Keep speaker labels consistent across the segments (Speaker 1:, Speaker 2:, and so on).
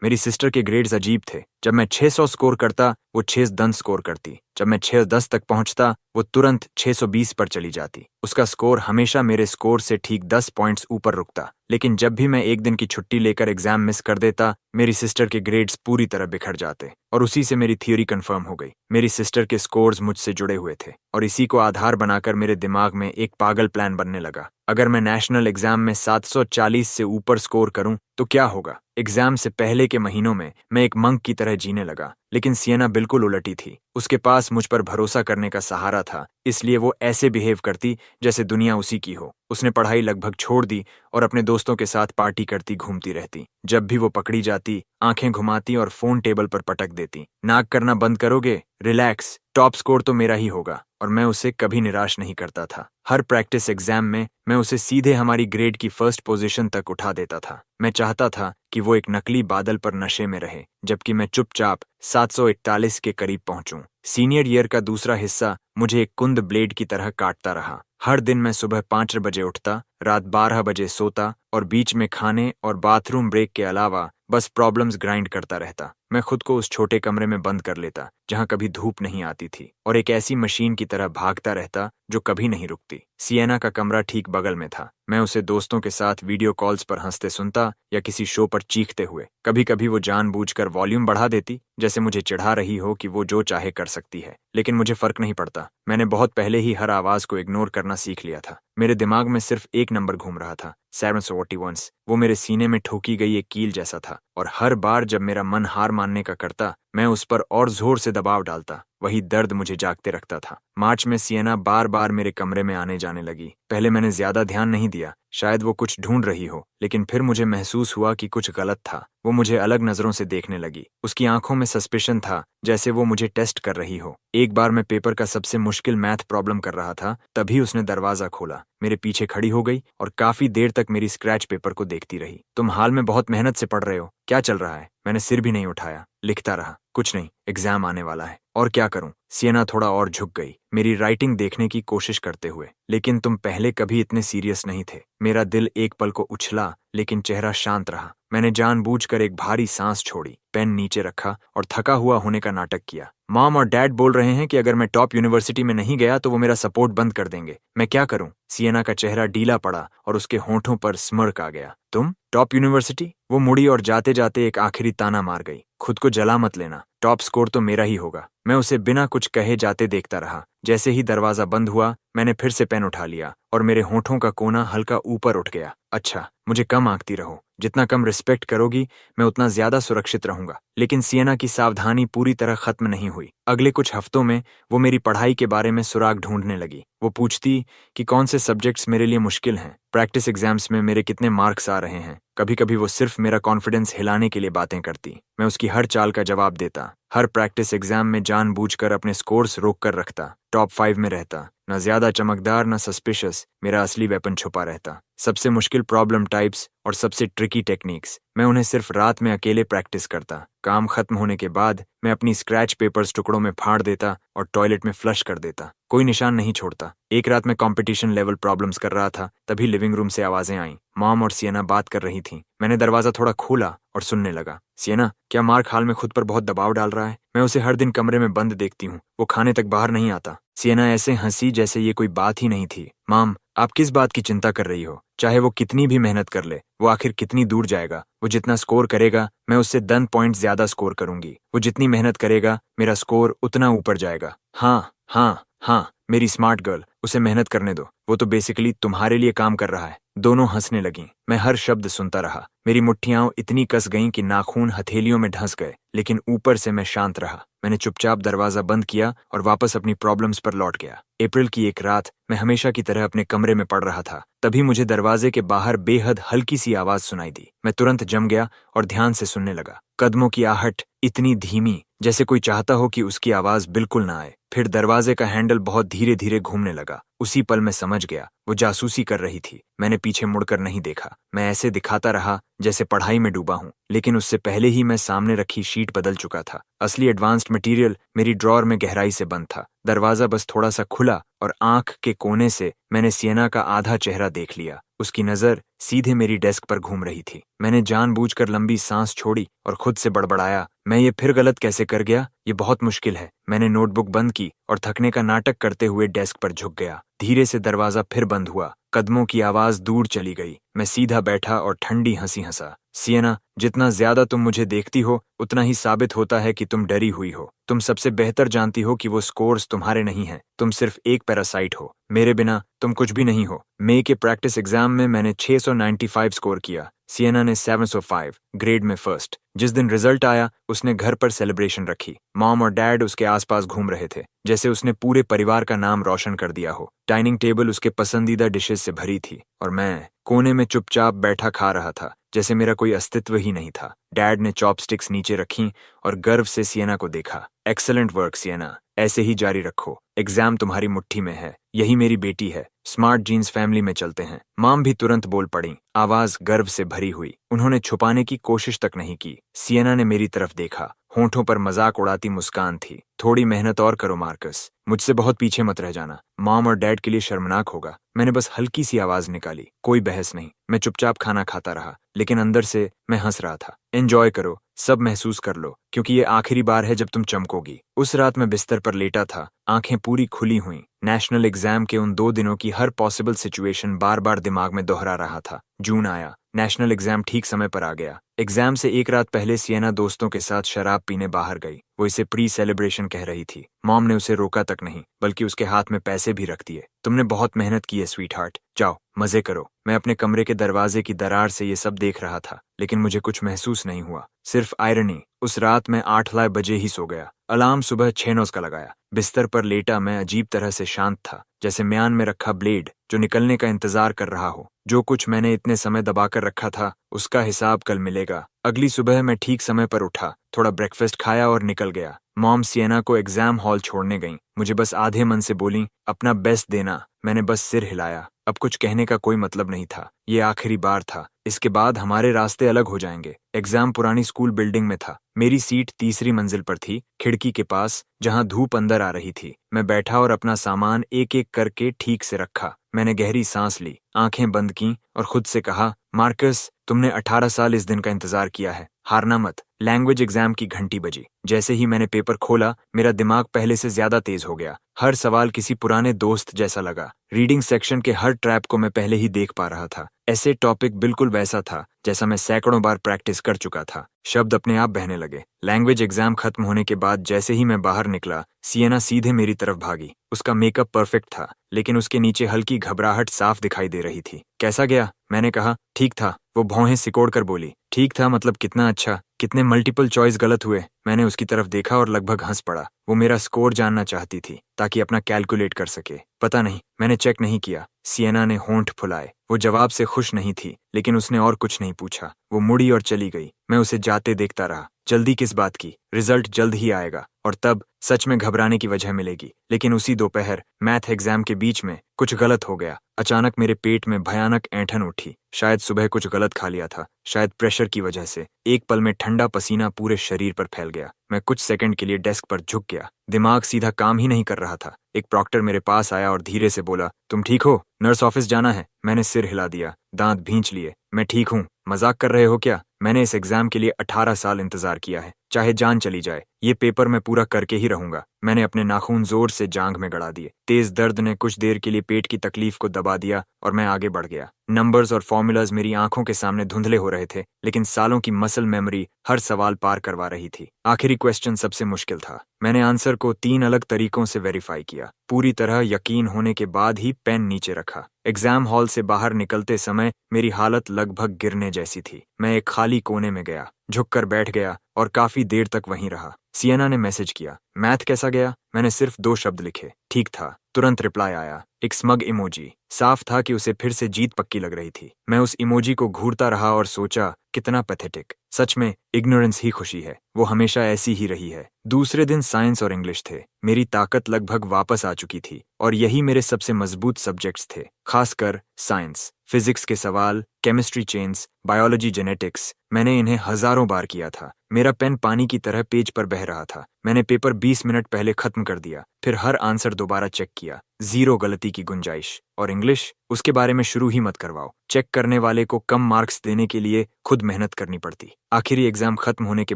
Speaker 1: मेरी सिस्टर के ग्रेड्स अजीब थे। जब मैं 600 स्कोर करता वो 6 दंत स्कोर करती। जब मैं 610 तक पहुंचता वो तुरंत 620 पर चली जाती। उसका स्कोर हमेशा मेरे स्कोर से ठीक 10 पॉइंट्स ऊपर रुकता। लेकिन जब भी मैं एक दिन की छुट्टी लेकर एग्जाम मिस कर देता, मेरी सिस्टर के ग्रेड्स पूरी तरह बिखर जाते और उसी से मेरी थ्योरी कंफर्म हो गई। मेरी सिस्टर के स्कोर्स मुझसे जुड़े हुए थे और इसी को आधार बनाकर मेरे दिमाग में एक पागल प्लान बनने लगा। अगर मैं नेशनल एग्जाम में 740 से ऊपर स्कोर करूं तो क्या होगा। एग्जाम से पहले के महीनों में मैं एक मंक की तरह जीने लगा, लेकिन सियना बिल्कुल उलटी थी। उसके पास मुझ पर भरोसा करने का सहारा था, इसलिए वो ऐसे बिहेव करती जैसे दुनिया उसी की हो। उसने पढ़ाई लगभग छोड़ दी और अपने दोस्तों के साथ पार्टी करती घूमती रहती। जब भी वो पकड़ी जाती, आंखें घुमाती और फोन टेबल पर पटक देती। नाक करना बंद करोगे? रिलैक्स, टॉप स्कोर तो मेरा ही होगा। और मैं उसे कभी निराश नहीं करता था। हर प्रैक्टिस एग्जाम में मैं उसे सीधे हमारी ग्रेड की फर्स्ट पोजीशन तक उठा देता था। मैं चाहता था कि वो एक नकली बादल पर नशे में रहे, जबकि मैं चुपचाप 741 के करीब पहुंचूं। सीनियर ईयर का दूसरा हिस्सा मुझे एक कुंद ब्लेड की तरह काटता रहा। हर दिन मैं सुबह 5 बजे उठता, रात 12 बजे सोता और बीच में खाने और बाथरूम ब्रेक के अलावा बस प्रॉब्लम्स ग्राइंड करता रहता। मैं खुद को उस छोटे कमरे में बंद कर लेता जहां कभी धूप नहीं आती थी और एक ऐसी मशीन की तरह भागता रहता जो कभी नहीं रुकती। सियना का कमरा ठीक बगल में था। मैं उसे दोस्तों के साथ वीडियो कॉल्स पर हंसते सुनता या किसी शो पर चीखते हुए। कभी कभी वो जानबूझकर वॉल्यूम बढ़ा देती, जैसे मुझे चिढ़ा रही हो कि वो जो चाहे कर सकती है। लेकिन मुझे फर्क नहीं पड़ता। मैंने बहुत पहले ही हर आवाज को इग्नोर करना सीख लिया था। मेरे दिमाग में सिर्फ एक नंबर घूम रहा था, 741। वो मेरे सीने में ठोकी गई एक कील जैसा था और हर बार जब मेरा मन हार मानने का करता, मैं उस पर और जोर से दबाव डालता। वही दर्द मुझे जागते रखता था। मार्च में सियना बार बार मेरे कमरे में आने जाने लगी। पहले मैंने ज्यादा ध्यान नहीं दिया, शायद वो कुछ ढूंढ रही हो, लेकिन फिर मुझे महसूस हुआ कि कुछ गलत था। वो मुझे अलग नजरों से देखने लगी। उसकी आंखों में सस्पिशन था, जैसे वो मुझे टेस्ट कर रही हो। एक बार मैं पेपर का सबसे मुश्किल मैथ प्रॉब्लम कर रहा था, तभी उसने दरवाजा खोला, मेरे पीछे खड़ी हो गई और काफी देर तक मेरी स्क्रैच पेपर को देखती रही। तुम हाल में बहुत मेहनत से पढ़ रहे हो, क्या चल रहा है? मैंने सिर भी नहीं उठाया, लिखता रहा। कुछ नहीं, एग्जाम आने वाला है और क्या करूं? सियना थोड़ा और झुक गई, मेरी राइटिंग देखने की कोशिश करते हुए। लेकिन तुम पहले कभी इतने सीरियस नहीं थे। मेरा दिल एक पल को उछला, लेकिन चेहरा शांत रहा। मैंने जानबूझकर एक भारी सांस छोड़ी, पेन नीचे रखा और थका हुआ होने का नाटक किया। मॉम और डैड बोल रहे हैं कि अगर मैं टॉप यूनिवर्सिटी में नहीं गया तो वो मेरा सपोर्ट बंद कर देंगे। मैं क्या करूं? सियना का चेहरा ढीला पड़ा और उसके होंठों पर स्mirk आ गया। तुम टॉप यूनिवर्सिटी? वो मुड़ी और जाते जाते एक आखिरी ताना मार गई। खुद को जला मत लेना, टॉप स्कोर तो मेरा ही होगा। मैं उसे बिना कुछ कहे जाते देखता रहा। जैसे ही दरवाजा बंद हुआ, मैंने फिर से पेन उठा लिया और मेरे होंठों का कोना हल्का ऊपर उठ गया। अच्छा, मुझे कम आंकती रहो। जितना कम रिस्पेक्ट करोगी, मैं उतना ज्यादा सुरक्षित रहूंगा। लेकिन सियना की सावधानी पूरी तरह खत्म नहीं हुई। अगले कुछ हफ्तों में वो मेरी पढ़ाई के बारे में सुराग ढूंढने लगी। वो पूछती कि कौन से सब्जेक्ट्स मेरे लिए मुश्किल हैं, प्रैक्टिस एग्जाम्स में मेरे कितने मार्क्स आ रहे हैं। कभी कभी वो सिर्फ मेरा कॉन्फिडेंस हिलाने के लिए बातें करती। मैं उसकी हर चाल का जवाब देता। हर प्रैक्टिस एग्जाम में जानबूझकर अपने स्कोर्स रोक कर रखता। टॉप 5 में रहता। न ज्यादा चमकदार न सस्पिशियस, मेरा असली वेपन छुपा रहता। सबसे मुश्किल प्रॉब्लम टाइप्स और सबसे ट्रिकी टेक्निक्स, मैं उन्हें सिर्फ रात में अकेले प्रैक्टिस करता। काम खत्म होने के बाद मैं अपनी स्क्रैच पेपर्स टुकड़ों में फाड़ देता और टॉयलेट में फ्लश कर देता। कोई निशान नहीं छोड़ता। एक रात में कंपटीशन लेवल प्रॉब्लम्स कर रहा था, तभी लिविंग रूम से आवाजें आईं। मॉम और सियना बात कर रही थीं। मैंने दरवाजा थोड़ा खोला और सुनने लगा। सियना, क्या मार्क हाल में खुद पर बहुत दबाव डाल रहा है? मैं उसे हर दिन कमरे में बंद देखती हूँ, वो खाने तक बाहर नहीं आता। सियना ऐसे हंसी जैसे ये कोई बात ही नहीं थी। मॉम, आप किस बात की चिंता कर रही हो? चाहे वो कितनी भी मेहनत कर ले, वो आखिर कितनी दूर जाएगा? वो जितना स्कोर करेगा, मैं उससे 10 पॉइंट ज्यादा स्कोर करूंगी। वो जितनी मेहनत करेगा, मेरा स्कोर उतना ऊपर जाएगा। हाँ हाँ हाँ, मेरी स्मार्ट गर्ल, उसे मेहनत करने दो। वो तो बेसिकली तुम्हारे लिए काम कर रहा है। दोनों हंसने लगीं। मैं हर शब्द सुनता रहा। मेरी मुट्ठियां इतनी कस गईं कि नाखून हथेलियों में ढंस गए, लेकिन ऊपर से मैं शांत रहा। मैंने चुपचाप दरवाजा बंद किया और वापस अपनी प्रॉब्लम्स पर लौट गया। अप्रैल की एक रात मैं हमेशा की तरह अपने कमरे में पढ़ रहा था। तभी मुझे दरवाजे के बाहर बेहद हल्की सी आवाज सुनाई दी। मैं तुरंत जम गया और ध्यान से सुनने लगा। कदमों की आहट इतनी धीमी, जैसे कोई चाहता हो कि उसकी आवाज बिल्कुल ना आए। फिर दरवाजे का हैंडल बहुत धीरे धीरे घूमने लगा। उसी पल मैं समझ गया, वो जासूसी कर रही थी। मैंने पीछे मुड़कर नहीं देखा। मैं ऐसे दिखाता रहा जैसे पढ़ाई में डूबा हूं, लेकिन उससे पहले ही मैं सामने रखी शीट बदल चुका था। असली एडवांस्ड मटेरियल मेरी ड्रॉअर में गहराई से बंद था। दरवाजा बस थोड़ा सा खुला और आंख के कोने से मैंने सियना का आधा चेहरा देख लिया। उसकी नज़र सीधे मेरी डेस्क पर घूम रही थी। मैंने जानबूझकर लंबी सांस छोड़ी और खुद से बड़बड़ाया, मैं ये फिर गलत कैसे कर गया? ये बहुत मुश्किल है। मैंने नोटबुक बंद की और थकने का नाटक करते हुए डेस्क पर झुक गया। धीरे से दरवाजा फिर बंद हुआ, कदमों की आवाज दूर चली गई। मैं सीधा बैठा और ठंडी हंसी हंसा। सिएना, जितना ज्यादा तुम मुझे देखती हो उतना ही साबित होता है कि तुम डरी हुई हो। तुम सबसे बेहतर जानती हो कि वो स्कोर्स तुम्हारे नहीं हैं। तुम सिर्फ एक पैरासाइट हो। मेरे बिना तुम कुछ भी नहीं हो। मई के प्रैक्टिस एग्जाम में मैंने 695 स्कोर किया। सिएना ने 705, ग्रेड में फर्स्ट। जिस दिन रिजल्ट आया उसने घर पर सेलिब्रेशन रखी। मॉम और डैड उसके आसपास घूम रहे थे, जैसे उसने पूरे परिवार का नाम रोशन कर दिया हो। डाइनिंग टेबल उसके पसंदीदा डिशेस से भरी थी और मैं कोने में चुपचाप बैठा खा रहा था, जैसे मेरा कोई अस्तित्व ही नहीं था। डैड ने चॉपस्टिक्स नीचे रखी और गर्व से सिएना को देखा। एक्सेलेंट वर्क सिएना, ऐसे ही जारी रखो। एग्जाम तुम्हारी मुट्ठी में है। यही मेरी बेटी है। स्मार्ट जीन्स फैमिली में चलते हैं। मॉम भी तुरंत बोल पड़ी, आवाज गर्व से भरी हुई। उन्होंने छुपाने की कोशिश तक नहीं की। सिएना ने मेरी तरफ देखा, होंठों पर मजाक उड़ाती मुस्कान थी। थोड़ी मेहनत और करो मार्कस, मुझसे बहुत पीछे मत रह जाना। मॉम और डैड के लिए शर्मनाक होगा। मैंने बस हल्की सी आवाज निकाली, कोई बहस नहीं। मैं चुपचाप खाना खाता रहा, लेकिन अंदर से मैं हंस रहा था। एंजॉय करो, सब महसूस कर लो, क्योंकि ये आखिरी बार है जब तुम चमकोगी। उस रात मैं बिस्तर पर लेटा था, आंखें पूरी खुली हुई। नेशनल एग्जाम के उन 2 दिनों की हर पॉसिबल सिचुएशन बार बार दिमाग में दोहरा रहा था। जून आया, नेशनल एग्जाम ठीक समय पर आ गया। एग्जाम से एक रात पहले सिएना दोस्तों के साथ शराब पीने बाहर गई। वो इसे प्री सेलिब्रेशन कह रही थी। मॉम ने उसे रोका तक नहीं, बल्कि उसके हाथ में पैसे भी रख दिए। तुमने बहुत मेहनत की है स्वीट हार्ट, जाओ मजे करो। मैं अपने कमरे के दरवाजे की दरार से ये सब देख रहा था, लेकिन मुझे कुछ महसूस नहीं हुआ, सिर्फ आयरनी। उस रात मैं 8 बजे ही सो गया। अलार्म सुबह 6 का लगाया। बिस्तर पर लेटा मैं अजीब तरह से शांत था, जैसे म्यान में रखा ब्लेड जो निकलने का इंतजार कर रहा हो। जो कुछ मैंने इतने समय दबाकर रखा था उसका हिसाब कल मिलेगा। अगली सुबह मैं ठीक समय पर उठा, थोड़ा ब्रेकफास्ट खाया और निकल गया। मॉम सिएना को एग्जाम हॉल छोड़ने गईं। मुझे बस आधे मन से बोली, अपना बेस्ट देना। मैंने बस सिर हिलाया। अब कुछ कहने का कोई मतलब नहीं था। ये आखिरी बार था, इसके बाद हमारे रास्ते अलग हो जाएंगे। एग्जाम पुरानी स्कूल बिल्डिंग में था। मेरी सीट तीसरी मंजिल पर थी, खिड़की के पास, जहां धूप अंदर आ रही थी। मैं बैठा और अपना सामान एक एक करके ठीक से रखा। मैंने गहरी सांस ली, आंखें बंद की और खुद से कहा, मार्कस, तुमने 18 साल इस दिन का इंतजार किया है, हारना मत। लैंग्वेज एग्जाम की घंटी बजी। जैसे ही मैंने पेपर खोला, मेरा दिमाग पहले से ज्यादा तेज हो गया। हर सवाल किसी पुराने दोस्त जैसा लगा। रीडिंग सेक्शन के हर ट्रैप को मैं पहले ही देख पा रहा था। ऐसे टॉपिक बिल्कुल वैसा था जैसा मैं सैकड़ों बार प्रैक्टिस कर चुका था। शब्द अपने आप बहने लगे। लैंग्वेज एग्जाम खत्म होने के बाद जैसे ही मैं बाहर निकला, सिएना सीधे मेरी तरफ भागी। उसका मेकअप परफेक्ट था, लेकिन उसके नीचे हल्की घबराहट साफ दिखाई दे रही थी। कैसा गया? मैंने कहा। ठीक था। वो भौहें सिकोड़ कर बोली। ठीक था मतलब कितना अच्छा? कितने मल्टीपल चॉइस गलत हुए? मैंने उसकी तरफ देखा और लगभग हंस पड़ा। वो मेरा स्कोर जानना चाहती थी ताकि अपना कैलकुलेट कर सके। पता नहीं, मैंने चेक नहीं किया। सिएना ने होंठ फुलाए। वो जवाब से खुश नहीं थी, लेकिन उसने और कुछ नहीं पूछा। वो मुड़ी और चली गई। मैं उसे जाते देखता रहा। जल्दी किस बात की? रिजल्ट जल्द ही आएगा और तब सच में घबराने की वजह मिलेगी। लेकिन उसी दोपहर मैथ एग्जाम के बीच में कुछ गलत हो गया। अचानक मेरे पेट में भयानक ऐंठन उठी। शायद सुबह कुछ गलत खा लिया था, शायद प्रेशर की वजह से। एक पल में ठंडा पसीना पूरे शरीर पर फैल गया। मैं कुछ सेकंड के लिए डेस्क पर झुक गया। दिमाग सीधा काम ही नहीं कर रहा था। एक प्रॉक्टर मेरे पास आया और धीरे से बोला, तुम ठीक हो? नर्स ऑफिस जाना है। मैंने सिर हिला दिया, दांत भींच लिए। मैं ठीक हूँ। मजाक कर रहे हो क्या? मैंने इस एग्जाम के लिए 18 साल इंतजार किया है, चाहे जान चली जाए। ये पेपर मैं पूरा करके ही रहूंगा। मैंने अपने नाखून जोर से जांघ में गड़ा दिए। तेज दर्द ने कुछ देर के लिए पेट की तकलीफ को दबा दिया और मैं आगे बढ़ गया। नंबर्स और फॉर्मूलाज मेरी आंखों के सामने धुंधले हो रहे थे, लेकिन सालों की मसल मेमोरी हर सवाल पार करवा रही थी। आखिरी क्वेश्चन सबसे मुश्किल था। मैंने आंसर को 3 अलग तरीकों से वेरीफाई किया। पूरी तरह यकीन होने के बाद ही पेन नीचे रखा। एग्जाम हॉल से बाहर निकलते समय मेरी हालत लगभग गिरने जैसी थी। मैं एक खाली कोने में गया, झुककर बैठ गया और काफी देर तक वहीं रहा। सिएना ने मैसेज किया, मैथ कैसा गया? मैंने सिर्फ 2 शब्द लिखे, ठीक था। तुरंत रिप्लाई आया, एक स्मग इमोजी। साफ था कि उसे फिर से जीत पक्की लग रही थी। मैं उस इमोजी को घूरता रहा और सोचा, कितना पैथेटिक। सच में इग्नोरेंस ही खुशी है, वो हमेशा ऐसी ही रही है। दूसरे दिन साइंस और इंग्लिश थे। मेरी ताकत लगभग वापस आ चुकी थी और यही मेरे सबसे मजबूत सब्जेक्ट्स थे, खासकर साइंस। फिजिक्स के सवाल, केमिस्ट्री चेन्स, बायोलॉजी, जेनेटिक्स, मैंने इन्हें हजारों बार किया था। मेरा पेन पानी की तरह पेज पर बह रहा था। मैंने पेपर 20 मिनट पहले खत्म कर दिया, फिर हर आंसर दोबारा चेक किया। 0 गलती की गुंजाइश। और इंग्लिश, उसके बारे में शुरू ही मत करवाओ। चेक करने वाले को कम मार्क्स देने के लिए खुद मेहनत करनी पड़ती। आखिरी एग्जाम खत्म होने के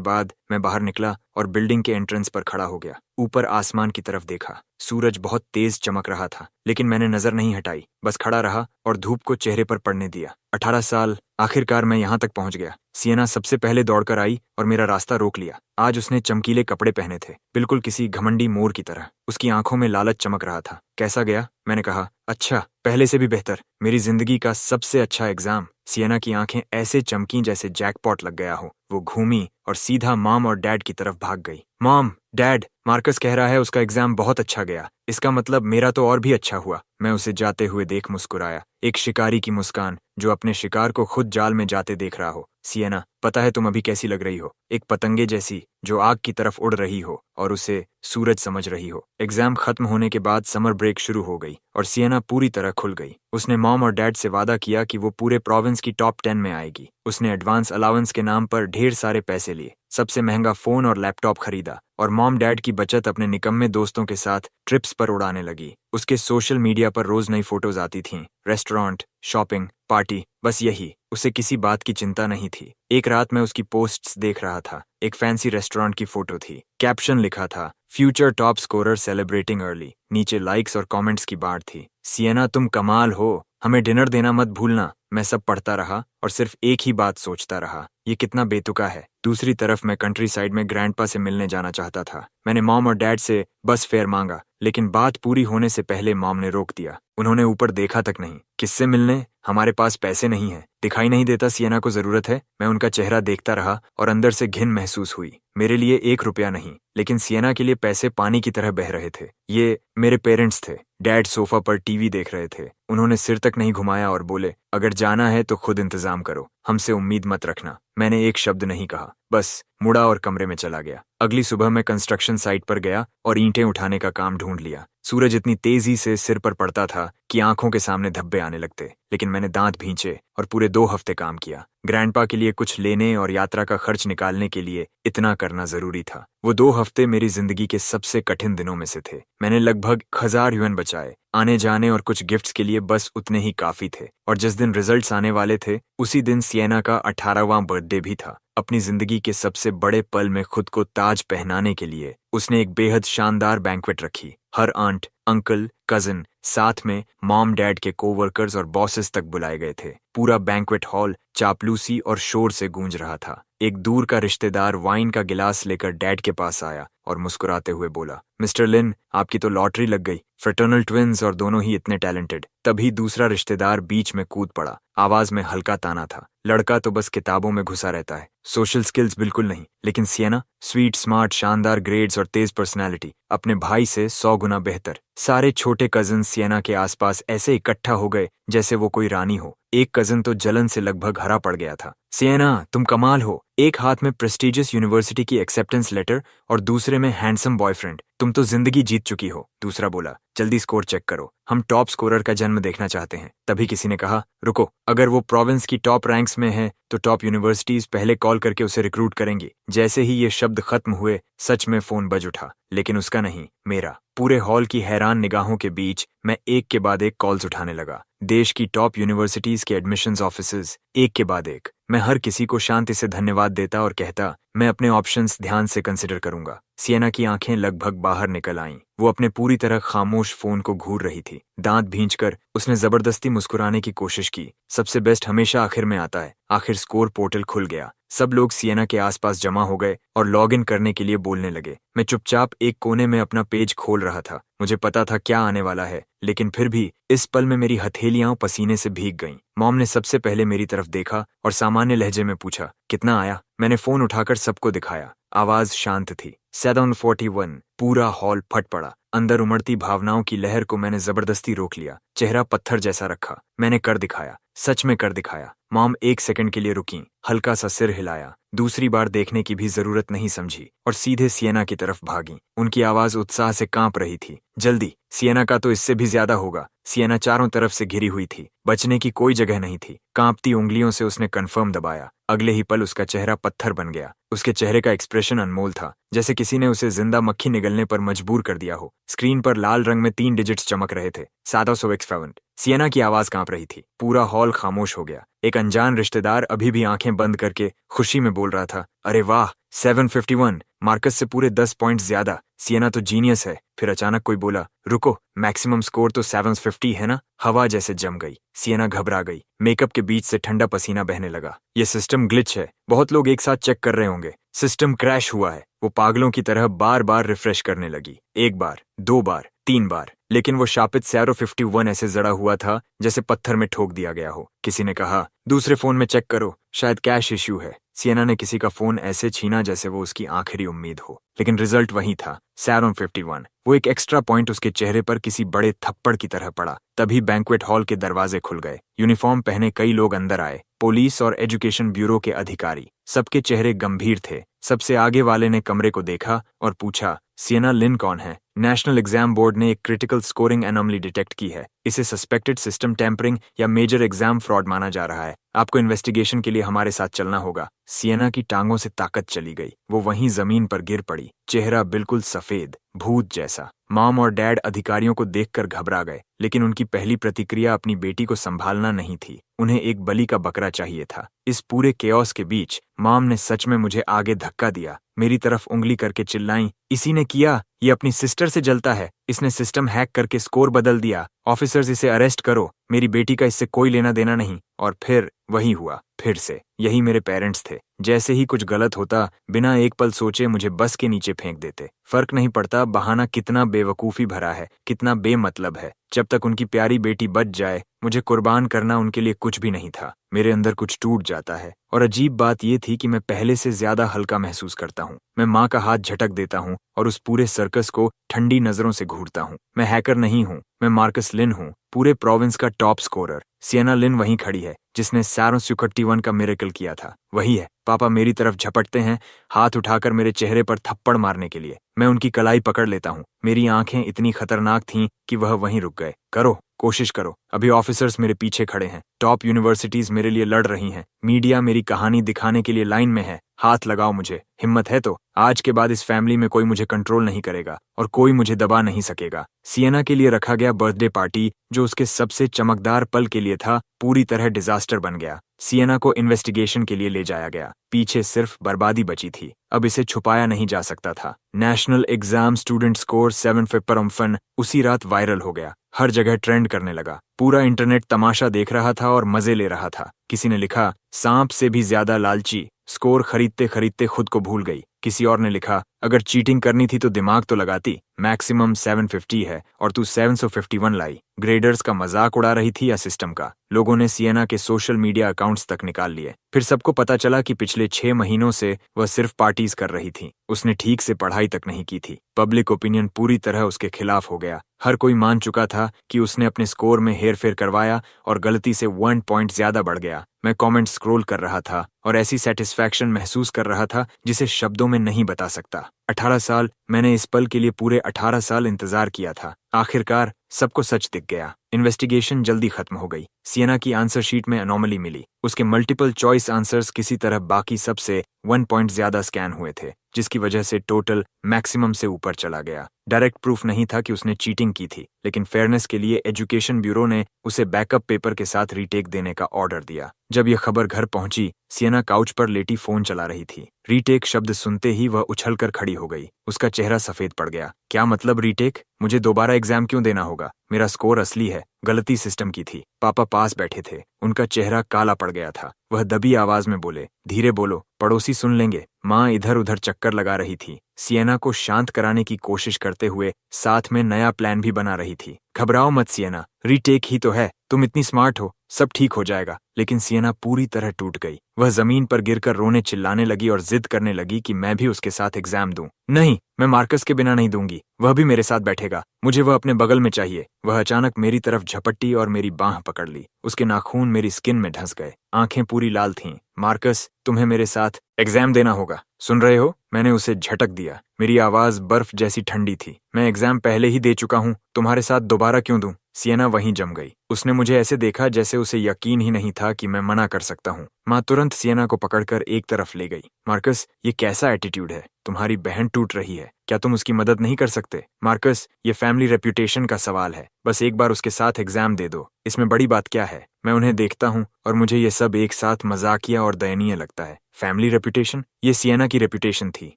Speaker 1: बाद मैं बाहर निकला और बिल्डिंग के एंट्रेंस पर खड़ा हो गया। ऊपर आसमान की तरफ देखा। सूरज बहुत तेज चमक रहा था, लेकिन मैंने नजर नहीं हटाई, बस खड़ा रहा और धूप को चेहरे पर पड़ने दिया। 18 साल, आखिरकार मैं यहाँ तक पहुंच गया। सियना सबसे पहले दौड़कर आई और मेरा रास्ता रोक लिया। आज उसने चमकीले कपड़े पहने थे, बिल्कुल किसी घमंडी मोर की तरह। उसकी आंखों में लालच चमक रहा था। कैसा गया? मैंने कहा। अच्छा, पहले से भी बेहतर। मेरी जिंदगी का सबसे अच्छा एग्जाम। सियना की आंखें ऐसे चमकी जैसे जैकपॉट लग गया हो। वो घूमी और सीधा मॉम और डैड की तरफ भाग गई। मॉम, डैड, मार्कस कह रहा है उसका एग्जाम बहुत अच्छा गया। इसका मतलब मेरा तो और भी अच्छा हुआ। मैं उसे जाते हुए देख मुस्कुराया, एक शिकारी की मुस्कान जो अपने शिकार को खुद जाल में जाते देख रहा हो। सियना, पता है तुम अभी कैसी लग रही हो? एक पतंगे जैसी जो आग की तरफ उड़ रही हो और उसे सूरज समझ रही हो। एग्जाम खत्म होने के बाद समर ब्रेक शुरू हो गई और सियना पूरी तरह खुल गई। उसने मॉम और डैड से वादा किया कि वो पूरे प्रोविंस की टॉप 10 में आएगी। उसने एडवांस अलाउंस के नाम पर ढेर सारे पैसे लिए, सबसे महंगा फोन और लैपटॉप खरीदा और मॉम डैड की बचत अपने निकम्मे दोस्तों के साथ ट्रिप्स पर उड़ाने लगी। उसके सोशल मीडिया पर रोज नई फोटोज आती थीं, रेस्टोरेंट, शॉपिंग, पार्टी, बस यही। उसे किसी बात की चिंता नहीं थी। एक रात मैं उसकी पोस्ट्स देख रहा था। एक फैंसी रेस्टोरेंट की फोटो थी, कैप्शन लिखा था, future top scorer celebrating early. नीचे लाइक्स और कमेंट्स की बाढ़ थी। सियना, तुम कमाल हो, हमें डिनर देना मत भूलना। मैं सब पढ़ता रहा और सिर्फ एक ही बात सोचता रहा, ये कितना बेतुका है। दूसरी तरफ मैं कंट्री साइड में ग्रैंडपा से मिलने जाना चाहता था। मैंने मॉम और डैड से बस फेयर मांगा, लेकिन बात पूरी होने से पहले मॉम ने रोक दिया। उन्होंने ऊपर देखा तक नहीं। किससे मिलने? हमारे पास पैसे नहीं है। दिखाई नहीं देता सियना को जरूरत है? मैं उनका चेहरा देखता रहा और अंदर से घिन महसूस हुई। मेरे लिए 1 रुपया नहीं, लेकिन सियना के लिए पैसे पानी की तरह बह रहे थे। ये मेरे पेरेंट्स थे। डैड सोफा पर टीवी देख रहे थे। उन्होंने सिर तक नहीं घुमाया और बोले, अगर जाना है तो खुद इंतजाम करो, हमसे उम्मीद मत रखना। मैंने एक शब्द नहीं कहा, बस मुड़ा और कमरे में चला गया। अगली सुबह मैं कंस्ट्रक्शन साइट पर गया और ईंटें उठाने का काम ढूंढ लिया। सूरज इतनी तेजी से सिर पर पड़ता था कि आंखों के सामने धब्बे आने लगते, लेकिन मैंने दांत भींचे और पूरे 2 हफ्ते काम किया। ग्रैंडपा के लिए कुछ लेने और यात्रा का खर्च निकालने के लिए इतना करना जरूरी था। वो 2 हफ्ते मेरी जिंदगी के सबसे कठिन दिनों में से थे। मैंने लगभग 1000 युएन बचाए। आने जाने और कुछ गिफ्ट्स के लिए बस उतने ही काफी थे। और जिस दिन रिजल्ट्स आने वाले थे, उसी दिन सियना का 18वां बर्थडे भी था। अपनी जिंदगी के सबसे बड़े पल में खुद को ताज पहनाने के लिए उसने एक बेहद शानदार बैंक्वेट रखी। हर आंट, अंकल, कजिन, साथ में मॉम डैड के कोवर्कर्स और बॉसेस तक बुलाए गए थे। पूरा बैंक्वेट हॉल चापलूसी और शोर से गूंज रहा था। एक दूर का रिश्तेदार वाइन का गिलास लेकर डैड के पास आया और मुस्कुराते हुए बोला, मिस्टर लिन, आपकी तो लॉटरी लग गई। फ्रेटर्नल ट्विन्स और दोनों ही इतने टैलेंटेड। तभी दूसरा रिश्तेदार बीच में कूद पड़ा। आवाज में हल्का ताना था, लड़का तो बस किताबों में घुसा रहता है, सोशल स्किल्स बिल्कुल नहीं। लेकिन सियना, स्वीट, स्मार्ट, शानदार ग्रेड्स और तेज पर्सनैलिटी, अपने भाई से 100 गुना बेहतर। सारे छोटे कजिन सियना के आसपास ऐसे इकट्ठा हो गए जैसे वो कोई रानी हो। एक कजिन तो जलन से लगभग हरा पड़ गया था। सियना, तुम कमाल हो। एक हाथ में प्रेस्टिजियस यूनिवर्सिटी की एक्सेप्टेंस लेटर और दूसरे में हैंडसम बॉयफ्रेंड। तुम तो जिंदगी जीत चुकी हो। दूसरा बोला, जल्दी स्कोर चेक करो, हम टॉप स्कोरर का जन्म देखना चाहते हैं। तभी किसी ने कहा, रुको, अगर वो प्रोविंस की टॉप रैंक्स में है तो टॉप यूनिवर्सिटीज पहले कॉल करके उसे रिक्रूट करेंगी। जैसे ही ये शब्द खत्म हुए, सच में फोन बज उठा, लेकिन उसका नहीं, मेरा। पूरे हॉल की हैरान निगाहों के बीच मैं एक के बाद एक कॉल्स उठाने लगा। देश की टॉप यूनिवर्सिटीज के एडमिशंस ऑफिसर्स, एक के बाद एक। मैं हर किसी को शांति से धन्यवाद देता और कहता, मैं अपने ऑप्शंस ध्यान से कंसिडर करूंगा। सियना की आंखें लगभग बाहर निकल आईं। वो अपने पूरी तरह खामोश फोन को घूर रही थी। दांत भींचकर उसने जबरदस्ती मुस्कुराने की कोशिश की। सबसे बेस्ट हमेशा आखिर में आता है। आखिर स्कोर पोर्टल खुल गया। सब लोग सियना के आसपास जमा हो गए और लॉग इन करने के लिए बोलने लगे। मैं चुपचाप एक कोने में अपना पेज खोल रहा था। मुझे पता था क्या आने वाला है, लेकिन फिर भी इस पल में मेरी हथेलियां पसीने से भीग गईं। मॉम ने सबसे पहले मेरी तरफ देखा और सामान्य लहजे में पूछा, कितना आया? मैंने फोन उठाकर सबको दिखाया। आवाज शांत थी, 741। पूरा हॉल फट पड़ा। अंदर उमड़ती भावनाओं की लहर को मैंने जबरदस्ती रोक लिया। चेहरा पत्थर जैसा रखा। मैंने कर दिखाया, सच में कर दिखाया। मॉम 1 सेकंड के लिए रुकी, हल्का सा सिर हिलाया, दूसरी बार देखने की भी जरूरत नहीं समझी और सीधे सिएना की तरफ भागी। उनकी आवाज उत्साह से कांप रही थी। जल्दी, सिएना का तो इससे भी ज्यादा होगा। सिएना चारों तरफ से घिरी हुई थी, बचने की कोई जगह नहीं थी। कांपती उंगलियों से उसने कन्फर्म दबाया। अगले ही पल उसका चेहरा पत्थर बन गया। उसके चेहरे का एक्सप्रेशन अनमोल था, जैसे किसी ने उसे जिंदा मक्खी निगलने पर मजबूर कर दिया हो। स्क्रीन पर लाल रंग में 3 डिजिट्स चमक रहे थे, 757। सिएना की आवाज कांप रही थी। पूरा हॉल खामोश हो गया। एक अनजान रिश्तेदार अभी भी आंखें बंद करके खुशी में बोल रहा था, अरे वाह, 751, मार्कस से पूरे 10 पॉइंट ज्यादा। सिएना तो जीनियस है। फिर अचानक कोई बोला, रुको, मैक्सिमम स्कोर तो 750 है ना। हवा जैसे जम गई। सिएना घबरा गई। मेकअप के बीच से ठंडा पसीना बहने लगा। ये सिस्टम ग्लिच है, बहुत लोग एक साथ चेक कर रहे होंगे। सिस्टम क्रैश हुआ है। वो पागलों की तरह बार बार रिफ्रेश करने लगी। 1 बार, 2 बार, 3 बार, लेकिन वो शापित 751 ऐसे जड़ा हुआ था जैसे पत्थर में ठोक दिया गया हो। किसी ने कहा, दूसरे फोन में चेक करो, शायद कैश इश्यू है। सिएना ने किसी का फोन ऐसे छीना जैसे वो उसकी आखिरी उम्मीद हो, लेकिन रिजल्ट वही था, 751। वो एक एक्स्ट्रा पॉइंट उसके चेहरे पर किसी बड़े थप्पड़ की तरह पड़ा। तभी बैंक्वेट हॉल के दरवाजे खुल गए। यूनिफॉर्म पहने कई लोग अंदर आए, पुलिस और एजुकेशन ब्यूरो के अधिकारी। सबके चेहरे गंभीर थे। सबसे आगे वाले ने कमरे को देखा और पूछा, सिएना लिन कौन है? नेशनल एग्जाम बोर्ड ने एक क्रिटिकल स्कोरिंग एनोमली डिटेक्ट की है। इसे सस्पेक्टेड सिस्टम टेम्परिंग या मेजर एग्जाम फ्रॉड माना जा रहा है। आपको इन्वेस्टिगेशन के लिए हमारे साथ चलना होगा। सिएना की टांगों से ताकत चली गई। वो वहीं जमीन पर गिर पड़ी, चेहरा बिल्कुल सफेद, भूत जैसा। मॉम और डैड अधिकारियों को देखकर घबरा गए, लेकिन उनकी पहली प्रतिक्रिया अपनी बेटी को संभालना नहीं थी। उन्हें एक बलि का बकरा चाहिए था। इस पूरे केओस के बीच मॉम ने सच में मुझे आगे धक्का दिया। मेरी तरफ उंगली करके चिल्लाई, इसी ने किया, ये अपनी सिस्टर से जलता है। इसने सिस्टम हैक करके स्कोर बदल दिया। ऑफिसर्स, इसे अरेस्ट करो। मेरी बेटी का इससे कोई लेना देना नहीं। और फिर वही हुआ, फिर से। यही मेरे पेरेंट्स थे। जैसे ही कुछ गलत होता, बिना एक पल सोचे मुझे बस के नीचे फेंक देते। फर्क नहीं पड़ता बहाना कितना बेवकूफी भरा है, कितना बेमतलब है। जब तक उनकी प्यारी बेटी बच जाए, मुझे कुर्बान करना उनके लिए कुछ भी नहीं था। मेरे अंदर कुछ टूट जाता है। और अजीब बात यह थी कि मैं पहले से ज्यादा हल्का महसूस करता हूँ। मैं माँ का हाथ झटक देता हूँ और उस पूरे सर्कस को ठंडी नजरों से घूरता हूँ। मैं हैकर नहीं हूँ, मैं मार्कस लिन हूँ, पूरे प्रोविंस का टॉप स्कोरर। सिएना लिन वहीं खड़ी है, जिसने 751 का मिरेकल किया था। वही है। पापा मेरी तरफ झपटते हैं, हाथ उठाकर मेरे चेहरे पर थप्पड़ मारने के लिए। मैं उनकी कलाई पकड़ लेता हूँ। मेरी आंखें इतनी खतरनाक थीं कि वह वहीं रुक गए। करो, कोशिश करो। अभी ऑफिसर्स मेरे पीछे खड़े हैं। टॉप यूनिवर्सिटीज मेरे लिए लड़ रही हैं। मीडिया मेरी कहानी दिखाने के लिए लाइन में है। हाथ लगाओ मुझे, हिम्मत है तो। आज के बाद इस फैमिली में कोई मुझे कंट्रोल नहीं करेगा और कोई मुझे दबा नहीं सकेगा। सिएना के लिए रखा गया बर्थडे पार्टी, जो उसके सबसे चमकदार पल के लिए था, पूरी तरह डिजास्टर बन गया। सिएना को इन्वेस्टिगेशन के लिए ले जाया गया। पीछे सिर्फ बर्बादी बची थी। अब इसे छुपाया नहीं जा सकता था। नेशनल एग्जाम स्टूडेंट स्कोर 751 उसी रात वायरल हो गया। हर जगह ट्रेंड करने लगा। पूरा इंटरनेट तमाशा देख रहा था और मजे ले रहा था। किसी ने लिखा, सांप से भी ज्यादा लालची, स्कोर खरीदते खरीदते खुद को भूल गई। किसी और ने लिखा, अगर चीटिंग करनी थी तो दिमाग तो लगाती। मैक्सिमम 750 है और तू 751 लाई। ग्रेडर्स का मजाक उड़ा रही थी या सिस्टम का? लोगों ने सिएना के सोशल मीडिया अकाउंट्स तक निकाल लिए। फिर सबको पता चला कि पिछले 6 महीनों से वह सिर्फ पार्टीज कर रही थी। उसने ठीक से पढ़ाई तक नहीं की थी। पब्लिक ओपिनियन पूरी तरह उसके खिलाफ हो गया। हर कोई मान चुका था कि उसने अपने स्कोर में हेरफेर करवाया और गलती से 1 पॉइंट ज्यादा बढ़ गया। मैं कमेंट स्क्रॉल कर रहा था और ऐसी सेटिस्फैक्शन महसूस कर रहा था जिसे शब्दों में नहीं बता सकता। 18 साल, मैंने इस पल के लिए पूरे 18 साल इंतजार किया था। आखिरकार सबको सच दिख गया। इन्वेस्टिगेशन जल्दी खत्म हो गई। सिएना की आंसर शीट में अनोमली मिली। उसके मल्टीपल चॉइस आंसर्स किसी तरह बाकी सबसे 1 पॉइंट ज्यादा स्कैन हुए थे, जिसकी वजह से टोटल मैक्सिमम से ऊपर चला गया। डायरेक्ट प्रूफ नहीं था कि उसने चीटिंग की थी, लेकिन फेयरनेस के लिए एजुकेशन ब्यूरो ने उसे बैकअप पेपर के साथ रीटेक देने का ऑर्डर दिया। जब यह खबर घर पहुंची, सिएना काउच पर लेटी फोन चला रही थी। रीटेक शब्द सुनते ही वह उछलकर खड़ी हो गई। उसका चेहरा सफेद पड़ गया। क्या मतलब रीटेक? मुझे दोबारा एग्जाम क्यों देना होगा? मेरा स्कोर असली है, गलती सिस्टम की थी। पापा पास बैठे थे। उनका चेहरा काला पड़ गया था। वह दबी आवाज में बोले, धीरे बोलो, पड़ोसी सुन लेंगे। माँ इधर उधर चक्कर लगा रही थी, सिएना को शांत कराने की कोशिश करते हुए साथ में नया प्लान भी बना रही थी। घबराओ मत सिएना, रीटेक ही तो है, तुम इतनी स्मार्ट हो, सब ठीक हो जाएगा। लेकिन सिएना पूरी तरह टूट गई। वह जमीन पर गिरकर रोने चिल्लाने लगी और जिद करने लगी कि मैं भी उसके साथ एग्जाम दूं। नहीं, मैं मार्कस के बिना नहीं दूंगी, वह भी मेरे साथ बैठेगा, मुझे वह अपने बगल में चाहिए। वह अचानक मेरी तरफ झपट्टी और मेरी बांह पकड़ ली। उसके नाखून मेरी स्किन में धंस गए, आंखें पूरी लाल थीं। मार्कस, तुम्हें मेरे साथ एग्जाम देना होगा, सुन रहे हो? मैंने उसे झटक दिया। मेरी आवाज बर्फ जैसी ठंडी थी। मैं एग्जाम पहले ही दे चुका हूं, तुम्हारे साथ दोबारा क्यों दूं? सिएना वहीं जम गई। उसने मुझे ऐसे देखा जैसे उसे यकीन ही नहीं था कि मैं मना कर सकता हूं। माँ तुरंत सिएना को पकड़कर एक तरफ ले गई। मार्कस, ये कैसा एटीट्यूड है? तुम्हारी बहन टूट रही है, क्या तुम उसकी मदद नहीं कर सकते? मार्कस, ये फैमिली रेप्यूटेशन का सवाल है, बस एक बार उसके साथ एग्जाम दे दो, इसमें बड़ी बात क्या है? मैं उन्हें देखता हूँ और मुझे ये सब एक साथ मजाकिया और दयनीय लगता है। Family reputation? ये सिएना की रेप्यूटेशन थी,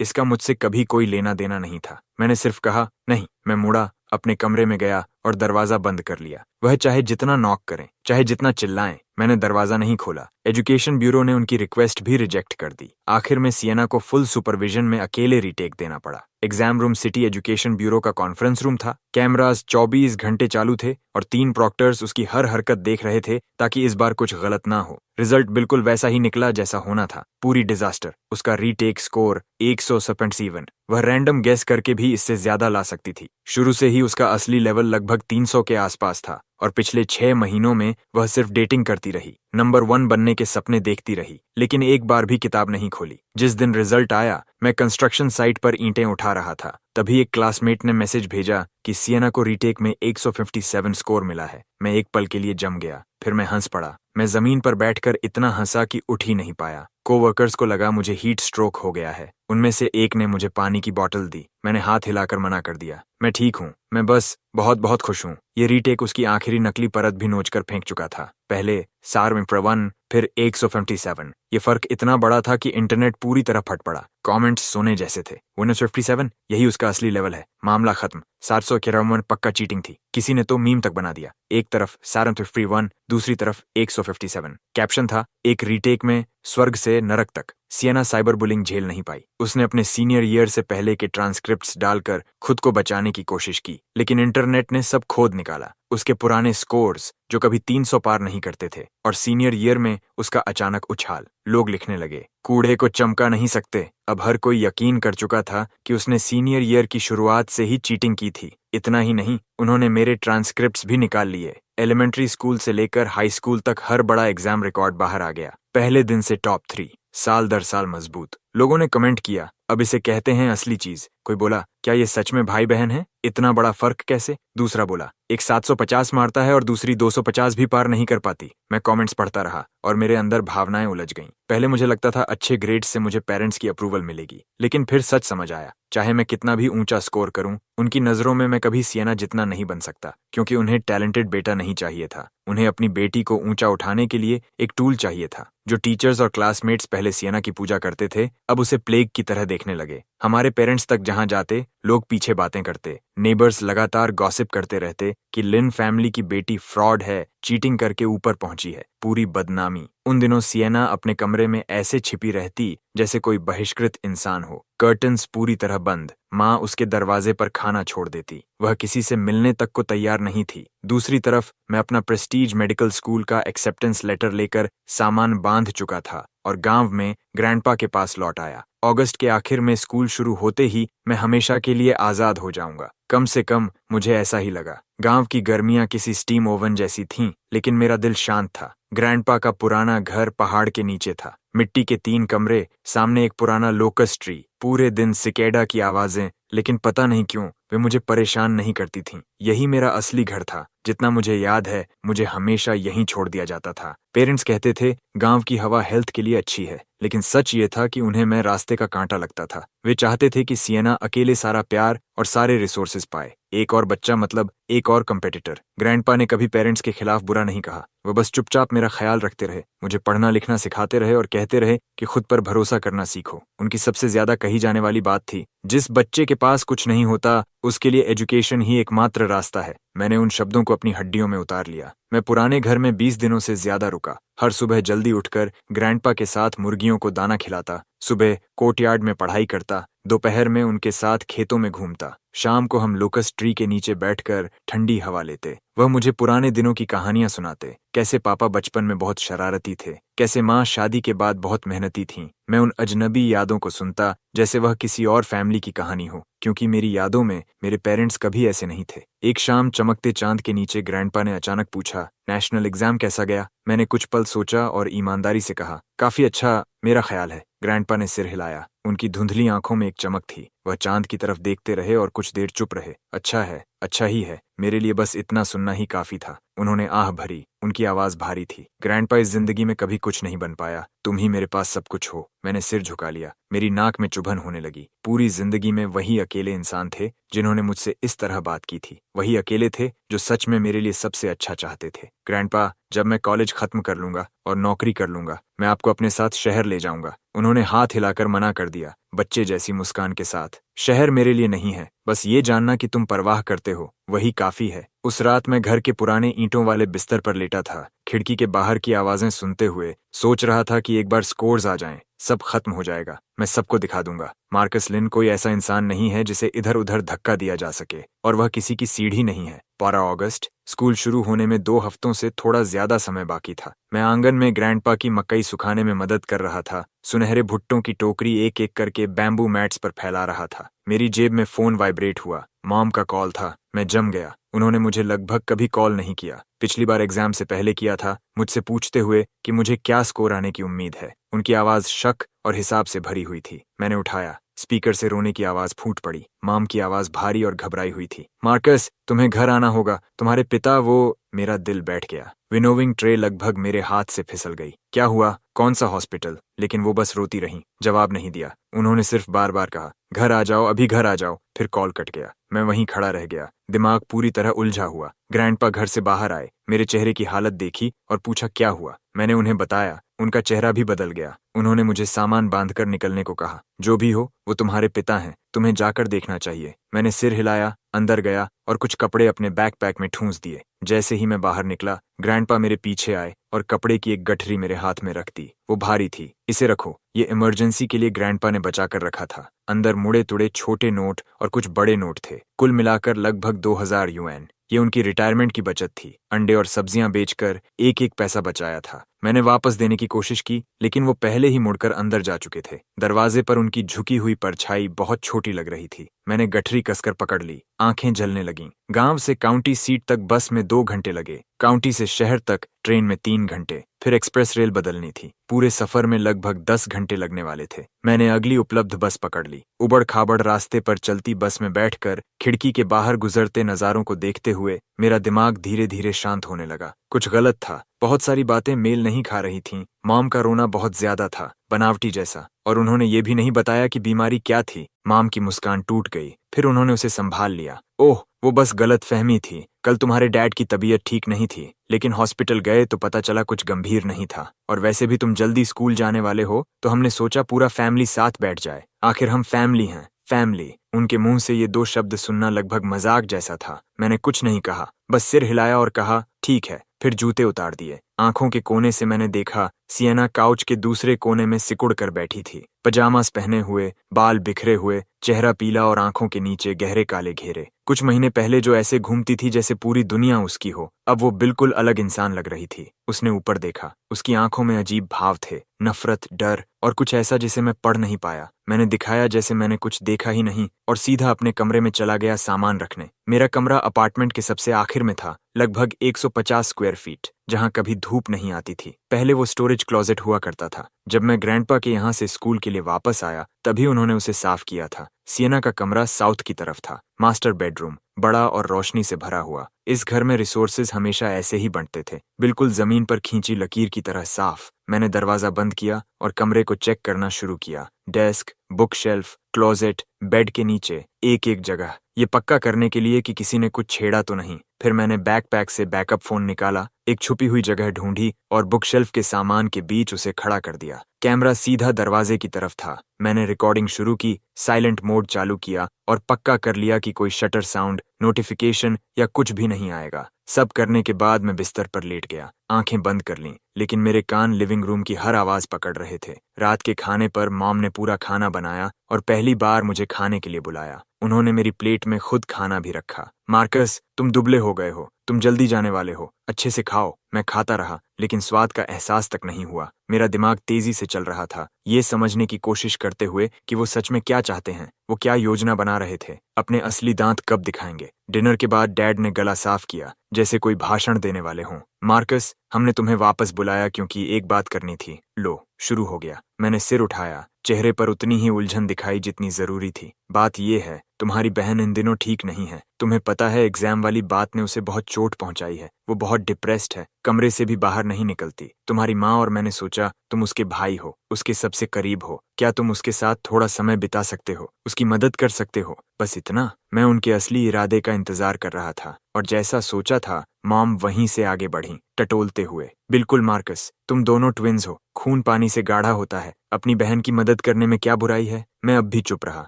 Speaker 1: इसका मुझसे कभी कोई लेना देना नहीं था। मैंने सिर्फ कहा नहीं। मैं मुड़ा, अपने कमरे में गया और दरवाजा बंद कर लिया। वह चाहे जितना नॉक करें, चाहे जितना चिल्लाएं, मैंने दरवाजा नहीं खोला। एजुकेशन ब्यूरो ने उनकी रिक्वेस्ट भी रिजेक्ट कर दी। आखिर में सिएना को फुल सुपरविजन में अकेले रीटेक देना पड़ा। Exam room city education bureau का कॉन्फ्रेंस रूम था। कैमरास 24 घंटे चालू थे और 3 प्रॉक्टर्स उसकी हर हरकत देख रहे थे ताकि इस बार कुछ गलत ना हो। रिजल्ट बिल्कुल वैसा ही निकला जैसा होना था। पूरी डिजास्टर। उसका रीटेक स्कोर 177। वह रैंडम गेस करके भी इससे ज्यादा ला सकती थी। शुरू से ही उसका असली लेवल लगभग 300 के आसपास था और पिछले 6 महीनों में वह सिर्फ डेटिंग करती रही, नंबर 1 बनने के सपने देखती रही, लेकिन एक बार भी किताब नहीं खोली। जिस दिन रिजल्ट आया, मैं कंस्ट्रक्शन साइट पर ईंटें उठा रहा था। तभी एक क्लासमेट ने मैसेज भेजा कि सिएना को रीटेक में 157 स्कोर मिला है। मैं एक पल के लिए जम गया, फिर मैं हंस पड़ा। मैं जमीन पर बैठकर इतना हंसा कि उठ ही नहीं पाया। कोवर्कर्स को लगा मुझे हीट स्ट्रोक हो गया है। उनमें से एक ने मुझे पानी की बोतल दी। मैंने हाथ हिलाकर मना कर दिया। मैं ठीक हूँ, मैं बस बहुत बहुत खुश हूँ। ये रीटेक उसकी आखिरी नकली परत भी नोचकर फेंक चुका था। पहले सार में 1, फिर 157। ये फर्क इतना बड़ा था कि इंटरनेट पूरी तरह फट पड़ा। कमेंट्स सोने जैसे थे। 157, यही उसका असली लेवल है। मामला खत्म। 751 पक्का चीटिंग थी। किसी ने तो मीम तक बना दिया। एक तरफ 751, दूसरी तरफ 157। कैप्शन था, एक रीटेक में स्वर्ग से नरक तक। सिएना साइबर बुलिंग झेल नहीं पाई। उसने अपने सीनियर ईयर से पहले के ट्रांसक्रिप्ट्स डालकर खुद को बचाने की कोशिश की, लेकिन इंटरनेट ने सब खोद निकाला। उसके पुराने स्कोर्स जो कभी 300 पार नहीं करते थे, और सीनियर ईयर में उसका अचानक उछाल। लोग लिखने लगे, कूड़े को चमका नहीं सकते। अब हर कोई यकीन कर चुका था कि उसने सीनियर ईयर की शुरुआत से ही चीटिंग की थी। इतना ही नहीं, उन्होंने मेरे ट्रांसक्रिप्ट्स भी निकाल लिए। एलिमेंट्री स्कूल से लेकर हाई स्कूल तक हर बड़ा एग्जाम रिकॉर्ड बाहर आ गया। पहले दिन से टॉप 3, साल दर साल मजबूत। लोगों ने कमेंट किया, अब इसे कहते हैं असली चीज। कोई बोला, क्या ये सच में भाई बहन है? इतना बड़ा फर्क कैसे? दूसरा बोला, एक 750 मारता है और दूसरी 250 भी पार नहीं कर पाती। मैं कमेंट्स पढ़ता रहा और मेरे अंदर भावनाएं उलझ गईं। पहले मुझे लगता था अच्छे ग्रेड्स से मुझे पेरेंट्स की अप्रूवल मिलेगी, लेकिन फिर सच समझ आया, चाहे मैं कितना भी ऊंचा स्कोर करूं, उनकी नजरों में मैं कभी सिएना जितना नहीं बन सकता, क्योंकि उन्हें टैलेंटेड बेटा नहीं चाहिए था। उन्हें अपनी बेटी को ऊंचा उठाने के लिए एक टूल चाहिए था। जो टीचर्स और क्लासमेट्स पहले सिएना की पूजा करते थे, अब उसे प्लेग की तरह देखने लगे। हमारे पेरेंट्स तक जहां जाते, लोग पीछे बातें करते। नेबर्स लगातार गॉसिप करते रहते कि लिन फैमिली की बेटी फ्रॉड है, चीटिंग करके ऊपर पहुंची है। पूरी बदनामी। उन दिनों सिएना अपने कमरे में ऐसे छिपी रहती जैसे कोई बहिष्कृत इंसान हो। कर्टन्स पूरी तरह बंद। माँ उसके दरवाजे पर खाना छोड़ देती। वह किसी से मिलने तक को तैयार नहीं थी। दूसरी तरफ मैं अपना प्रेस्टीज मेडिकल स्कूल का एक्सेप्टेंस लेटर लेकर सामान बांध चुका था और गांव में ग्रैंडपा के पास लौट आया। अगस्त के आखिर में स्कूल शुरू होते ही मैं हमेशा के लिए आजाद हो जाऊंगा। कम से कम मुझे ऐसा ही लगा। गांव की गर्मियां किसी स्टीम ओवन जैसी थीं, लेकिन मेरा दिल शांत था। ग्रैंडपा का पुराना घर पहाड़ के नीचे था। मिट्टी के 3 कमरे, सामने एक पुराना लोकस्ट ट्री। पूरे दिन सिकेडा की आवाजें, लेकिन पता नहीं क्यों वे मुझे परेशान नहीं करती थीं। यही मेरा असली घर था। जितना मुझे याद है, मुझे हमेशा यहीं छोड़ दिया जाता था। पेरेंट्स कहते थे गांव की हवा हेल्थ के लिए अच्छी है, लेकिन सच ये था कि उन्हें मैं रास्ते का कांटा लगता था। वे चाहते थे कि सिएना अकेले सारा प्यार और सारे रिसोर्सेज पाए। एक और बच्चा मतलब एक और कंपेटिटर। ग्रैंडपा ने कभी पेरेंट्स के खिलाफ बुरा नहीं कहा। वो बस चुपचाप मेरा ख्याल रखते रहे, मुझे पढ़ना लिखना सिखाते रहे और कहते रहे कि खुद पर भरोसा करना सीखो। उनकी सबसे ज्यादा कही जाने वाली बात थी, जिस बच्चे के पास कुछ नहीं होता उसके लिए एजुकेशन ही एकमात्र रास्ता है। मैंने उन शब्दों को अपनी हड्डियों में उतार लिया। मैं पुराने घर में 20 दिनों से ज्यादा रुका। हर सुबह जल्दी उठकर ग्रैंडपा के साथ मुर्गियों को दाना खिलाता, सुबह कोर्टयार्ड में पढ़ाई करता, दोपहर में उनके साथ खेतों में घूमता, शाम को हम लोकस ट्री के नीचे बैठकर ठंडी हवा लेते। वह मुझे पुराने दिनों की कहानियां सुनाते, कैसे पापा बचपन में बहुत शरारती थे, कैसे माँ शादी के बाद बहुत मेहनती थीं। मैं उन अजनबी यादों को सुनता जैसे वह किसी और फैमिली की कहानी हो, क्योंकि मेरी यादों में मेरे पेरेंट्स कभी ऐसे नहीं थे। एक शाम चमकते चांद के नीचे ग्रैंडपा ने अचानक पूछा, नेशनल एग्जाम कैसा गया? मैंने कुछ पल सोचा और ईमानदारी से कहा, काफी अच्छा, मेरा ख्याल है। ग्रैंडपा ने सिर हिलाया। उनकी धुंधली आंखों में एक चमक थी। वह चांद की तरफ देखते रहे और कुछ देर चुप रहे। अच्छा है, अच्छा ही है, मेरे लिए बस इतना सुनना ही काफी था। उन्होंने आह भरी। उनकी आवाज भारी थी। ग्रैंडपा, इस जिंदगी में कभी कुछ नहीं बन पाया, तुम ही मेरे पास सब कुछ हो। मैंने सिर झुका लिया। मेरी नाक में चुभन होने लगी। पूरी जिंदगी में वही अकेले इंसान थे जिन्होंने मुझसे इस तरह बात की थी। वही अकेले थे जो सच में मेरे लिए सबसे अच्छा चाहते थे। ग्रैंडपा, जब मैं कॉलेज खत्म कर लूंगा और नौकरी कर लूंगा, मैं आपको अपने साथ शहर ले जाऊंगा। उन्होंने हाथ हिलाकर मना कर दिया, बच्चे जैसी मुस्कान के साथ। शहर मेरे लिए नहीं है, बस ये जानना कि तुम परवाह करते हो, वही काफी है। उस रात मैं घर के पुराने ईंटों वाले बिस्तर पर लेटा था, खिड़की के बाहर की आवाजें सुनते हुए सोच रहा था कि एक बार स्कोर्स आ जाएं, सब खत्म हो जाएगा, मैं सबको दिखा दूंगा। मार्कस लिन कोई ऐसा इंसान नहीं है जिसे इधर उधर धक्का दिया जा सके, और वह किसी की सीढ़ी नहीं है। 12 अगस्त, स्कूल शुरू होने में 2 हफ्तों से थोड़ा ज्यादा समय बाकी था। मैं आंगन में ग्रैंडपा की मकई सुखाने में मदद कर रहा था। सुनहरे भुट्टों की टोकरी एक एक करके बैम्बू मैट्स पर फैला रहा था। मेरी जेब में फोन वाइब्रेट हुआ। मॉम का कॉल था। मैं जम गया। उन्होंने मुझे लगभग कभी कॉल नहीं किया। पिछली बार एग्जाम से पहले किया था, मुझसे पूछते हुए कि मुझे क्या स्कोर आने की उम्मीद है। उनकी आवाज शक और हिसाब से भरी हुई थी। मैंने उठाया। स्पीकर से रोने की आवाज फूट पड़ी। मॉम की आवाज भारी और घबराई हुई थी। मार्कस, तुम्हें घर आना होगा, तुम्हारे पिता वो। मेरा दिल बैठ गया। विनोविंग ट्रे लगभग मेरे हाथ से फिसल गई। क्या हुआ? कौन सा हॉस्पिटल? लेकिन वो बस रोती रही, जवाब नहीं दिया। उन्होंने सिर्फ बार बार कहा, घर आ जाओ, अभी घर आ जाओ। फिर कॉल कट गया। मैं वहीं खड़ा रह गया, दिमाग पूरी तरह उलझा हुआ। ग्रैंडपा घर से बाहर आए, मेरे चेहरे की हालत देखी और पूछा क्या हुआ। मैंने उन्हें बताया। उनका चेहरा भी बदल गया। उन्होंने मुझे सामान बांधकर निकलने को कहा। जो भी हो, वो तुम्हारे पिता हैं, तुम्हें जाकर देखना चाहिए। मैंने सिर हिलाया, अंदर गया और कुछ कपड़े अपने बैकपैक में ठूंस दिए। जैसे ही मैं बाहर निकला, ग्रैंडपा मेरे पीछे आए और कपड़े की एक गठरी मेरे हाथ में रख दी। वो भारी थी। इसे रखो, ये इमरजेंसी के लिए ग्रैंडपा ने बचा कर रखा था। अंदर मुड़े तुड़े छोटे नोट और कुछ बड़े नोट थे, कुल मिलाकर लगभग 2000 यूएन। ये उनकी रिटायरमेंट की बचत थी। अंडे और सब्जियां बेचकर एक एक पैसा बचाया था। मैंने वापस देने की कोशिश की, लेकिन वो पहले ही मुड़कर अंदर जा चुके थे। दरवाजे पर उनकी झुकी हुई परछाई बहुत छोटी लग रही थी। मैंने गठरी कसकर पकड़ ली। आंखें जलने लगीं। गांव से काउंटी सीट तक बस में 2 घंटे लगे, काउंटी से शहर तक ट्रेन में 3 घंटे, फिर एक्सप्रेस रेल बदलनी थी। पूरे सफर में लगभग 10 घंटे लगने वाले थे। मैंने अगली उपलब्ध बस पकड़ ली। उबड़ खाबड़ रास्ते पर चलती बस में बैठकर खिड़की के बाहर गुजरते नजारों को देखते हुए मेरा दिमाग धीरे धीरे शांत होने लगा। कुछ गलत था। बहुत सारी बातें मेल नहीं खा रही थीं। मॉम का रोना बहुत ज्यादा था, बनावटी जैसा, और उन्होंने ये भी नहीं बताया कि बीमारी क्या थी। मॉम की मुस्कान टूट गई। फिर उन्होंने उसे संभाल लिया। ओह, वो बस गलतफहमी थी। कल तुम्हारे डैड की तबीयत ठीक नहीं थी, लेकिन हॉस्पिटल गए तो पता चला कुछ गंभीर नहीं था। और वैसे भी तुम जल्दी स्कूल जाने वाले हो, तो हमने सोचा पूरा फैमिली साथ बैठ जाए। आखिर हम फैमिली हैं, फैमिली। उनके मुंह से ये 2 शब्द सुनना लगभग मजाक जैसा था। मैंने कुछ नहीं कहा, बस सिर हिलाया और कहा ठीक है। फिर जूते उतार दिए। आंखों के कोने से मैंने देखा सियना काउच के दूसरे कोने में सिकुड़ कर बैठी थी, पजामास पहने हुए, बाल बिखरे हुए, चेहरा पीला और आंखों के नीचे गहरे काले घेरे। कुछ महीने पहले जो ऐसे घूमती थी जैसे पूरी दुनिया उसकी हो, अब वो बिल्कुल अलग इंसान लग रही थी। उसने ऊपर देखा। उसकी आंखों में अजीब भाव थे, नफरत, डर और कुछ ऐसा जिसे मैं पढ़ नहीं पाया। मैंने दिखाया जैसे मैंने कुछ देखा ही नहीं और सीधा अपने कमरे में चला गया सामान रखने। मेरा कमरा अपार्टमेंट के सबसे आखिर में था, लगभग 150 स्क्वायर फीट, जहां कभी धूप नहीं आती थी। पहले वो स्टोरेज क्लोजेट हुआ करता था। जब मैं ग्रैंडपा के यहाँ से स्कूल के लिए वापस आया, तभी उन्होंने उसे साफ किया था। सियना का कमरा साउथ की तरफ था, मास्टर बेडरूम, बड़ा और रोशनी से भरा हुआ। इस घर में रिसोर्सेज हमेशा ऐसे ही बंटते थे, बिल्कुल जमीन पर खींची लकीर की तरह साफ। मैंने दरवाजा बंद किया और कमरे को चेक करना शुरू किया। Desk, book shelf, closet, bed के नीचे, एक एक जगह, ये पक्का करने के लिए कि किसी ने कुछ छेड़ा तो नहीं। फिर मैंने बैकपैक से बैकअप फोन निकाला, एक छुपी हुई जगह ढूंढी और बुकशेल्फ के सामान के बीच उसे खड़ा कर दिया। कैमरा सीधा दरवाजे की तरफ था। मैंने रिकॉर्डिंग शुरू की, साइलेंट मोड चालू किया और पक्का कर लिया कि कोई शटर साउंड, नोटिफिकेशन या कुछ भी नहीं आएगा। सब करने के बाद मैं बिस्तर पर लेट गया, आंखें बंद कर लीं, लेकिन मेरे कान लिविंग रूम की हर आवाज पकड़ रहे थे। रात के खाने पर मॉम ने पूरा खाना बनाया और पहली बार मुझे खाने के लिए बुलाया। उन्होंने मेरी प्लेट में खुद खाना भी रखा। मार्कस, तुम दुबले हो गए हो, तुम जल्दी जाने वाले हो, अच्छे से खाओ। मैं खाता रहा, लेकिन स्वाद का एहसास तक नहीं हुआ। मेरा दिमाग तेजी से चल रहा था, ये समझने की कोशिश करते हुए कि वो सच में क्या चाहते हैं, वो क्या योजना बना रहे थे, अपने असली दांत कब दिखाएंगे। डिनर के बाद डैड ने गला साफ किया, जैसे कोई भाषण देने वाले हों। मार्कस, हमने तुम्हें वापस बुलाया क्योंकि एक बात करनी थी। लो, शुरू हो गया। मैंने सिर उठाया, चेहरे पर उतनी ही उलझन दिखाई जितनी जरूरी थी। बात यह है, तुम्हारी बहन इन दिनों ठीक नहीं है। तुम्हें पता है, एग्जाम वाली बात ने उसे बहुत चोट पहुंचाई है। वो बहुत डिप्रेस्ड है, कमरे से भी बाहर नहीं निकलती। तुम्हारी माँ और मैंने सोचा, तुम उसके भाई हो, उसके सबसे करीब हो, क्या तुम उसके साथ थोड़ा समय बिता सकते हो, उसकी मदद कर सकते हो? बस इतना। मैं उनके असली इरादे का इंतजार कर रहा था, और जैसा सोचा था, मॉम वहीं से आगे बढ़ी, टटोलते हुए। बिल्कुल मार्कस, तुम दोनों ट्विन्स हो, खून पानी से गाढ़ा होता है। अपनी बहन की मदद करने में क्या बुराई है? मैं अब भी चुप रहा,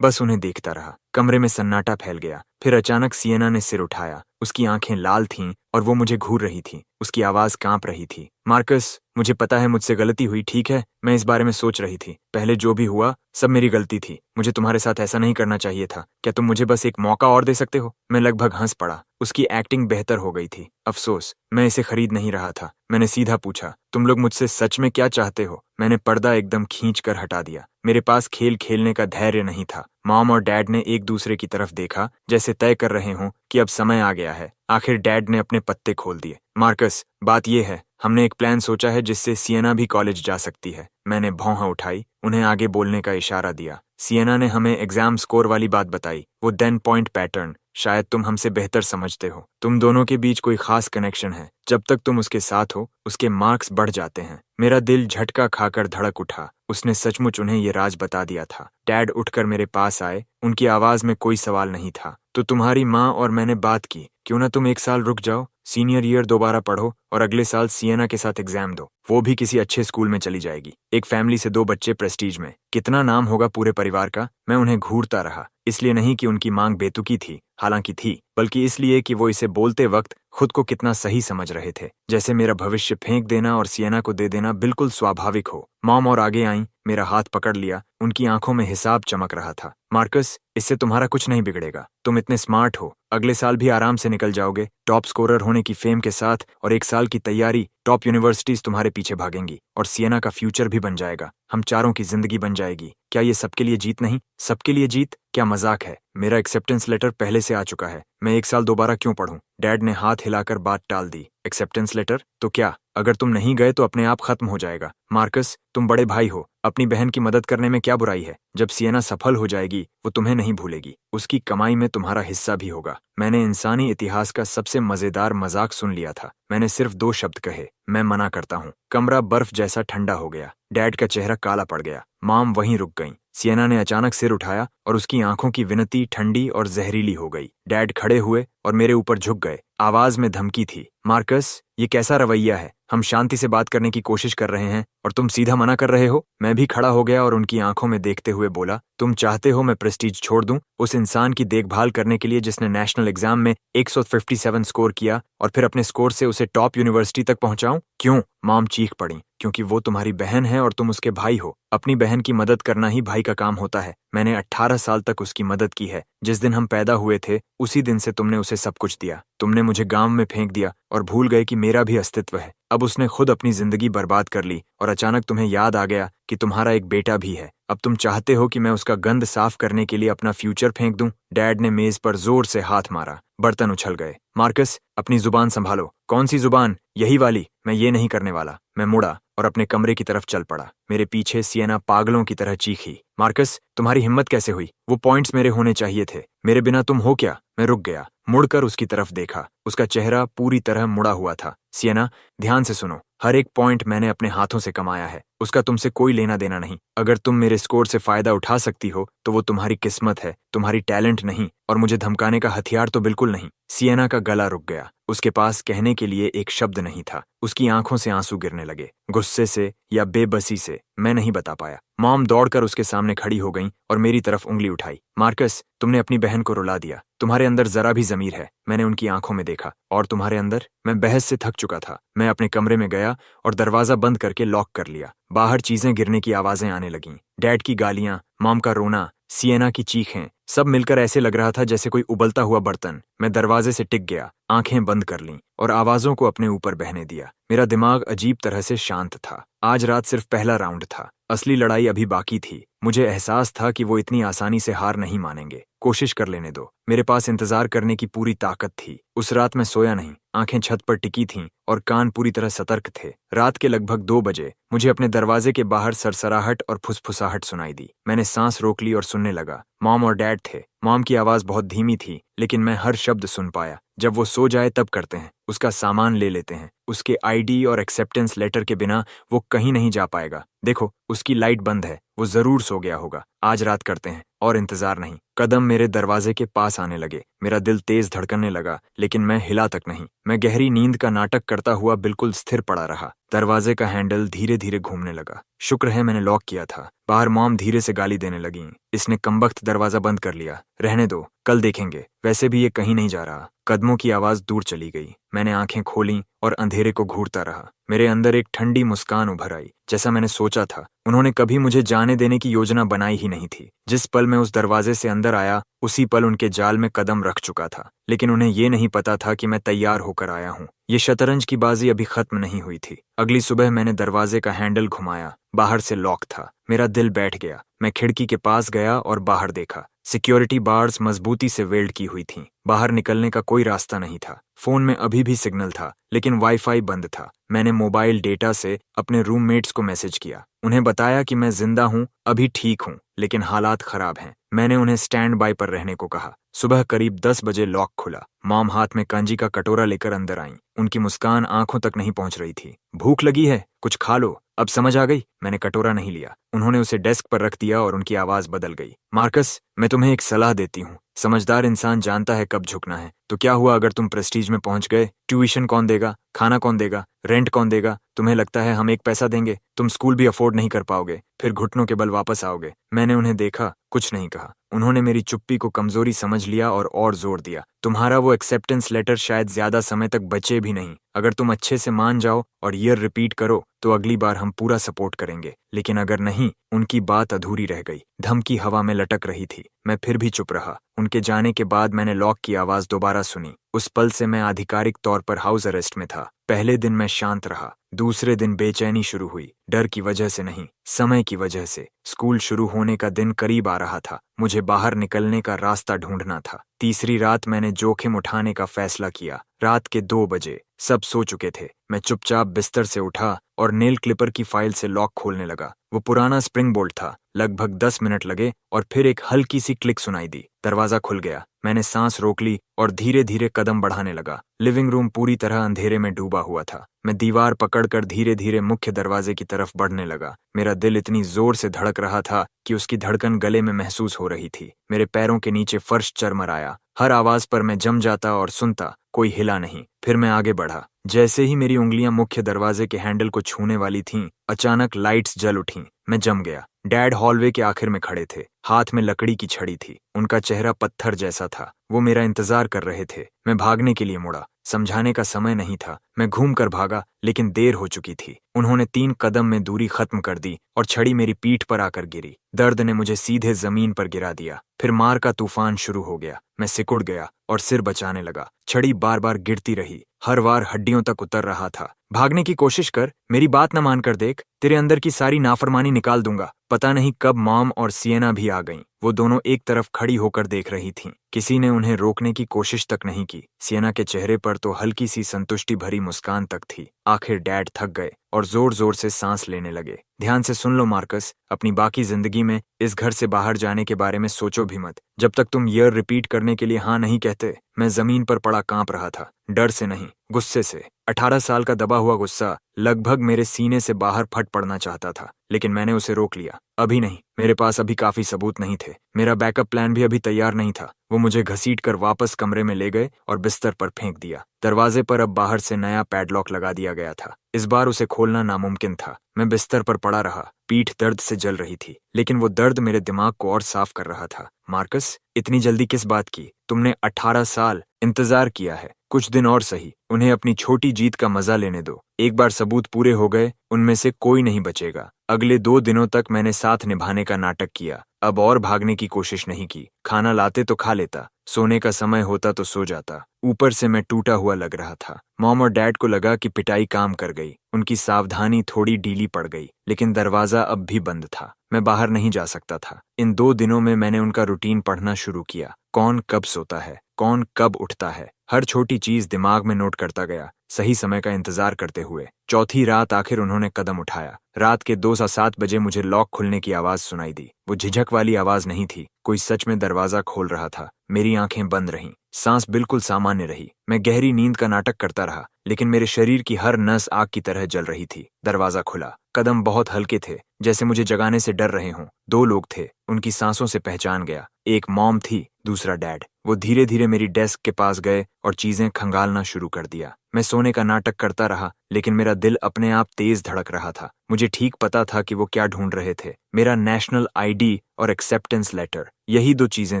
Speaker 1: बस उन्हें देखता रहा। कमरे में सन्नाटा फैल गया। फिर अचानक सियना ने सिर उठाया। उसकी आंखें लाल थीं और वो मुझे घूर रही थी। उसकी आवाज कांप रही थी। मार्कस, मुझे पता है मुझसे गलती हुई, ठीक है? मैं इस बारे में सोच रही थी। पहले जो भी हुआ, सब मेरी गलती थी। मुझे तुम्हारे साथ ऐसा नहीं करना चाहिए था। क्या तुम मुझे बस एक मौका और दे सकते हो? मैं लगभग हंस पड़ा। उसकी एक्टिंग बेहतर हो गई थी। अफसोस, मैं इसे खरीद नहीं रहा था। मैंने सीधा पूछा, तुम लोग मुझसे सच में क्या चाहते हो? मैंने पर्दा एकदम खींच कर हटा दिया। मेरे पास खेल खेलने का धैर्य नहीं था। मॉम और डैड ने एक दूसरे की तरफ देखा, जैसे तय कर रहे हों कि अब समय आ गया है। आखिर डैड ने अपने पत्ते खोल दिए। मार्कस, बात यह है, हमने एक प्लान सोचा है जिससे सियना भी कॉलेज जा सकती है। मैंने भौं उठाई, उन्हें आगे बोलने का इशारा दिया। सियना ने हमें एग्जाम स्कोर वाली बात बताई, वो 10 पॉइंट पैटर्न। शायद तुम हमसे बेहतर समझते हो। तुम दोनों के बीच कोई खास कनेक्शन है। जब तक तुम उसके साथ हो, उसके मार्क्स बढ़ जाते हैं। मेरा दिल झटका खाकर धड़क उठा। उसने सचमुच उन्हें ये राज बता दिया था। डैड उठकर मेरे पास आए, उनकी आवाज में कोई सवाल नहीं था। तो तुम्हारी माँ और मैंने बात की, क्यों ना तुम एक साल रुक जाओ, सीनियर ईयर दोबारा पढ़ो और अगले साल सियना के साथ एग्जाम दो। वो भी किसी अच्छे स्कूल में चली जाएगी। एक फैमिली से 2 बच्चे, प्रेस्टीज में। कितना नाम होगा पूरे परिवार का। मैं उन्हें घूरता रहा, इसलिए नहीं कि उनकी मांग बेतुकी थी, हालांकि थी, बल्कि इसलिए कि वो इसे बोलते वक्त खुद को कितना सही समझ रहे थे, जैसे मेरा भविष्य फेंक देना और सियना को दे देना बिल्कुल स्वाभाविक हो। मॉम और आगे आईं, मेरा हाथ पकड़ लिया। उनकी आंखों में हिसाब चमक रहा था। मार्कस, इससे तुम्हारा कुछ नहीं बिगड़ेगा। तुम इतने स्मार्ट हो, अगले साल भी आराम से निकल जाओगे, टॉप स्कोरर होने की फेम के साथ, और 1 साल की तैयारी, टॉप यूनिवर्सिटीज तुम्हारे पीछे भागेंगी, और सियना का फ्यूचर भी बन जाएगा। हम चारों की जिंदगी बन जाएगी। क्या ये सबके लिए जीत नहीं? सबके लिए जीत? क्या मजाक है? मेरा एक्सेप्टेंस लेटर पहले से आ चुका है। मैं 1 साल दोबारा क्यों पढ़ूं? डैड ने हाथ हिलाकर बात टाल दी। Acceptance letter? तो क्या, अगर तुम नहीं गए तो अपने आप खत्म हो जाएगा। मार्कस, तुम बड़े भाई हो, अपनी बहन की मदद करने में क्या बुराई है? जब सियना सफल हो जाएगी, वो तुम्हें नहीं भूलेगी। उसकी कमाई में तुम्हारा हिस्सा भी होगा। मैंने इंसानी इतिहास का सबसे मजेदार मजाक सुन लिया था। मैंने सिर्फ 2 शब्द कहे, मैं मना करता हूँ। कमरा बर्फ जैसा ठंडा हो गया। डैड का चेहरा काला पड़ गया। मॉम वहीं रुक गईं। सियना ने अचानक सिर उठाया और उसकी आंखों की विनती ठंडी और जहरीली हो गई। डैड खड़े हुए और मेरे ऊपर झुक गए। आवाज में धमकी थी। मार्कस, ये कैसा रवैया है? हम शांति से बात करने की कोशिश कर रहे हैं और तुम सीधा मना कर रहे हो। मैं भी खड़ा हो गया और उनकी आंखों में देखते हुए बोला, तुम चाहते हो मैं प्रेस्टीज छोड़ दूं, उस इंसान की देखभाल करने के लिए जिसने नेशनल एग्जाम में 157 स्कोर किया और फिर अपने स्कोर से उसे टॉप यूनिवर्सिटी तक पहुंचाऊं? क्यों? मॉम चीख पड़ी। क्योंकि वो तुम्हारी बहन है और तुम उसके भाई हो। अपनी बहन की मदद करना ही भाई का काम होता है। मैंने 18 साल तक उसकी मदद की है। जिस दिन हम पैदा हुए थे, उसी दिन से तुमने उसे सब कुछ दिया। तुमने मुझे गांव में फेंक दिया और भूल गए कि मेरा भी अस्तित्व है। अब उसने खुद अपनी जिंदगी बर्बाद कर ली और अचानक तुम्हें याद आ गया कि तुम्हारा एक बेटा भी है। अब तुम चाहते हो कि मैं उसका गंद साफ करने के लिए अपना फ्यूचर फेंक दूं? डैड ने मेज पर जोर से हाथ मारा। बर्तन उछल गए। मार्कस, अपनी जुबान संभालो। कौन सी जुबान? यही वाली। मैं ये नहीं करने वाला। मैं मुड़ा और अपने कमरे की तरफ चल पड़ा। मेरे पीछे सियना पागलों की तरह चीखी। मार्कस, तुम्हारी हिम्मत कैसे हुई? वो पॉइंट्स मेरे होने चाहिए थे। मेरे बिना तुम हो क्या? मैं रुक गया, मुड़कर उसकी तरफ देखा। उसका चेहरा पूरी तरह मुड़ा हुआ था। सियना, ध्यान से सुनो। हर एक पॉइंट मैंने अपने हाथों से कमाया है। उसका तुमसे कोई लेना देना नहीं। अगर तुम मेरे स्कोर से फायदा उठा सकती हो तो वो तुम्हारी किस्मत है, तुम्हारी टैलेंट नहीं, और मुझे धमकाने का हथियार तो बिल्कुल नहीं। सिएना का गला रुक गया। उसके पास कहने के लिए एक शब्द नहीं था। उसकी आंखों से आंसू गिरने लगे, गुस्से से या बेबसी से, मैं नहीं बता पाया। मॉम दौड़कर उसके सामने खड़ी हो गईं और मेरी तरफ उंगली उठाई। मार्कस, तुमने अपनी बहन को रुला दिया। तुम्हारे अंदर जरा भी ज़मीर है। मैंने उनकी आंखों में देखा। और तुम्हारे अंदर? मैं बहस से थक चुका था। मैं अपने कमरे में गया और दरवाजा बंद करके लॉक कर लिया। बाहर चीजें गिरने की आवाजें आने लगीं। डैड की गालियां, मॉम का रोना, सिएना की चीखें, सब मिलकर ऐसे लग रहा था जैसे कोई उबलता हुआ बर्तन। मैं दरवाजे से टिक गया, आंखें बंद कर लीं और आवाजों को अपने ऊपर बहने दिया। मेरा दिमाग अजीब तरह से शांत था। आज रात सिर्फ पहला राउंड था। असली लड़ाई अभी बाकी थी। मुझे एहसास था कि वो इतनी आसानी से हार नहीं मानेंगे। कोशिश कर लेने दो। मेरे पास इंतजार करने की पूरी ताकत थी। उस रात मैं सोया नहीं। आंखें छत पर टिकी थीं और कान पूरी तरह सतर्क थे। रात के लगभग 2 बजे मुझे अपने दरवाजे के बाहर सरसराहट और फुसफुसाहट सुनाई दी। मैंने सांस रोक ली और सुनने लगा। मॉम और डैड थे। मॉम की आवाज बहुत धीमी थी, लेकिन मैं हर शब्द सुन पाया। जब वो सो जाए तब करते हैं, उसका सामान ले लेते हैं। उसके आईडी और एक्सेप्टेंस लेटर के बिना वो कहीं नहीं जा पाएगा। देखो, उसकी लाइट बंद है, वो जरूर सो गया होगा। आज रात करते हैं और इंतजार नहीं। कदम मेरे दरवाजे के पास आने लगे। मेरा दिल तेज धड़कने लगा, लेकिन मैं हिला तक नहीं। मैं गहरी नींद का नाटक करता हुआ बिल्कुल स्थिर पड़ा रहा। दरवाजे का हैंडल धीरे धीरे घूमने लगा। शुक्र है मैंने लॉक किया था। बाहर मॉम धीरे से गाली देने लगी। इसने कमबख्त दरवाजा बंद कर लिया। रहने दो, कल देखेंगे। वैसे भी ये कहीं नहीं जा रहा। कदमों की आवाज दूर चली गई। मैंने आंखें खोलीं और अंधेरे को घूरता रहा। मेरे अंदर एक ठंडी मुस्कान उभर आई। जैसा मैंने सोचा था, उन्होंने कभी मुझे जाने देने की योजना बनाई ही नहीं थी। जिस पल मैं उस दरवाजे से अंदर आया, उसी पल उनके जाल में कदम रख चुका था। लेकिन उन्हें ये नहीं पता था कि मैं तैयार होकर आया हूँ। ये शतरंज की बाजी अभी खत्म नहीं हुई थी। अगली सुबह मैंने दरवाजे का हैंडल घुमाया। बाहर से लॉक था। मेरा दिल बैठ गया। मैं खिड़की के पास गया और बाहर देखा। सिक्योरिटी बार्स मजबूती से वेल्ड की हुई थीं। बाहर निकलने का कोई रास्ता नहीं था। फोन में अभी भी सिग्नल था, लेकिन वाईफाई बंद था। मैंने मोबाइल डेटा से अपने रूममेट्स को मैसेज किया। उन्हें बताया कि मैं जिंदा हूँ, अभी ठीक हूँ, लेकिन हालात खराब हैं। मैंने उन्हें स्टैंड बाय पर रहने को कहा। सुबह करीब 10 बजे लॉक खुला। मॉम हाथ में कांजी का कटोरा लेकर अंदर आईं। उनकी मुस्कान आंखों तक नहीं पहुंच रही थी। भूख लगी है? कुछ खा लो। अब समझ आ गई? मैंने कटोरा नहीं लिया। उन्होंने उसे डेस्क पर रख दिया और उनकी आवाज बदल गई। मार्कस, मैं तुम्हें एक सलाह देती हूँ। समझदार इंसान जानता है कब झुकना है। तो क्या हुआ अगर तुम प्रेस्टीज में पहुंच गए? ट्यूशन कौन देगा? खाना कौन देगा? रेंट कौन देगा? तुम्हें लगता है हम एक पैसा देंगे? तुम स्कूल भी अफोर्ड नहीं कर पाओगे, फिर घुटनों के बल वापस आओगे। मैंने उन्हें देखा, कुछ नहीं कहा। उन्होंने मेरी चुप्पी को कमजोरी समझ लिया और जोर दिया। तुम्हारा वो एक्सेप्टेंस लेटर शायद ज्यादा समय तक बचे भी नहीं। अगर तुम अच्छे से मान जाओ और ईयर रिपीट करो तो अगली बार हम पूरा सपोर्ट करेंगे, लेकिन अगर नहीं। उनकी बात अधूरी रह गई। धमकी हवा में लटक रही थी। मैं फिर भी चुप रहा। उनके जाने के बाद मैंने लॉक की आवाज दोबारा सुनी। उस पल से मैं आधिकारिक तौर पर हाउस अरेस्ट में था। पहले दिन मैं शांत रहा। दूसरे दिन बेचैनी शुरू हुई। डर की वजह से नहीं, समय की वजह से। स्कूल शुरू होने का दिन करीब आ रहा था। मुझे बाहर निकलने का रास्ता ढूंढना था। तीसरी रात मैंने जोखिम उठाने का फैसला किया। रात के 2 बजे सब सो चुके थे। मैं चुपचाप बिस्तर से उठा और नेल क्लिपर की फाइल से लॉक खोलने लगा। वो पुराना स्प्रिंग बोल्ट था। लगभग 10 मिनट लगे और फिर एक हल्की सी क्लिक सुनाई दी। दरवाजा खुल गया। मैंने सांस रोक ली और धीरे धीरे कदम बढ़ाने लगा। लिविंग रूम पूरी तरह अंधेरे में डूबा हुआ था। मैं दीवार पकड़कर धीरे धीरे मुख्य दरवाजे की तरफ बढ़ने लगा। मेरा दिल इतनी जोर से धड़क रहा था कि उसकी धड़कन गले में महसूस हो रही थी। मेरे पैरों के नीचे फर्श चरमराया। हर आवाज पर मैं जम जाता और सुनता। कोई हिला नहीं। फिर मैं आगे बढ़ा। जैसे ही मेरी उंगलियां मुख्य दरवाजे के हैंडल को छूने वाली थीं, अचानक लाइट्स जल उठीं। मैं जम गया। डैड हॉलवे के आखिर में खड़े थे। हाथ में लकड़ी की छड़ी थी। उनका चेहरा पत्थर जैसा था। वो मेरा इंतजार कर रहे थे। मैं भागने के लिए मुड़ा। समझाने का समय नहीं था। मैं घूम कर भागा, लेकिन देर हो चुकी थी। उन्होंने 3 कदम में दूरी खत्म कर दी और छड़ी मेरी पीठ पर आकर गिरी। दर्द ने मुझे सीधे जमीन पर गिरा दिया। फिर मार का तूफान शुरू हो गया। मैं सिकुड़ गया और सिर बचाने लगा। छड़ी बार बार गिरती रही। हर बार हड्डियों तक उतर रहा था। भागने की कोशिश कर, मेरी बात न मानकर देख, तेरे अंदर की सारी नाफरमानी निकाल दूंगा। पता नहीं कब मॉम और सिएना भी आ गईं। वो दोनों एक तरफ खड़ी होकर देख रही थीं। किसी ने उन्हें रोकने की कोशिश तक नहीं की। सिएना के चेहरे पर तो हल्की सी संतुष्टि भरी मुस्कान तक थी। आखिर डैड थक गए और जोर जोर से सांस लेने लगे। ध्यान से सुन लो मार्कस, अपनी बाकी जिंदगी में इस घर से बाहर जाने के बारे में सोचो भी मत, जब तक तुम ईयर रिपीट करने के लिए हाँ नहीं कहते। मैं जमीन पर पड़ा कांप रहा था। डर से नहीं, गुस्से से। 18 साल का दबा हुआ गुस्सा लगभग मेरे सीने से बाहर फट पड़ना चाहता था, लेकिन मैंने उसे रोक लिया। अभी नहीं, मेरे पास अभी काफी सबूत नहीं थे। मेरा बैकअप प्लान भी अभी तैयार नहीं था। वो मुझे घसीटकर वापस कमरे में ले गए और बिस्तर पर फेंक दिया। दरवाजे पर अब बाहर से नया पैडलॉक लगा दिया गया था। इस बार उसे खोलना नामुमकिन था। मैं बिस्तर पर पड़ा रहा। पीठ दर्द से जल रही थी, लेकिन वो दर्द मेरे दिमाग को और साफ कर रहा था। मार्कस, इतनी जल्दी किस बात की? तुमने 18 साल इंतजार किया है। कुछ दिन और सही, उन्हें अपनी छोटी जीत का मजा लेने दो। एक बार सबूत पूरे हो गए, उनमें से कोई नहीं बचेगा। अगले 2 दिनों तक मैंने साथ निभाने का नाटक किया। अब और भागने की कोशिश नहीं की। खाना लाते तो खा लेता, सोने का समय होता तो सो जाता। ऊपर से मैं टूटा हुआ लग रहा था। मॉम और डैड को लगा कि पिटाई काम कर गई। उनकी सावधानी थोड़ी ढीली पड़ गई, लेकिन दरवाजा अब भी बंद था। मैं बाहर नहीं जा सकता था। इन 2 दिनों में मैंने उनका रूटीन पढ़ना शुरू किया। कौन कब सोता है, कौन कब उठता है, हर छोटी चीज दिमाग में नोट करता गया, सही समय का इंतजार करते हुए। चौथी रात आखिर उन्होंने कदम उठाया। रात के 2 से 7 बजे मुझे लॉक खुलने की आवाज सुनाई दी। वो झिझक वाली आवाज नहीं थी, कोई सच में दरवाजा खोल रहा था। मेरी आंखें बंद रहीं, सांस बिल्कुल सामान्य रही। मैं गहरी नींद का नाटक करता रहा, लेकिन मेरे शरीर की हर नस आग की तरह जल रही थी। दरवाजा खुला। कदम बहुत हल्के थे, जैसे मुझे जगाने से डर रहे हों। 2 लोग थे, उनकी सांसों से पहचान गया। एक मॉम थी, दूसरा डैड। वो धीरे धीरे मेरी डेस्क के पास गए और चीजें खंगालना शुरू कर दिया। मैं सोने का नाटक करता रहा, लेकिन मेरा दिल अपने आप तेज धड़क रहा था। मुझे ठीक पता था कि वो क्या ढूंढ रहे थे। मेरा नेशनल आईडी और एक्सेप्टेंस लेटर, यही 2 चीजें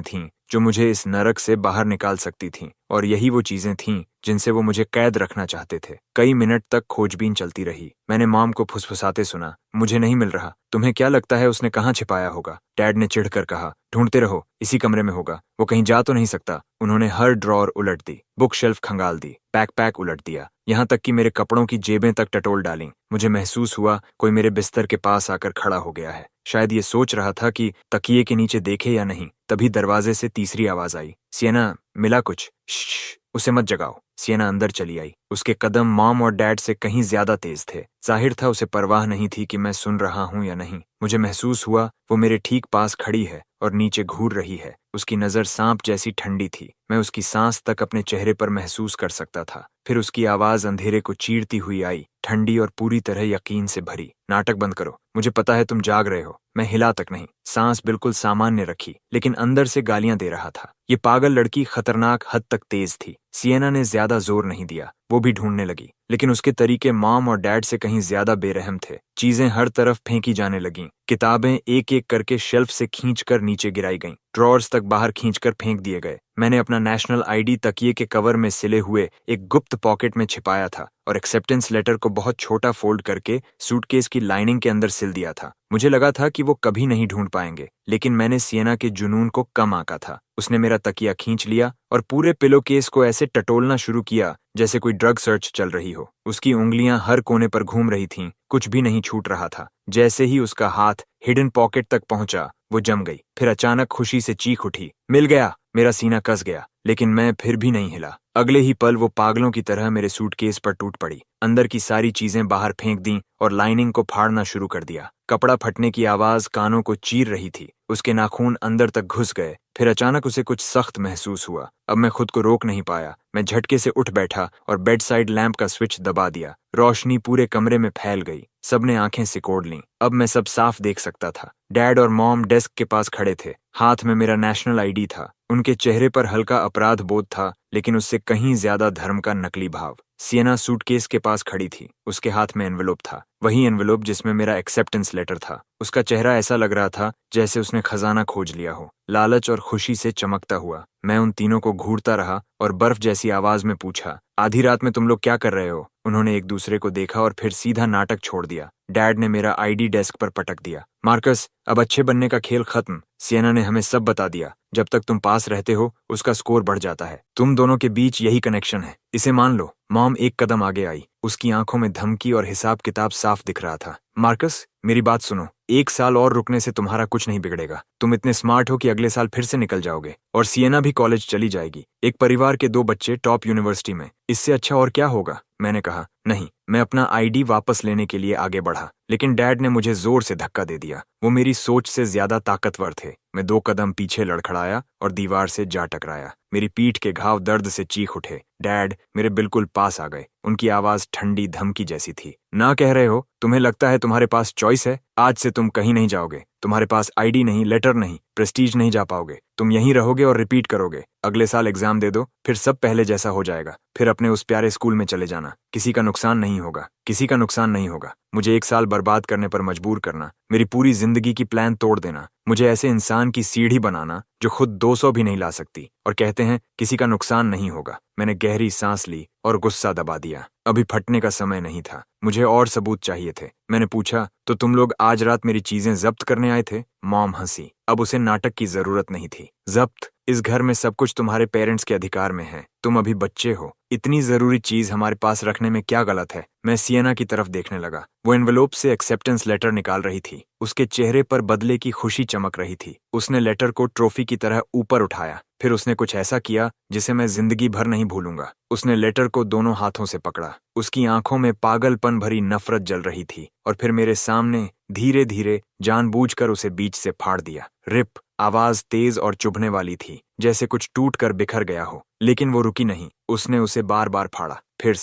Speaker 1: थीं जो मुझे इस नरक से बाहर निकाल सकती थीं, और यही वो चीजें थीं जिनसे वो मुझे कैद रखना चाहते थे। कई मिनट तक खोजबीन चलती रही। मैंने मॉम को फुसफुसाते सुना, मुझे नहीं मिल रहा। तुम्हें क्या लगता है उसने कहाँ छिपाया होगा? डैड ने चिढ़कर कहा, ढूंढते रहो, इसी कमरे में होगा। वो कहीं जा तो नहीं सकता। उन्होंने हर ड्रॉर उलट दी, बुक शेल्फ खंगाल दी, बैकपैक उलट दिया, यहाँ तक कि मेरे कपड़ों की जेबें तक टटोल डाली। मुझे महसूस हुआ कोई मेरे बिस्तर के पास आकर खड़ा हो गया है। शायद ये सोच रहा था कि तकिए के नीचे देखे या नहीं। तभी दरवाजे से तीसरी आवाज आई, सिएना, मिला कुछ? श्श, उसे मत जगाओ। सिएना अंदर चली आई। उसके कदम मॉम और डैड से कहीं ज्यादा तेज थे। जाहिर था उसे परवाह नहीं थी कि मैं सुन रहा हूं या नहीं। मुझे महसूस हुआ वो मेरे ठीक पास खड़ी है और नीचे घूर रही है। उसकी नजर सांप जैसी ठंडी थी। मैं उसकी सांस तक अपने चेहरे पर महसूस कर सकता था। फिर उसकी आवाज अंधेरे को चीरती हुई आई, ठंडी और पूरी तरह यकीन से भरी। नाटक बंद करो, मुझे पता है तुम जाग रहे हो। मैं हिला तक नहीं, सांस बिल्कुल सामान्य रखी, लेकिन अंदर से गालियां दे रहा था। ये पागल लड़की खतरनाक हद तक तेज थी। सिएना ने ज्यादा जोर नहीं दिया, वो भी ढूंढने लगी, लेकिन उसके तरीके मॉम और डैड से कहीं ज्यादा बेरहम थे। चीजें हर तरफ फेंकी जाने लगीं। किताबें एक एक करके शेल्फ से खींचकर नीचे गिराई गईं। ड्रॉर्स तक बाहर खींचकर फेंक दिए गए। मैंने अपना नेशनल आईडी तकिए के कवर में सिले हुए एक गुप्त पॉकेट में छिपाया था और एक्सेप्टेंस लेटर को बहुत छोटा फोल्ड करके सूटकेस की लाइनिंग के अंदर सिल दिया था। मुझे लगा था कि वो कभी नहीं ढूंढ पाएंगे, लेकिन मैंने सिएना के जुनून को कम आंका था। उसने मेरा तकिया खींच लिया और पूरे पिलो केस को ऐसे टटोलना शुरू किया जैसे कोई ड्रग सर्च चल रही हो। उसकी उंगलियां हर कोने पर घूम रही थीं, कुछ भी नहीं छूट रहा था। जैसे ही उसका हाथ हिडन पॉकेट तक पहुंचा, वो जम गई। फिर अचानक खुशी से चीख उठी, मिल गया! मेरा सीना कस गया, लेकिन मैं फिर भी नहीं हिला। अगले ही पल वो पागलों की तरह मेरे सूटकेस पर टूट पड़ी। अंदर की सारी चीजें बाहर फेंक दी और लाइनिंग को फाड़ना शुरू कर दिया। कपड़ा फटने की आवाज कानों को चीर रही थी। उसके नाखून अंदर तक घुस गए। फिर अचानक उसे कुछ सख्त महसूस हुआ। अब मैं खुद को रोक नहीं पाया। मैं झटके से उठ बैठा और बेड साइड लैंप का स्विच दबा दिया। रोशनी पूरे कमरे में फैल गई। सबने आंखें सिकोड़ लीं। अब मैं सब साफ देख सकता था। डैड और मॉम डेस्क के पास खड़े थे। हाथ में मेरा नेशनल आईडी था। उनके चेहरे पर हल्का अपराध बोध था, लेकिन उससे कहीं ज्यादा धर्म का नकली भाव। सिएना सूटकेस के पास खड़ी थी। उसके हाथ में एनवेलोप था, वही एनवेलोप जिसमें मेरा एक्सेप्टेंस लेटर था। उसका चेहरा ऐसा लग रहा था जैसे उसने खजाना खोज लिया हो, लालच और खुशी से चमकता हुआ। मैं उन तीनों को घूरता रहा और बर्फ जैसी आवाज में पूछा, आधी रात में तुम लोग क्या कर रहे हो? उन्होंने एक दूसरे को देखा और फिर सीधा नाटक छोड़ दिया। डैड ने मेरा आईडी डेस्क पर पटक दिया। मार्कस, अब अच्छे बनने का खेल खत्म। सिएना ने हमें सब बता दिया। जब तक तुम पास रहते हो, उसका स्कोर बढ़ जाता है। तुम दोनों के बीच यही कनेक्शन है, इसे मान लो। मॉम एक कदम आगे आई। उसकी आंखों में धमकी और हिसाब किताब साफ दिख रहा था। मार्कस, मेरी बात सुनो। 1 साल और रुकने से तुम्हारा कुछ नहीं बिगड़ेगा। तुम इतने स्मार्ट हो कि अगले साल फिर से निकल जाओगे और सिएना भी कॉलेज चली जाएगी। एक परिवार के 2 बच्चे टॉप यूनिवर्सिटी में, इससे अच्छा और क्या होगा? मैंने कहा, नहीं, मैं अपना आईडी वापस लेने के लिए आगे बढ़ा, लेकिन डैड ने मुझे जोर से धक्का दे दिया। वो मेरी सोच से ज्यादा ताकतवर थे। मैं 2 कदम पीछे लड़खड़ाया और दीवार से जा टकराया। मेरी पीठ के घाव दर्द से चीख उठे। डैड मेरे बिल्कुल पास आ गए। उनकी आवाज ठंडी धमकी जैसी थी। ना कह रहे हो? तुम्हें लगता है तुम्हारे पास चॉइस है? आज से तुम कहीं नहीं जाओगे। तुम्हारे पास आईडी नहीं, लेटर नहीं, प्रेस्टीज नहीं, जा पाओगे। तुम यहीं रहोगे और रिपीट करोगे। अगले साल एग्जाम दे दो, फिर सब पहले जैसा हो जाएगा। फिर अपने उस प्यारे स्कूल में चले जाना। किसी का नुकसान नहीं होगा, किसी का नुकसान नहीं होगा। मुझे 1 साल बर्बाद करने पर मजबूर करना, मेरी पूरी जिंदगी की प्लान तोड़ देना, मुझे ऐसे इंसान की सीढ़ी बनाना जो खुद 200 भी नहीं ला सकती, और कहते हैं किसी का नुकसान नहीं होगा। मैंने गहरी सांस ली और गुस्सा दबा दिया। अभी फटने का समय नहीं था। मुझे और सबूत चाहिए थे। मैंने पूछा, तो तुम लोग आज रात मेरी चीजें जब्त करने आए थे? मॉम हंसी। अब उसे नाटक की जरूरत नहीं थी। जब्त? इस घर में सब कुछ तुम्हारे पेरेंट्स के अधिकार में है। तुम अभी बच्चे हो। इतनी जरूरी चीज हमारे पास रखने में क्या गलत है? मैं सियना की तरफ देखने लगा। वो एनवेलोप से एक्सेप्टेंस लेटर निकाल रही थी। उसके चेहरे पर बदले की खुशी चमक रही थी। उसने लेटर को ट्रॉफी की तरह ऊपर उठाया। फिर उसने कुछ ऐसा किया जिसे मैं जिंदगी भर नहीं भूलूंगा। उसने लेटर को दोनों हाथों से पकड़ा। उसकी आंखों में पागलपन भरी नफरत जल रही थी, और फिर मेरे सामने धीरे धीरे जानबूझकर उसे बीच से फाड़ दिया। रिप। आवाज तेज और चुभने वाली थी, जैसे कुछ टूट कर बिखर गया हो। लेकिन वो रुकी नहीं। उसने उसे बार बार फाड़ा, फिर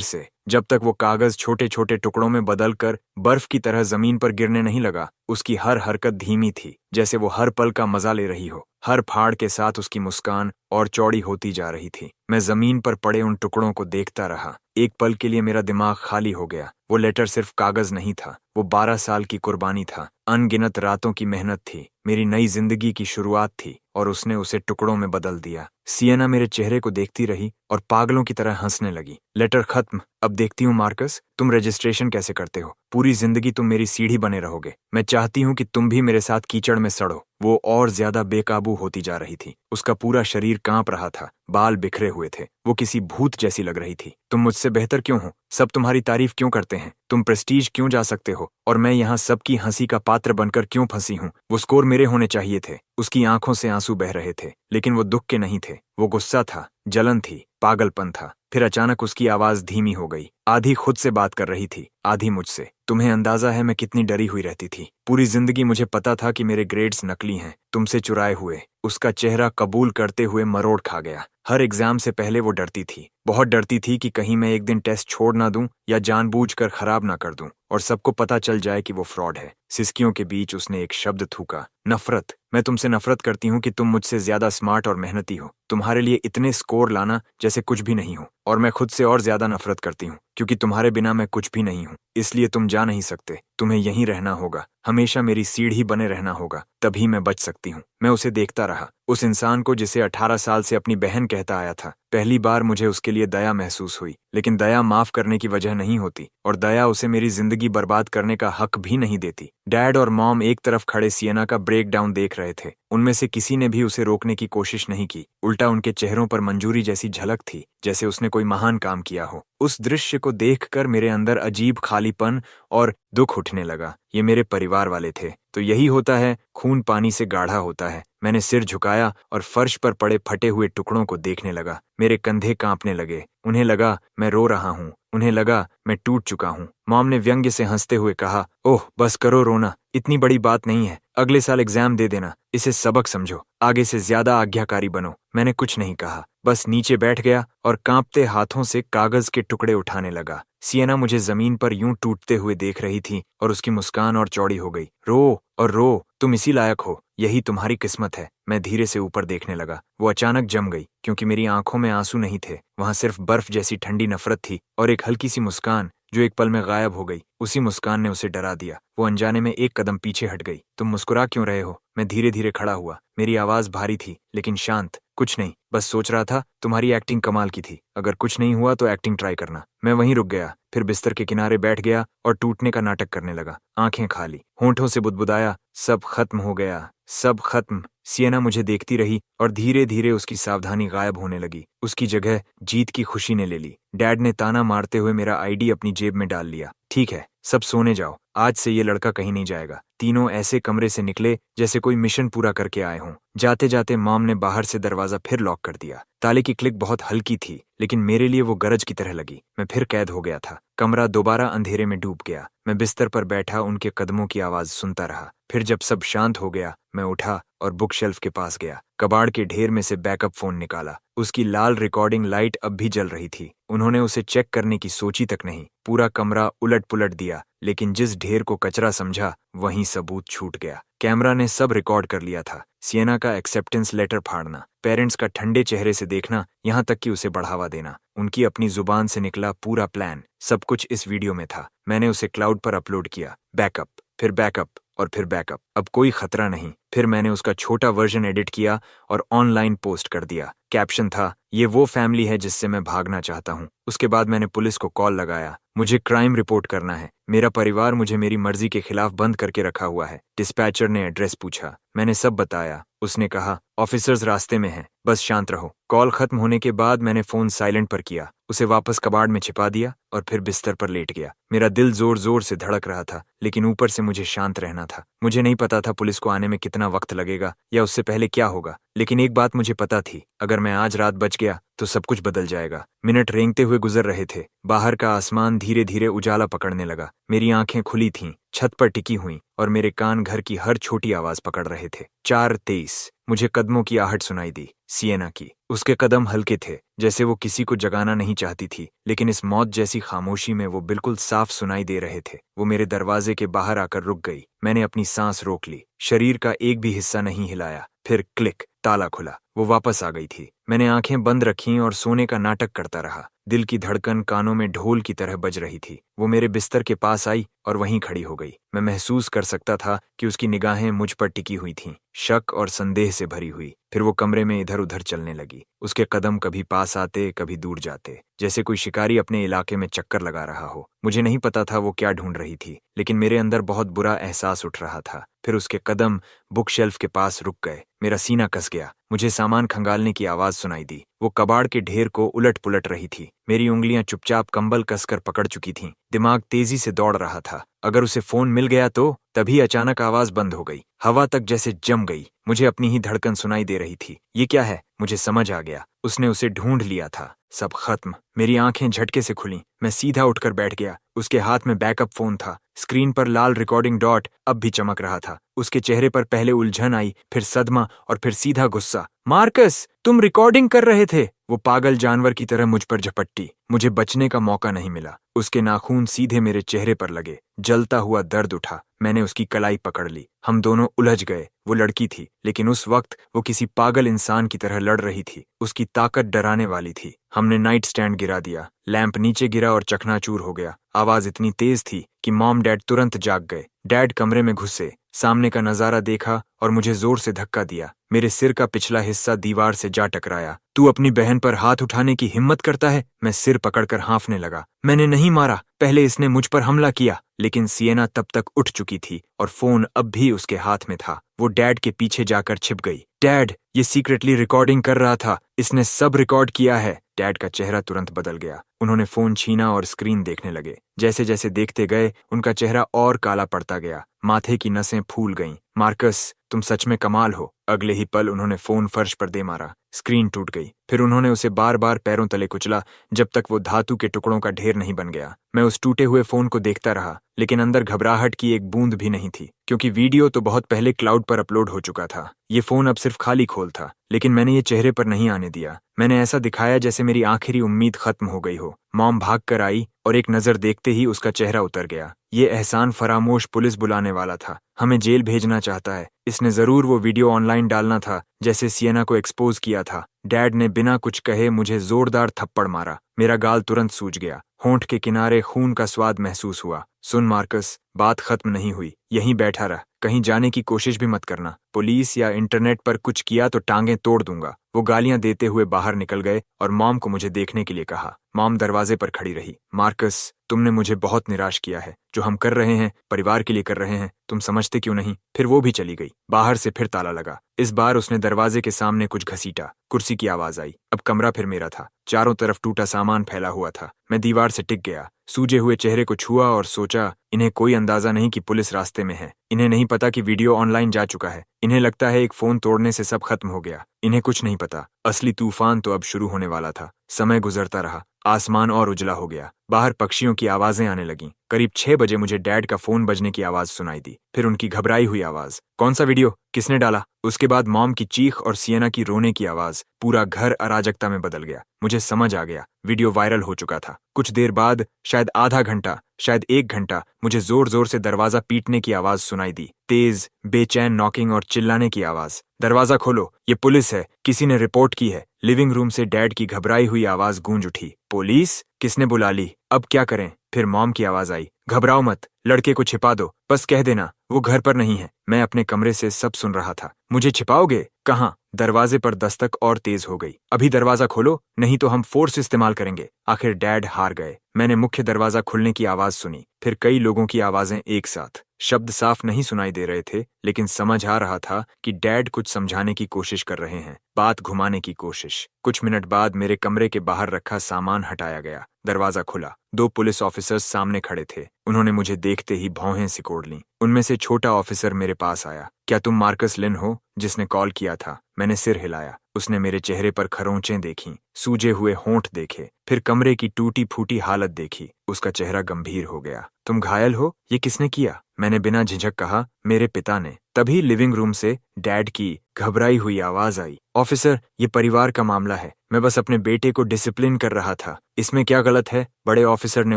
Speaker 1: से, जब तक वो कागज छोटे छोटे टुकड़ों में बदलकर बर्फ की तरह जमीन पर गिरने नहीं लगा। उसकी हर हरकत धीमी थी, जैसे वो हर पल का मजा ले रही हो। हर फाड़ के साथ उसकी मुस्कान और चौड़ी होती जा रही थी। मैं जमीन पर पड़े उन टुकड़ों को देखता रहा। एक पल के लिए मेरा दिमाग खाली हो गया। वो लेटर सिर्फ कागज नहीं था, वो 12 साल की कुर्बानी था, अनगिनत रातों की मेहनत थी, मेरी नई जिंदगी की शुरुआत थी, और उसने उसे टुकड़ों में बदल दिया। सियना मेरे चेहरे को देखती रही और पागलों की तरह हंसने लगी। लेटर खत्म। अब देखती हूँ मार्कस, तुम रजिस्ट्रेशन कैसे करते हो। पूरी जिंदगी तुम मेरी सीढ़ी बने रहोगे। मैं चाहती हूँ कि तुम भी मेरे साथ कीचड़ में सड़ो। वो और ज्यादा बेकाबू होती जा रही थी। उसका पूरा शरीर कांप रहा था, बाल बिखरे हुए थे। वो किसी भूत जैसी लग रही थी। तुम मुझसे बेहतर क्यों हो? सब तुम्हारी तारीफ क्यों करते हैं? तुम प्रेस्टीज क्यों जा सकते हो, और मैं यहाँ सबकी हंसी का पात्र बनकर क्यों फंसी हूँ? वो स्कोर मेरे होने चाहिए थे। उसकी आंखों से आंसू बह रहे थे, लेकिन वो दुख के नहीं थे। वो गुस्सा था, जलन थी, पागलपन था। फिर अचानक उसकी आवाज धीमी हो गई। आधी खुद से बात कर रही थी, आधी मुझसे। तुम्हें अंदाजा है मैं कितनी डरी हुई रहती थी। पूरी जिंदगी मुझे पता था कि मेरे ग्रेड्स नकली हैं, तुमसे चुराए हुए। उसका चेहरा कबूल करते हुए मरोड़ खा गया। हर एग्जाम से पहले वो डरती थी, बहुत डरती थी कि कहीं मैं एक दिन टेस्ट छोड़ ना दूं या जानबूझकर खराब ना कर दूं, और सबको पता चल जाए कि वो फ्रॉड है। सिसकियों के बीच उसने एक शब्द थूका, नफरत। मैं तुमसे नफरत करती हूँ कि तुम मुझसे ज्यादा स्मार्ट और मेहनती हो। तुम्हारे लिए इतने स्कोर लाना जैसे कुछ भी नहीं हो। और मैं खुद से और ज्यादा नफरत करती हूँ, क्योंकि तुम्हारे बिना मैं कुछ भी नहीं हूँ। इसलिए तुम जा नहीं सकते। तुम्हें यहीं रहना होगा, हमेशा मेरी सीढ़ी बने रहना होगा, तभी मैं बच सकती हूँ। मैं उसे देखता रहा, उस इंसान को जिसे 18 साल से अपनी बहन कहता आया था। पहली बार मुझे उसके लिए दया महसूस हुई, लेकिन दया माफ करने की वजह नहीं होती, और दया उसे मेरी जिंदगी बर्बाद करने का हक भी नहीं देती। डैड और मॉम एक तरफ खड़े सियना का ब्रेक डाउन देख रहे थे। उनमें से किसी ने भी उसे रोकने की कोशिश नहीं की। उल्टा उनके चेहरों पर मंजूरी जैसी झलक थी, जैसे उसने कोई महान काम किया हो। उस दृश्य को देखकर मेरे अंदर अजीब खालीपन और दुख उठने लगा। ये मेरे परिवार वाले थे। तो यही होता है, खून पानी से गाढ़ा होता है। मैंने सिर झुकाया और फर्श पर पड़े फटे हुए टुकड़ों को देखने लगा। मेरे कंधे कांपने लगे। उन्हें लगा मैं रो रहा हूँ, उन्हें लगा मैं टूट चुका हूँ। मॉम ने व्यंग्य से हंसते हुए कहा, ओह बस करो रोना, इतनी बड़ी बात नहीं है। अगले साल एग्जाम दे देना, इसे सबक समझो, आगे से ज्यादा आज्ञाकारी बनो। मैंने कुछ नहीं कहा, बस नीचे बैठ गया और कांपते हाथों से कागज के टुकड़े उठाने लगा। सियना मुझे जमीन पर यूं टूटते हुए देख रही थी, और उसकी मुस्कान और चौड़ी हो गई। रो और रो, तुम इसी लायक हो, यही तुम्हारी किस्मत है। मैं धीरे से ऊपर देखने लगा। वो अचानक जम गई, क्योंकि मेरी आंखों में आंसू नहीं थे। वहां सिर्फ बर्फ जैसी ठंडी नफरत थी, और एक हल्की सी मुस्कान जो एक पल में गायब हो गई। उसी मुस्कान ने उसे डरा दिया। वो अनजाने में एक कदम पीछे हट गई। तुम मुस्कुरा क्यों रहे हो? मैं धीरे धीरे खड़ा हुआ। मेरी आवाज भारी थी, लेकिन शांत। कुछ नहीं, बस सोच रहा था तुम्हारी एक्टिंग कमाल की थी। अगर कुछ नहीं हुआ तो एक्टिंग ट्राई करना। मैं वहीं रुक गया, फिर बिस्तर के किनारे बैठ गया और टूटने का नाटक करने लगा। आंखें खाली, होंठों से बुदबुदाया, सब खत्म हो गया, सब खत्म। सियना मुझे देखती रही, और धीरे धीरे उसकी सावधानी गायब होने लगी। उसकी जगह जीत की खुशी ने ले ली। डैड ने ताना मारते हुए मेरा आईडी अपनी जेब में डाल लिया। ठीक है, सब सोने जाओ, आज से ये लड़का कहीं नहीं जाएगा। तीनों ऐसे कमरे से निकले जैसे कोई मिशन पूरा करके आए हों। जाते जाते मॉम ने बाहर से दरवाजा फिर लॉक कर दिया। ताले की क्लिक बहुत हल्की थी, लेकिन मेरे लिए वो गरज की तरह लगी। मैं फिर कैद हो गया था। कमरा दोबारा अंधेरे में डूब गया। मैं बिस्तर पर बैठा उनके कदमों की आवाज सुनता रहा। फिर जब सब शांत हो गया, मैं उठा और बुक शेल्फ के पास गया। कबाड़ के ढेर में से बैकअप फोन निकाला। उसकी लाल रिकॉर्डिंग लाइट अब भी जल रही थी। उन्होंने उसे चेक करने की सोची तक नहीं। पूरा कमरा उलट पुलट दिया, लेकिन जिस ढेर को कचरा समझा वहीं सबूत छूट गया। कैमरा ने सब रिकॉर्ड कर लिया था। सिएना का एक्सेप्टेंस लेटर फाड़ना, पेरेंट्स का ठंडे चेहरे से देखना, यहाँ तक कि उसे बढ़ावा देना, उनकी अपनी जुबान से निकला पूरा प्लान, सब कुछ इस वीडियो में था। मैंने उसे क्लाउड पर अपलोड किया। बैकअप, फिर बैकअप और फिर बैकअप। अब कोई खतरा नहीं। फिर मैंने उसका छोटा वर्जन एडिट किया और ऑनलाइन पोस्ट कर दिया। कैप्शन था, ये वो फैमिली है जिससे मैं भागना चाहता हूँ। उसके बाद मैंने पुलिस को कॉल लगाया। मुझे क्राइम रिपोर्ट करना है। मेरा परिवार मुझे मेरी मर्जी के खिलाफ बंद करके रखा हुआ है। डिस्पैचर ने एड्रेस पूछा। मैंने सब बताया। उसने कहा, ऑफिसर्स रास्ते में हैं, बस शांत रहो। कॉल खत्म होने के बाद मैंने फोन साइलेंट पर किया, उसे वापस कबाड़ में छिपा दिया और फिर बिस्तर पर लेट गया। मेरा दिल जोर जोर से धड़क रहा था, लेकिन ऊपर से मुझे शांत रहना था। मुझे नहीं पता था पुलिस को आने में कितना वक्त लगेगा या उससे पहले क्या होगा, लेकिन एक बात मुझे पता थी, अगर मैं आज रात बच गया तो सब कुछ बदल जाएगा। मिनट रेंगते हुए गुजर रहे थे। बाहर का आसमान धीरे धीरे उजाला पकड़ने लगा। मेरी आंखें खुली थीं, छत पर टिकी हुई, और मेरे कान घर की हर छोटी आवाज पकड़ रहे थे। 4:23 मुझे कदमों की आहट सुनाई दी, सिएना की। उसके कदम हल्के थे, जैसे वो किसी को जगाना नहीं चाहती थी, लेकिन इस मौत जैसी खामोशी में वो बिल्कुल साफ सुनाई दे रहे थे। वो मेरे दरवाजे के बाहर आकर रुक गई। मैंने अपनी सांस रोक ली, शरीर का एक भी हिस्सा नहीं हिलाया। फिर क्लिक, ताला खुला। वो वापस आ गई थी। मैंने आंखें बंद रखीं और सोने का नाटक करता रहा। दिल की धड़कन कानों में ढोल की तरह बज रही थी। वो मेरे बिस्तर के पास आई और वहीं खड़ी हो गई। मैं महसूस कर सकता था कि उसकी निगाहें मुझ पर टिकी हुई थीं, शक और संदेह से भरी हुई। फिर वो कमरे में इधर उधर चलने लगी। उसके कदम कभी पास आते, कभी दूर जाते, जैसे कोई शिकारी अपने इलाके में चक्कर लगा रहा हो। मुझे नहीं पता था वो क्या ढूंढ रही थी, लेकिन मेरे अंदर बहुत बुरा एहसास उठ रहा था। फिर उसके कदम बुक शेल्फ के पास रुक गए। मेरा सीना कस गया। मुझे सामान खंगालने की आवाज सुनाई दी। वो कबाड़ के ढेर को उलट पुलट रही थी। मेरी उंगलियां चुपचाप कंबल कसकर पकड़ चुकी थीं। दिमाग तेजी से दौड़ रहा था। अगर उसे फोन मिल गया तो? तभी अचानक आवाज बंद हो गई। हवा तक जैसे जम गई। मुझे अपनी ही धड़कन सुनाई दे रही थी। ये क्या है? मुझे समझ आ गया, उसने उसे ढूंढ लिया था। सब खत्म। मेरी आंखें झटके से खुलीं। मैं सीधा उठकर बैठ गया। उसके हाथ में बैकअप फोन था। स्क्रीन पर लाल रिकॉर्डिंग डॉट अब भी चमक रहा था। उसके चेहरे पर पहले उलझन आई, फिर सदमा और फिर सीधा गुस्सा। मार्कस, तुम रिकॉर्डिंग कर रहे थे? वो पागल जानवर की तरह मुझ पर झपट्टी। मुझे बचने का मौका नहीं मिला। उसके नाखून सीधे मेरे चेहरे पर लगे। जलता हुआ दर्द उठा। मैंने उसकी कलाई पकड़ ली। हम दोनों उलझ गए। वो लड़की थी, लेकिन उस वक्त वो किसी पागल इंसान की तरह लड़ रही थी। उसकी ताकत डराने वाली थी। हमने नाइट स्टैंड गिरा दिया। लैंप नीचे गिरा और चकनाचूर हो गया। आवाज इतनी तेज थी कि मॉम डैड तुरंत जाग गए। डैड कमरे में घुसे, सामने का नजारा देखा और मुझे जोर से धक्का दिया। मेरे सिर का पिछला हिस्सा दीवार से जा टकराया। तू अपनी बहन पर हाथ उठाने की हिम्मत करता है? मैं सिर पकड़कर हाँफने लगा। मैंने नहीं मारा, पहले इसने मुझ पर हमला किया। लेकिन सिएना तब तक उठ चुकी थी और फोन अब भी उसके हाथ में था। वो डैड के पीछे जाकर छिप गई। डैड, ये सीक्रेटली रिकॉर्डिंग कर रहा था, इसने सब रिकॉर्ड किया है। डैड का चेहरा तुरंत बदल गया। उन्होंने फोन छीना और स्क्रीन देखने लगे। जैसे जैसे देखते गए, उनका चेहरा और काला पड़ता गया। माथे की नसें फूल गईं। मार्कस, तुम सच में कमाल हो। अगले ही पल उन्होंने फोन फर्श पर दे मारा। स्क्रीन टूट गई। फिर उन्होंने उसे बार बार पैरों तले कुचला, जब तक वो धातु के टुकड़ों का ढेर नहीं बन गया। मैं उस टूटे हुए फोन को देखता रहा, लेकिन अंदर घबराहट की एक बूंद भी नहीं थी, क्योंकि वीडियो तो बहुत पहले क्लाउड पर अपलोड हो चुका था। ये फोन अब सिर्फ खाली खोल था। लेकिन मैंने ये चेहरे पर नहीं आने दिया। मैंने ऐसा दिखाया जैसे मेरी आखिरी उम्मीद खत्म हो गई हो। मॉम भाग कर आई और एक नजर देखते ही उसका चेहरा उतर गया। ये एहसान फरामोश पुलिस बुलाने वाला था, हमें जेल भेजना चाहता है। इसने जरूर वो वीडियो ऑनलाइन डालना था, जैसे सिएना को एक्सपोज किया था। डैड ने बिना कुछ कहे मुझे जोरदार थप्पड़ मारा। मेरा गाल तुरंत सूज गया। होंठ के किनारे खून का स्वाद महसूस हुआ। सुन मार्कस, बात खत्म नहीं हुई। यहीं बैठा रह, कहीं जाने की कोशिश भी मत करना। पुलिस या इंटरनेट पर कुछ किया तो टांगें तोड़ दूंगा। वो गालियां देते हुए बाहर निकल गए और मॉम को मुझे देखने के लिए कहा। मॉम दरवाजे पर खड़ी रही। मार्कस, तुमने मुझे बहुत निराश किया है। जो हम कर रहे हैं, परिवार के लिए कर रहे हैं, तुम समझते क्यों नहीं? फिर वो भी चली गई। बाहर से फिर ताला लगा। इस बार उसने दरवाजे के सामने कुछ घसीटा। कुर्सी की आवाज आई। अब कमरा फिर मेरा था। चारों तरफ टूटा सामान फैला हुआ था। मैं दीवार से टिक गया। सूजे हुए चेहरे को छुआ और सोचा, इन्हें कोई अंदाजा नहीं कि पुलिस रास्ते में है। इन्हें नहीं पता कि वीडियो ऑनलाइन जा चुका है। इन्हें लगता है एक फोन तोड़ने से सब खत्म हो गया। इन्हें कुछ नहीं पता, असली तूफान तो अब शुरू होने वाला था। समय गुजरता रहा, आसमान और उजला हो गया। बाहर पक्षियों की आवाजें आने लगीं। करीब 6 बजे मुझे डैड का फोन बजने की आवाज सुनाई दी, फिर उनकी घबराई हुई आवाज, कौन सा वीडियो, किसने डाला? उसके बाद मॉम की चीख और सियना की रोने की आवाज। पूरा घर अराजकता में बदल गया। मुझे समझ आ गया, वीडियो वायरल हो चुका था। कुछ देर बाद, शायद आधा घंटा, शायद 1 घंटा, मुझे जोर जोर से दरवाजा पीटने की आवाज सुनाई दी। तेज, बेचैन नॉकिंग और चिल्लाने की आवाज। दरवाजा खोलो, ये पुलिस है, किसी ने रिपोर्ट की है। लिविंग रूम से डैड की घबराई हुई आवाज गूंज उठी। पुलिस? किसने बुला ली? अब क्या करें? फिर मॉम की आवाज आई, घबराओ मत, लड़के को छिपा दो, बस कह देना वो घर पर नहीं है। मैं अपने कमरे से सब सुन रहा था। मुझे छिपाओगे? कहाँ? दरवाजे पर दस्तक और तेज हो गई। अभी दरवाजा खोलो, नहीं तो हम फोर्स इस्तेमाल करेंगे। आखिर डैड हार गए। मैंने मुख्य दरवाजा खुलने की आवाज सुनी, फिर कई लोगों की आवाजें एक साथ। शब्द साफ नहीं सुनाई दे रहे थे, लेकिन समझ आ रहा था कि डैड कुछ समझाने की कोशिश कर रहे हैं, बात घुमाने की कोशिश। कुछ मिनट बाद मेरे कमरे के बाहर रखा सामान हटाया गया। दरवाजा खुला। 2 पुलिस ऑफिसर्स सामने खड़े थे। उन्होंने मुझे देखते ही भौहें सिकोड़ लीं। उनमें से छोटा ऑफिसर मेरे पास आया। क्या तुम मार्कस लिन हो, जिसने कॉल किया था? मैंने सिर हिलाया। उसने मेरे चेहरे पर खरोंचें देखीं, सूजे हुए होंठ देखे, फिर कमरे की टूटी फूटी हालत देखी। उसका चेहरा गंभीर हो गया। तुम घायल हो? ये किसने किया? मैंने बिना झिझक कहा, मेरे पिता ने। तभी लिविंग रूम से डैड की घबराई हुई आवाज आई, ऑफिसर, ये परिवार का मामला है। मैं बस अपने बेटे को डिसिप्लिन कर रहा था। इसमें क्या गलत है? बड़े ऑफिसर ने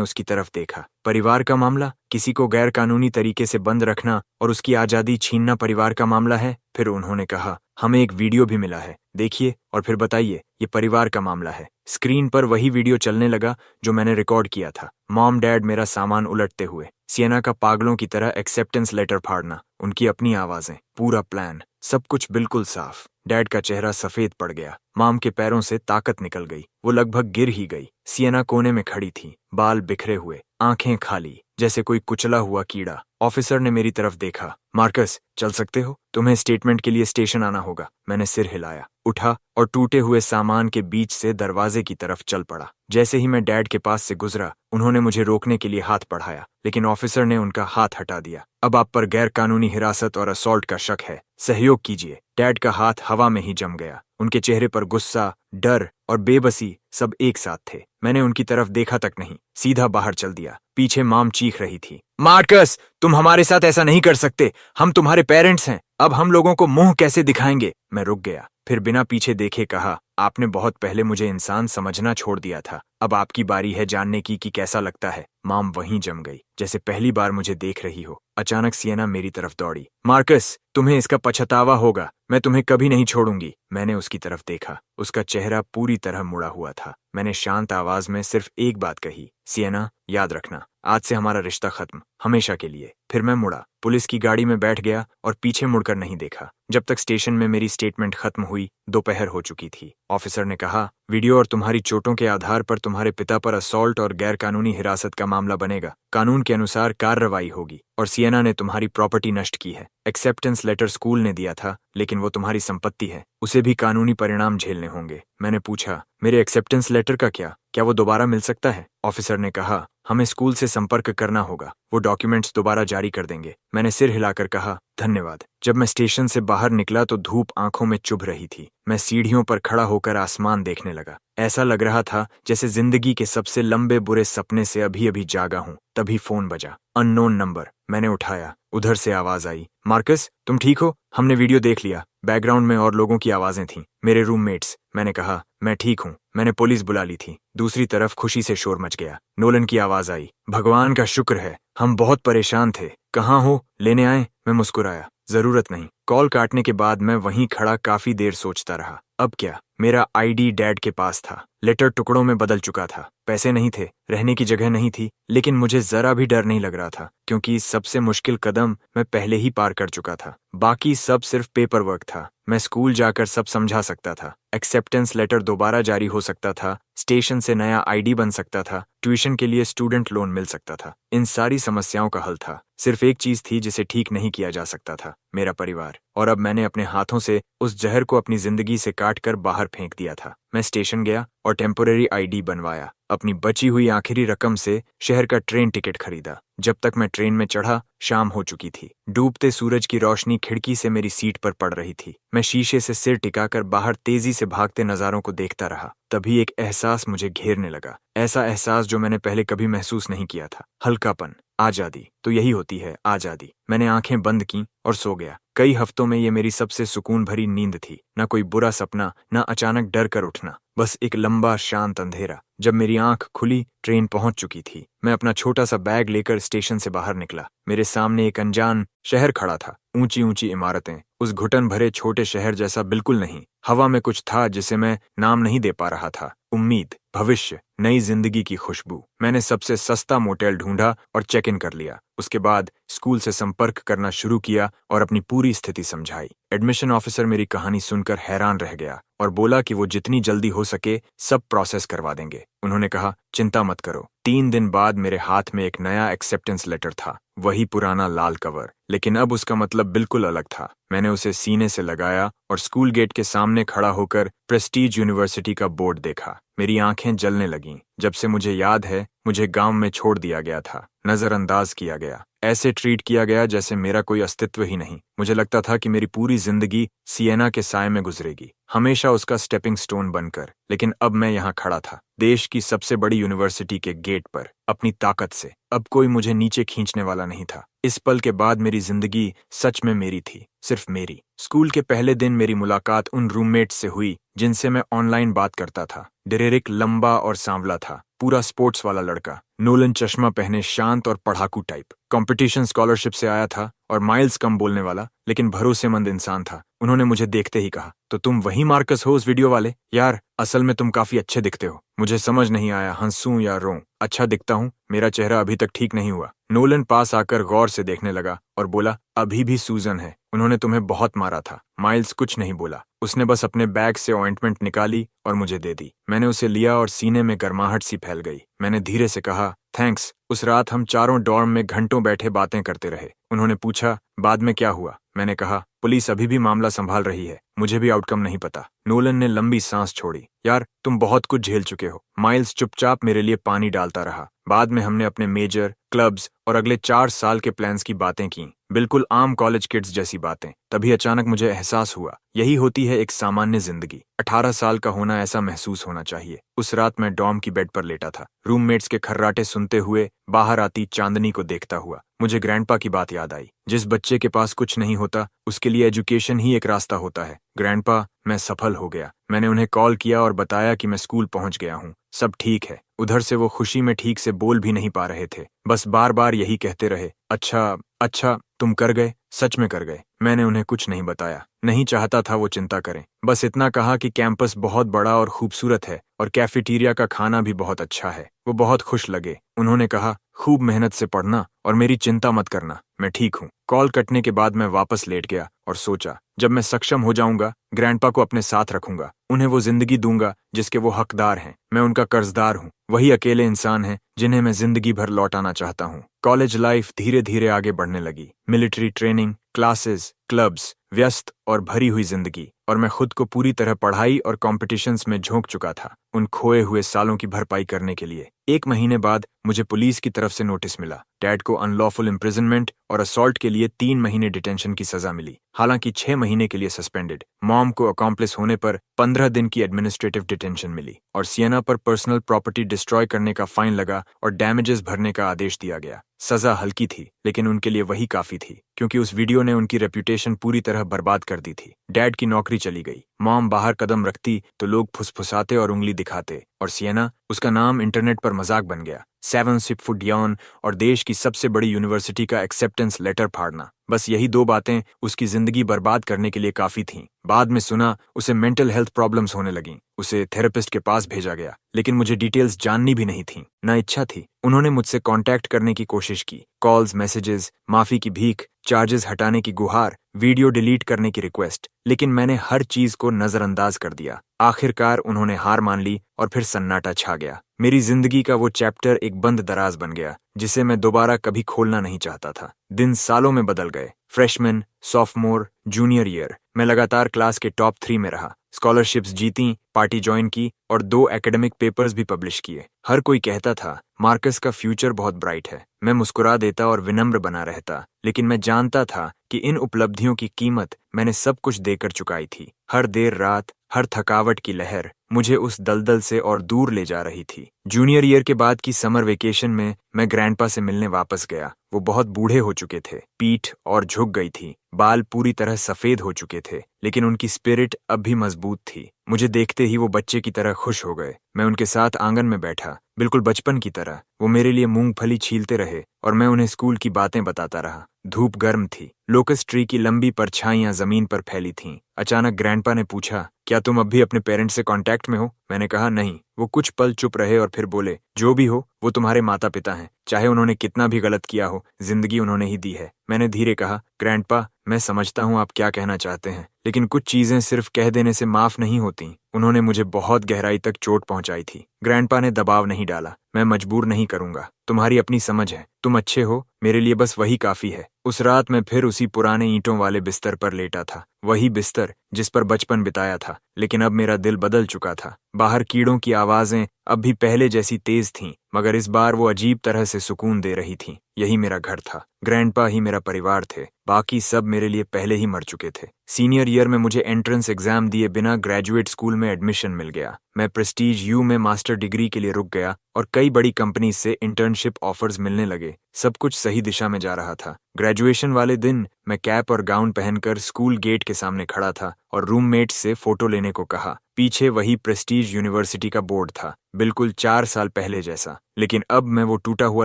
Speaker 1: उसकी तरफ देखा। परिवार का मामला? किसी को गैर कानूनी तरीके से बंद रखना और उसकी आजादी छीनना परिवार का मामला है? फिर उन्होंने कहा, हमें एक वीडियो भी मिला है, देखिए और फिर बताइए। ये परिवार का मामला है। स्क्रीन पर वही वीडियो चलने लगा जो मैंने रिकॉर्ड किया था। मॉम डैड मेरा सामान उलटते हुए, सियना का पागलों की तरह एक्सेप्टेंस लेटर फाड़ना, उनकी अपनी आवाजें, पूरा प्लान, सब कुछ बिल्कुल साफ। डैड का चेहरा सफेद पड़ गया। मॉम के पैरों से ताकत निकल गई, वो लगभग गिर ही गई। सियना कोने में खड़ी थी, बाल बिखरे हुए, आंखें खाली, जैसे कोई कुचला हुआ कीड़ा। ऑफिसर ने मेरी तरफ देखा, मार्कस, चल सकते हो? तुम्हें स्टेटमेंट के लिए स्टेशन आना होगा। मैंने सिर हिलाया, उठा और टूटे हुए सामान के बीच से दरवाजे की तरफ चल पड़ा। जैसे ही मैं डैड के पास से गुजरा, उन्होंने मुझे रोकने के लिए हाथ बढ़ाया, लेकिन ऑफिसर ने उनका हाथ हटा दिया। अब आप पर गैर कानूनी हिरासत और असॉल्ट का शक है, सहयोग कीजिए। डैड का हाथ हवा में ही जम गया। उनके चेहरे पर गुस्सा, डर और बेबसी सब एक साथ थे। मैंने उनकी तरफ देखा तक नहीं, सीधा बाहर चल दिया। पीछे मॉम चीख रही थी, मार्कस, तुम हमारे साथ ऐसा नहीं कर सकते, हम तुम्हारे पेरेंट्स हैं, अब हम लोगों को मुंह कैसे दिखाएंगे? मैं रुक गया, फिर बिना पीछे देखे कहा, आपने बहुत पहले मुझे इंसान समझना छोड़ दिया था, अब आपकी बारी है जानने की कि कैसा लगता है। मॉम वहीं जम गई, जैसे पहली बार मुझे देख रही हो। अचानक सियना मेरी तरफ दौड़ी, मार्कस, तुम्हें इसका पछतावा होगा, मैं तुम्हें कभी नहीं छोड़ूंगी। मैंने उसकी तरफ देखा, उसका चेहरा पूरी तरह मुड़ा हुआ था। मैंने शांत आवाज में सिर्फ एक बात कही, सियना, याद रखना, आज से हमारा रिश्ता खत्म, हमेशा के लिए। फिर मैं मुड़ा, पुलिस की गाड़ी में बैठ गया और पीछे मुड़कर नहीं देखा। जब तक स्टेशन में मेरी स्टेटमेंट खत्म हुई, दोपहर हो चुकी थी। ऑफिसर ने कहा, वीडियो और तुम्हारी चोटों के आधार पर तुम्हारे पिता पर असॉल्ट और गैरकानूनी हिरासत का मामला बनेगा। कानून के अनुसार कार्रवाई होगी और सियना ने तुम्हारी प्रॉपर्टी नष्ट की है। एक्सेप्टेंस लेटर स्कूल ने दिया था, लेकिन वो तुम्हारी संपत्ति है, उसे भी कानूनी परिणाम झेलने होंगे। मैंने पूछा, मेरे एक्सेप्टेंस लेटर का क्या वो दोबारा मिल सकता है? ऑफिसर ने कहा, हमें स्कूल से संपर्क करना होगा, वो डॉक्यूमेंट्स दोबारा जारी कर देंगे। मैंने सिर हिलाकर कहा, धन्यवाद। जब मैं स्टेशन से बाहर निकला तो धूप आंखों में चुभ रही थी। मैं सीढ़ियों पर खड़ा होकर आसमान देखने लगा। ऐसा लग रहा था जैसे जिंदगी के सबसे लंबे बुरे सपने से अभी अभी जागा हूं। तभी फोन बजा, अननोन नंबर। मैंने उठाया, उधर से आवाज आई, मार्कस, तुम ठीक हो? हमने वीडियो देख लिया। बैकग्राउंड में और लोगों की आवाजें थीं, मेरे रूममेट्स। मैंने कहा, मैं ठीक हूँ, मैंने पुलिस बुला ली थी। दूसरी तरफ खुशी से शोर मच गया। नोलन की आवाज आई, भगवान का शुक्र है, हम बहुत परेशान थे। कहाँ हो, लेने आए? मैं मुस्कुराया, जरूरत नहीं। कॉल काटने के बाद मैं वहीं खड़ा काफी देर सोचता रहा। अब क्या? मेरा आईडी डैड के पास था, लेटर टुकड़ों में बदल चुका था, पैसे नहीं थे, रहने की जगह नहीं थी, लेकिन मुझे जरा भी डर नहीं लग रहा था, क्योंकि सबसे मुश्किल कदम मैं पहले ही पार कर चुका था। बाकी सब सिर्फ पेपर वर्क था। मैं स्कूल जाकर सब समझा सकता था। एक्सेप्टेंस लेटर दोबारा जारी हो सकता था, स्टेशन से नया आईडी बन सकता था, ट्यूशन के लिए स्टूडेंट लोन मिल सकता था। इन सारी समस्याओं का हल था। सिर्फ एक चीज थी जिसे ठीक नहीं किया जा सकता था, मेरा परिवार। और अब मैंने अपने हाथों से उस जहर को अपनी जिंदगी से काट कर बाहर फेंक दिया था। मैं स्टेशन गया और टेम्पोरेरी आईडी बनवाया। अपनी बची हुई आखिरी रकम से शहर का ट्रेन टिकट खरीदा। जब तक मैं ट्रेन में चढ़ा, शाम हो चुकी थी। डूबते सूरज की रोशनी खिड़की से मेरी सीट पर पड़ रही थी। मैं शीशे से सिर टिकाकर बाहर तेजी से भागते नजारों को देखता रहा। तभी एक एहसास मुझे घेरने लगा, ऐसा एहसास जो मैंने पहले कभी महसूस नहीं किया था। हल्कापन, आजादी। तो यही होती है आजादी। मैंने आंखें बंद की और सो गया। कई हफ्तों में ये मेरी सबसे सुकून भरी नींद थी। न कोई बुरा सपना, न अचानक डर कर उठना, बस एक लंबा शांत अंधेरा। जब मेरी आंख खुली, ट्रेन पहुंच चुकी थी। मैं अपना छोटा सा बैग लेकर स्टेशन से बाहर निकला। मेरे सामने एक अनजान शहर खड़ा था। ऊंची ऊंची इमारतें, उस घुटन भरे छोटे शहर जैसा बिल्कुल नहीं। हवा में कुछ था जिसे मैं नाम नहीं दे पा रहा था। उम्मीद, भविष्य, नई जिंदगी की खुशबू। मैंने सबसे सस्ता मोटेल ढूंढा और चेक इन कर लिया। उसके बाद स्कूल से संपर्क करना शुरू किया और अपनी पूरी स्थिति समझाई। एडमिशन ऑफिसर मेरी कहानी सुनकर हैरान रह गया और बोला कि वो जितनी जल्दी हो सके सब प्रोसेस करवा देंगे। उन्होंने कहा, चिंता मत करो। 3 दिन बाद मेरे हाथ में एक नया एक्सेप्टेंस लेटर था। वही पुराना लाल कवर, लेकिन अब उसका मतलब बिल्कुल अलग था। मैंने उसे सीने से लगाया और स्कूल गेट के सामने खड़ा होकर प्रेस्टीज यूनिवर्सिटी का बोर्ड देखा। मेरी आंखें जलने लगीं। जब से मुझे याद है, मुझे गांव में छोड़ दिया गया था, नजरअंदाज किया गया, ऐसे ट्रीट किया गया जैसे मेरा कोई अस्तित्व ही नहीं। मुझे लगता था कि मेरी पूरी जिंदगी सिएना के साए में गुजरेगी, हमेशा उसका स्टेपिंग स्टोन बनकर। लेकिन अब मैं यहाँ खड़ा था, देश की सबसे बड़ी यूनिवर्सिटी के गेट पर, अपनी ताकत से। अब कोई मुझे नीचे खींचने वाला नहीं था। इस पल के बाद मेरी जिंदगी सच में मेरी थी, सिर्फ मेरी। स्कूल के पहले दिन मेरी मुलाकात उन रूममेट्स से हुई जिनसे मैं ऑनलाइन बात करता था। डेरेरिक लंबा और सांवला था, पूरा स्पोर्ट्स वाला लड़का, नोलन चश्मा पहने, शांत और पढ़ाकू टाइप। कंपटीशन स्कॉलरशिप से आया था और माइल्स कम बोलने वाला, लेकिन भरोसेमंद इंसान था। उन्होंने मुझे देखते ही कहा, तो तुम वही मार्कस हो उस वीडियो वाले? यार, असल में तुम काफी अच्छे दिखते हो। मुझे समझ नहीं आया हंसूं या रोऊं। अच्छा दिखता हूँ? मेरा चेहरा अभी तक ठीक नहीं हुआ। नोलन पास आकर गौर से देखने लगा और बोला, अभी भी सूजन है, उन्होंने तुम्हें बहुत मारा था। माइल्स कुछ नहीं बोला। उसने बस अपने बैग से ऑइंटमेंट निकाली और मुझे दे दी। मैंने उसे लिया और सीने में गर्माहट सी फैल गई। मैंने धीरे से कहा, थैंक्स। उस रात हम चारों डॉर्म में घंटों बैठे बातें करते रहे। उन्होंने पूछा, बाद में क्या हुआ? मैंने कहा, पुलिस अभी भी मामला संभाल रही है, मुझे भी आउटकम नहीं पता। नोलन ने लंबी सांस छोड़ी। यार, तुम बहुत कुछ झेल चुके हो। माइल्स चुपचाप मेरे लिए पानी डालता रहा। बाद में हमने अपने मेजर, क्लब्स और अगले 4 साल के प्लान्स की बातें की, बिल्कुल आम कॉलेज किड्स जैसी बातें। तभी अचानक मुझे एहसास हुआ, यही होती है एक सामान्य जिंदगी। 18 साल का होना ऐसा महसूस होना चाहिए। उस रात मैं डॉर्म की बेड पर लेटा था, रूममेट्स के खर्राटे सुनते हुए, बाहर आती चांदनी को देखता हुआ। मुझे ग्रैंडपा की बात याद आई। जिस बच्चे के पास कुछ नहीं होता, उसके लिए एजुकेशन ही एक रास्ता होता है। ग्रैंडपा, मैं सफल हो गया। मैंने उन्हें कॉल किया और बताया कि मैं स्कूल पहुंच गया हूँ, सब ठीक है। उधर से वो खुशी में ठीक से बोल भी नहीं पा रहे थे, बस बार बार यही कहते रहे, अच्छा अच्छा, तुम कर गए, सच में कर गए। मैंने उन्हें कुछ नहीं बताया, नहीं चाहता था वो चिंता करें। बस इतना कहा कि कैंपस बहुत बड़ा और खूबसूरत है और कैफेटेरिया का खाना भी बहुत अच्छा है। वो बहुत खुश लगे। उन्होंने कहा, खूब मेहनत से पढ़ना और मेरी चिंता मत करना, मैं ठीक हूँ। कॉल कटने के बाद मैं वापस लेट गया और सोचा, जब मैं सक्षम हो जाऊंगा, ग्रैंडपा को अपने साथ रखूंगा, उन्हें वो जिंदगी दूंगा जिसके वो हकदार हैं। मैं उनका कर्जदार हूँ। वही अकेले इंसान हैं जिन्हें मैं जिंदगी भर लौटाना चाहता हूँ। कॉलेज लाइफ धीरे धीरे आगे बढ़ने लगी। मिलिट्री ट्रेनिंग, क्लासेस, क्लब्स, व्यस्त और भरी हुई जिंदगी, और मैं खुद को पूरी तरह पढ़ाई और कॉम्पिटिशन्स में झोंक चुका था, उन खोए हुए सालों की भरपाई करने के लिए। 1 महीने बाद मुझे पुलिस की तरफ से नोटिस मिला। डैड को अनलॉफुल इम्प्रिजनमेंट और असॉल्ट के लिए 3 महीने डिटेंशन की सजा मिली, हालांकि 6 महीने के लिए सस्पेंडेड। मॉम को अकॉम्प्लिस होने पर 15 दिन की एडमिनिस्ट्रेटिव डिटेंशन मिली और सिएना पर पर्सनल प्रॉपर्टी डिस्ट्रॉय करने का फाइन लगा और डैमेजेस भरने का आदेश दिया गया। सजा हल्की थी, लेकिन उनके लिए वही काफी थी, क्योंकि उस वीडियो ने उनकी रेप्यूटेशन पूरी तरह बर्बाद कर दी थी। डैड की नौकरी चली गई। मॉम बाहर कदम रखती तो लोग फुसफुसाते और उंगली दिखाते, और सिएना, उसका नाम इंटरनेट पर मजाक बन गया। 7 फुट यौन और देश की सबसे बड़ी यूनिवर्सिटी का एक्सेप्टेंस लेटर फाड़ना, बस यही 2 बातें उसकी जिंदगी बर्बाद करने के लिए काफी थीं। बाद में सुना उसे मेंटल हेल्थ प्रॉब्लम्स होने लगीं। उसे थेरेपिस्ट के पास भेजा गया, लेकिन मुझे डिटेल्स जाननी भी नहीं थी, ना इच्छा थी। उन्होंने मुझसे कांटेक्ट करने की कोशिश की, कॉल्स, मैसेजेस, माफी की भीख, चार्जेस हटाने की गुहार, वीडियो डिलीट करने की रिक्वेस्ट, लेकिन मैंने हर चीज को नजरअंदाज कर दिया। आखिरकार उन्होंने हार मान ली और फिर सन्नाटा छा गया। मेरी जिंदगी का वो चैप्टर एक बंद दराज बन गया जिसे मैं दोबारा कभी खोलना नहीं चाहता था। दिन सालों में बदल गए। फ्रेशमैन, सॉफ्टमोर, जूनियर ईयर मैं लगातार क्लास के टॉप 3 में रहा। स्कॉलरशिप्स जीती, पार्टी ज्वाइन की और 2 एकेडमिक पेपर्स भी पब्लिश किए। हर कोई कहता था मार्कस का फ्यूचर बहुत ब्राइट है। मैं मुस्कुरा देता और विनम्र बना रहता, लेकिन मैं जानता था कि इन उपलब्धियों की कीमत मैंने सब कुछ देकर चुकाई थी। हर देर रात, हर थकावट की लहर मुझे उस दलदल से और दूर ले जा रही थी। जूनियर ईयर के बाद की समर वेकेशन में मैं ग्रैंडपा से मिलने वापस गया। वो बहुत बूढ़े हो चुके थे, पीठ और झुक गई थी, बाल पूरी तरह सफेद हो चुके थे, लेकिन उनकी स्पिरिट अब भी मजबूत थी। मुझे देखते ही वो बच्चे की तरह खुश हो गए। मैं उनके साथ आंगन में बैठा, बिल्कुल बचपन की तरह। वो मेरे लिए मूंगफली छीलते रहे और मैं उन्हें स्कूल की बातें बताता रहा। धूप गर्म थी, लोकस ट्री की लंबी परछाइयां जमीन पर फैली थीं। अचानक ग्रैंडपा ने पूछा, क्या तुम अब भी अपने पेरेंट्स से कांटेक्ट में हो? मैंने कहा नहीं। वो कुछ पल चुप रहे और फिर बोले, जो भी हो वो तुम्हारे माता पिता हैं। चाहे उन्होंने कितना भी गलत किया हो, जिंदगी उन्होंने ही दी है। मैंने धीरे कहा, ग्रैंडपा, मैं समझता हूँ आप क्या कहना चाहते हैं, लेकिन कुछ चीजें सिर्फ कह देने से माफ नहीं होती। उन्होंने मुझे बहुत गहराई तक चोट पहुंचाई थी। ग्रैंडपा ने दबाव नहीं डाला। मैं मजबूर नहीं करूंगा, तुम्हारी अपनी समझ है, तुम अच्छे हो, मेरे लिए बस वही काफी है। उस रात मैं फिर उसी पुराने ईंटों वाले बिस्तर पर लेटा था, वही बिस्तर जिस पर बचपन बिताया था, लेकिन अब मेरा दिल बदल चुका था। बाहर कीड़ों की आवाजें अब भी पहले जैसी तेज थीं, मगर इस बार वो अजीब तरह से सुकून दे रही थीं। यही मेरा घर था, ग्रैंडपा ही मेरा परिवार थे, बाकी सब मेरे लिए पहले ही मर चुके थे। सीनियर ईयर में मुझे एंट्रेंस एग्जाम दिए बिना ग्रेजुएट स्कूल में एडमिशन मिल गया। मैं प्रेस्टीज यू में मास्टर डिग्री के लिए रुक गया और कई बड़ी कंपनी से इंटर्नशिप ऑफर्स मिलने लगे। सब कुछ सही दिशा में जा रहा था। ग्रेजुएशन वाले दिन मैं कैप और गाउन पहनकर स्कूल गेट के सामने खड़ा था और रूममेट से फोटो लेने को कहा। पीछे वही प्रेस्टीज यूनिवर्सिटी का बोर्ड था, बिल्कुल 4 साल पहले जैसा। लेकिन अब मैं वो टूटा हुआ